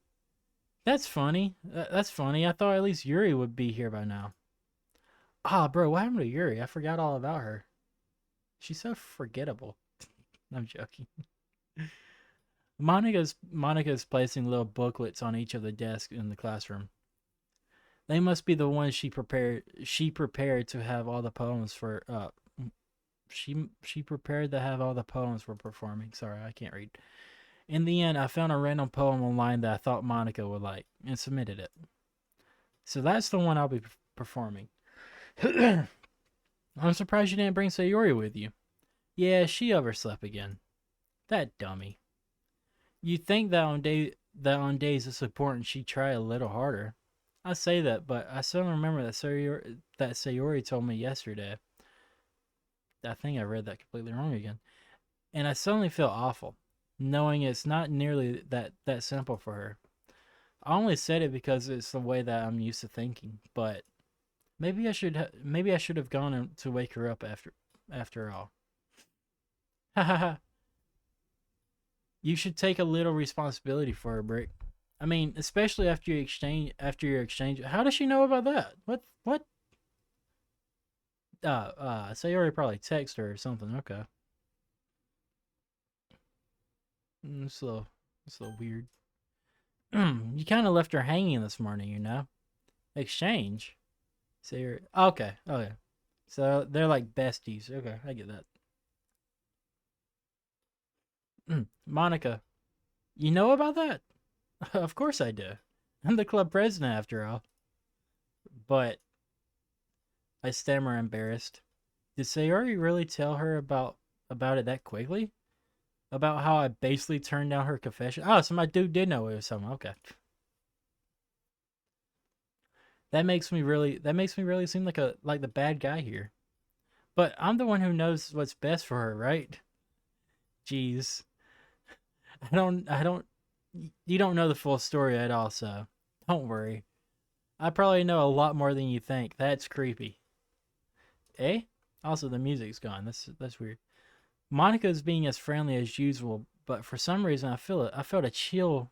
That's funny. That's funny. I thought at least Yuri would be here by now. Ah, bro, what happened to Yuri? I forgot all about her. She's so forgettable. I'm joking. Monica's placing little booklets on each of the desks in the classroom. They must be the ones she prepared to have all the poems for she prepared to have all the poems for performing. Sorry, I can't read. In the end, I found a random poem online that I thought Monica would like and submitted it. So that's the one I'll be performing. I'm surprised you didn't bring Sayori with you. Yeah, she overslept again. That dummy. You'd think that on days it's important she try a little harder. I say that, but I still remember that Sayori told me yesterday. I think I read that completely wrong again. And I suddenly feel awful, knowing it's not nearly that simple for her. I only said it because it's the way that I'm used to thinking, but maybe I should have gone to wake her up after all. Ha ha ha. You should take a little responsibility for her, Brick. I mean, especially after your exchange. How does she know about that? What? Sayori probably texted her or something. Okay. It's a little weird. You kind of left her hanging this morning, you know? Exchange? Sayori. Okay. So they're like besties. Okay, I get that. Monica, you know about that? Of course I do. I'm the club president after all. But I stammer, embarrassed. Did Sayori really tell her about it that quickly? About how I basically turned down her confession? Oh, so my dude did know it was someone. Okay. That makes me really seem like the bad guy here. But I'm the one who knows what's best for her, right? Jeez. I don't you don't know the full story at all, so don't worry. I probably know a lot more than you think. That's creepy. Eh? Also, the music's gone. That's weird. Monica's being as friendly as usual, but for some reason I felt a chill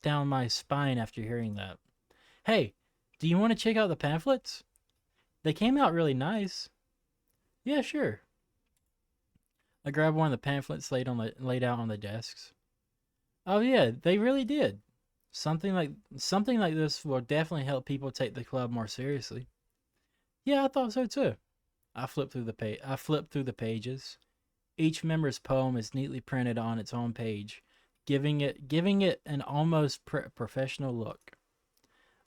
down my spine after hearing that. Hey, do you want to check out the pamphlets? They came out really nice. Yeah, sure. I grabbed one of the pamphlets laid out on the desks. Oh yeah, they really did. Something like this will definitely help people take the club more seriously. Yeah, I thought so too. I flipped through the pages. Each member's poem is neatly printed on its own page, giving it an almost professional look.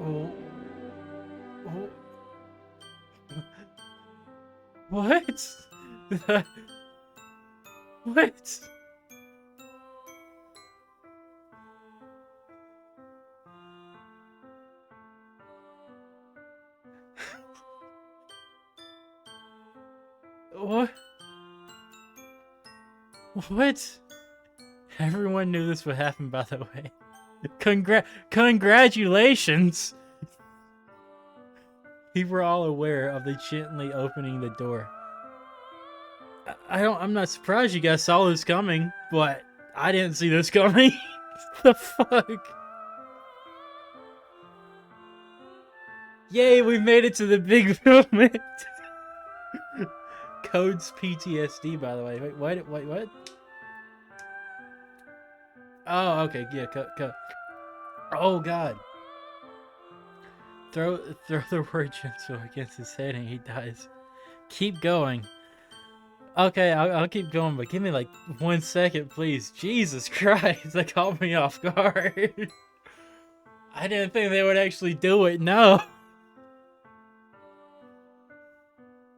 Oh. Oh. What? What? What? What? Everyone knew this would happen, by the way. Congratulations! We were all aware of the gently opening the door. I'm not surprised you guys saw this coming, but I didn't see this coming. The fuck? Yay, we made it to the big moment. Codes PTSD, by the way. Wait, what? Oh, okay, yeah, oh god. Throw the word gentle against his head and he dies. Keep going. Okay, I'll keep going, but give me like 1 second, please. Jesus Christ, that caught me off guard. I didn't think they would actually do it, no.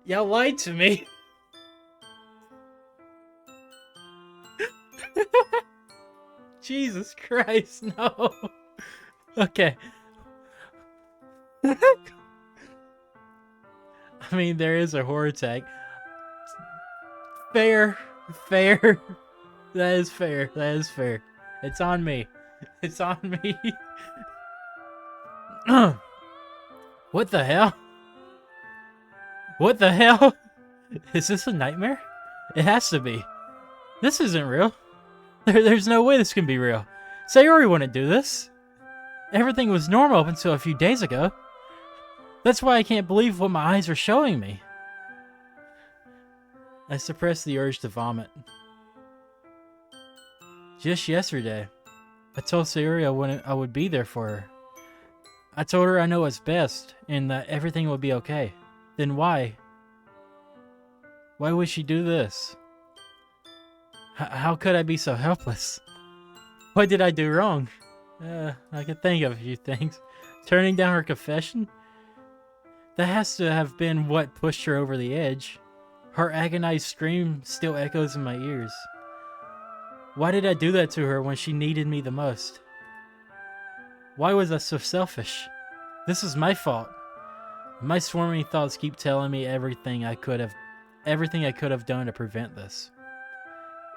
Y'all lied to me. Jesus Christ, no. Okay. I mean, there is a horror tag. Fair. That is fair. It's on me. It's on me. What the hell? What the hell? Is this a nightmare? It has to be. This isn't real. There's no way this can be real. Sayori wouldn't do this. Everything was normal up until a few days ago. That's why I can't believe what my eyes are showing me. I suppressed the urge to vomit. Just yesterday, I told Sayori I would be there for her. I told her I know what's best and that everything would be okay. Then why? Why would she do this? How could I be so helpless? What did I do wrong? I could think of a few things. Turning down her confession? That has to have been what pushed her over the edge. Her agonized scream still echoes in my ears. Why did I do that to her when she needed me the most? Why was I so selfish? This is my fault. My swarming thoughts keep telling me everything I could have done to prevent this.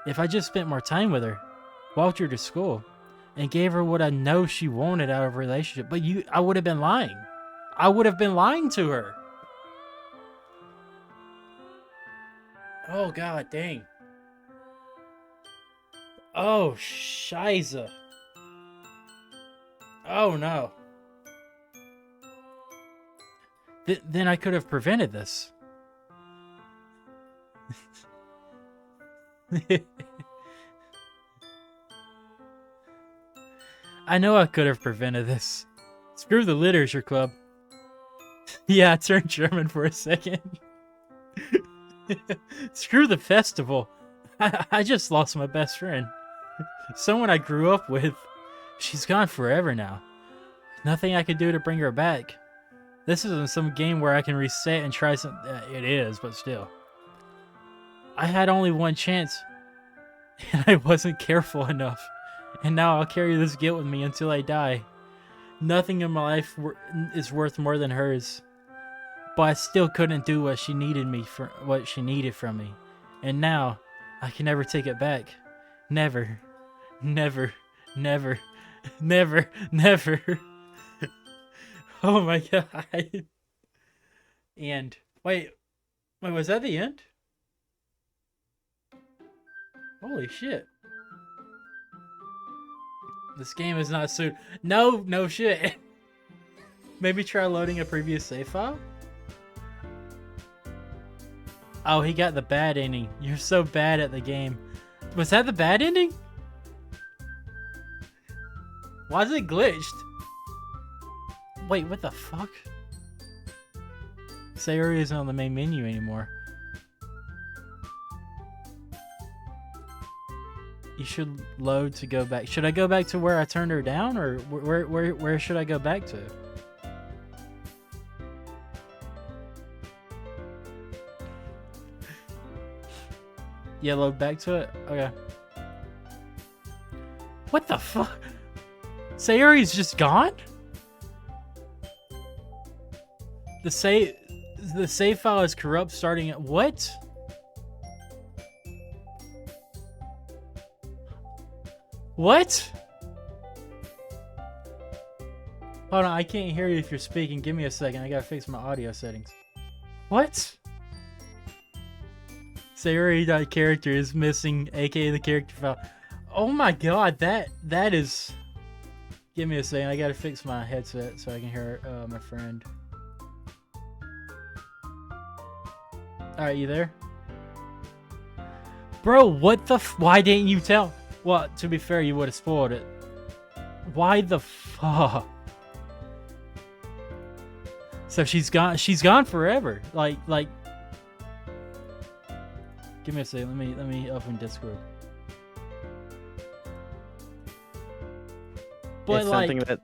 If I just spent more time with her, walked her to school, and gave her what I know she wanted out of a relationship, but I would have been lying. I would have been lying to her. Oh god dang. Oh shiza. Oh no. Then I could have prevented this. I know I could have prevented this. Screw the literature club. Yeah, I turned German for a second. Screw the festival. I just lost my best friend. Someone I grew up with. She's gone forever now. Nothing I could do to bring her back. This isn't some game where I can reset and try some... it is, but still. I had only one chance. And I wasn't careful enough. And now I'll carry this guilt with me until I die. Nothing in my life is worth more than hers. But I still couldn't do what she needed from me. And now, I can never take it back. Never. Never. Never. Never. Never. Oh my god. And, wait, was that the end? Holy shit. This game is not suited. No shit. Maybe try loading a previous save file? Oh, he got the bad ending. You're so bad at the game. Was that the bad ending? Why is it glitched? Wait, what the fuck? Sayori isn't on the main menu anymore. You should load to go back. Should I go back to where I turned her down, or where should I go back to? Yeah, load back to it? Okay. What the fuck? Sayori's just gone? The save file is corrupt starting at what? What? Hold on, I can't hear you if you're speaking. Give me a second. I gotta fix my audio settings. What? Sayori character is missing, aka the character file. Oh my god, that is. Give me a second. I gotta fix my headset so I can hear my friend. Alright, you there? Bro, what the why didn't you tell? Well, to be fair, you would have spoiled it. Why the fuck? So she's gone forever. Like give me a second, let me open Discord. But
it's something that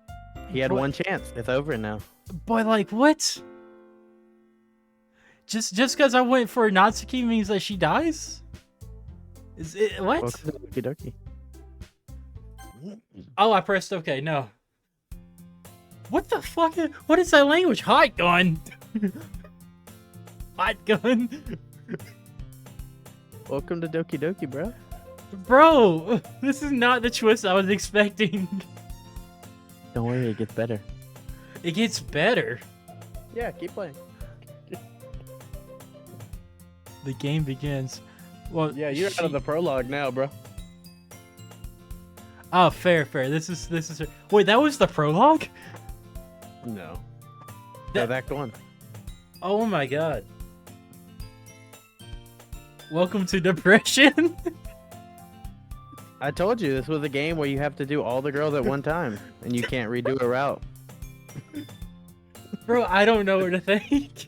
he had one chance. It's over now.
But like what? Just because I went for Natsuki means that she dies? Is it what?
Welcome to doki-doki.
Oh, I pressed OK. No. What the fuck? What is that language? Hot gun. Hot gun.
Welcome to doki-doki, bro.
Bro, this is not the twist I was expecting.
Don't worry, it gets better.
It gets better.
Yeah, keep playing.
The game begins. Well,
yeah, you're out of the prologue now, bro.
Oh, fair. This is. Wait, that was the prologue?
No. That's Act 1.
Oh my god. Welcome to depression.
I told you this was a game where you have to do all the girls at one time, and you can't redo a route.
Bro, I don't know what to think.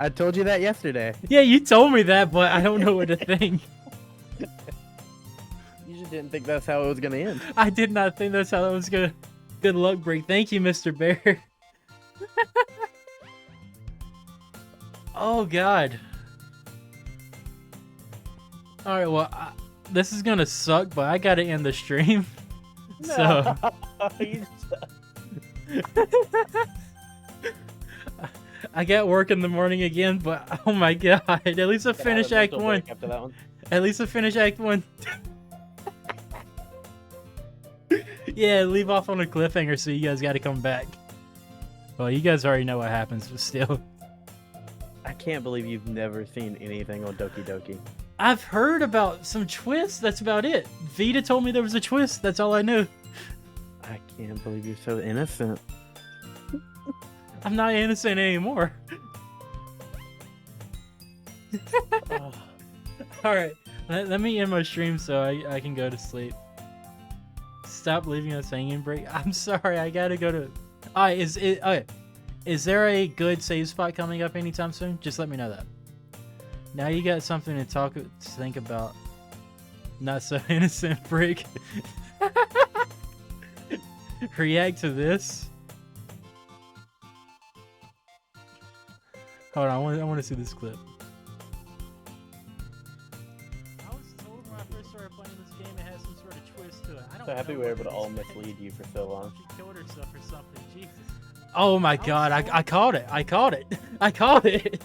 I told you that yesterday.
Yeah, you told me that, but I don't know what to think.
You just didn't think that's how it was gonna end.
I did not think that's how it was gonna. Good luck, break. Thank you, Mr. Bear. Oh god. All right, well, this is gonna suck, but I gotta end the stream. So. I got work in the morning again, but oh my god! At least I finished Act 1.
After that one.
At least I finished Act 1. Yeah, leave off on a cliffhanger, so you guys got to come back. Well, you guys already know what happens, but still.
I can't believe you've never seen anything on doki-doki.
I've heard about some twists. That's about it. Vita told me there was a twist. That's all I knew.
I can't believe you're so innocent.
I'm not innocent anymore.
Oh.
Alright, let me end my stream so I can go to sleep. Stop leaving us hanging, break. I'm sorry, I gotta go to... Alright, is there a good save spot coming up anytime soon? Just let me know that. Now you got something to think about. Not so innocent, break. React to this. Hold on, I want to see this clip. I was told when I first started playing this game it has some sort of twist to it. I don't
So happy
know
we were
what
able to
it
all
is.
mislead you for so long.
She killed herself or something. Jesus. Oh my god, I called it. I called it. I called it.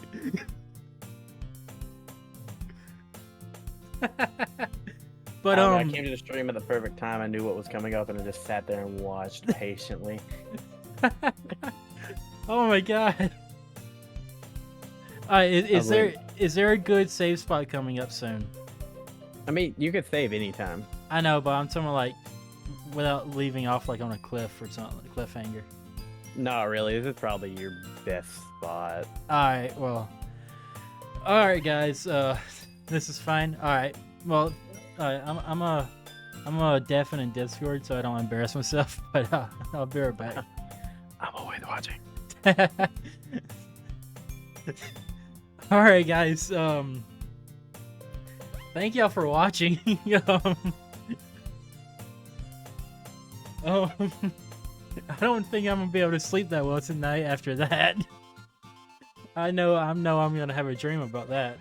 But
I came to the stream at the perfect time. I knew what was coming up, and I just sat there and watched patiently.
Oh my god. Is there a good save spot coming up soon?
I mean, you could save anytime.
I know, but I'm talking like without leaving off like on a cliff or something, like cliffhanger.
Not really. This is probably your best spot.
Alright, well. Alright guys, this is fine. Alright. Well, I'm a deafen in Discord so I don't embarrass myself, but I'll be right back.
I'm always watching.
Alright guys, thank y'all for watching. Oh, I don't think I'm gonna be able to sleep that well tonight after that. I know I'm gonna have a dream about that.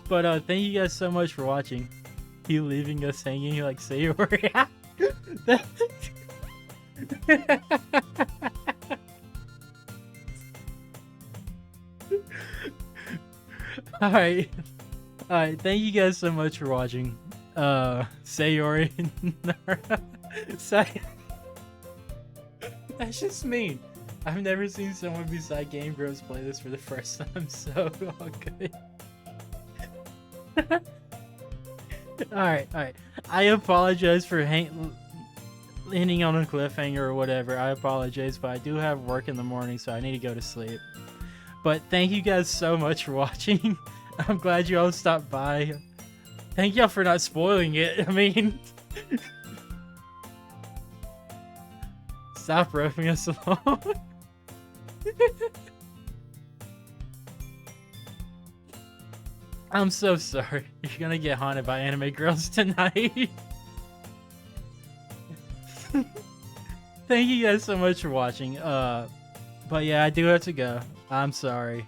But thank you guys so much for watching. You leaving us hanging like Sayori. Alright. Alright, thank you guys so much for watching. Sayori. That's just mean. I've never seen someone beside Game Bros play this for the first time, so all good. Alright. I apologize for ending on a cliffhanger or whatever. I apologize, but I do have work in the morning, so I need to go to sleep. But thank you guys so much for watching. I'm glad you all stopped by. Thank y'all for not spoiling it. I mean... Stop roping us along. I'm so sorry. You're gonna get haunted by anime girls tonight. Thank you guys so much for watching. But yeah, I do have to go. I'm sorry.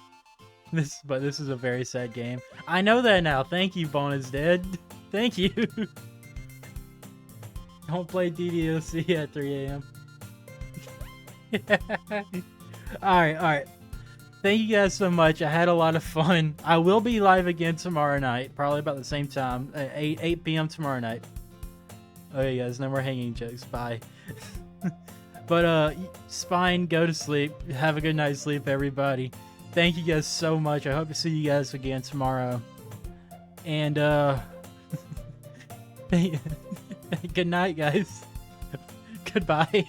But this is a very sad game. I know that now. Thank you, Bone is Dead. Thank you. Don't play DDoC at 3 a.m. Alright. Thank you guys so much. I had a lot of fun. I will be live again tomorrow night, probably about the same time, 8 p.m. tomorrow night. Okay, guys, no more hanging jokes. Bye. But Spine, go to sleep. Have a good night's sleep, everybody. Thank you guys so much. I hope to see you guys again tomorrow. And good night, guys. Goodbye.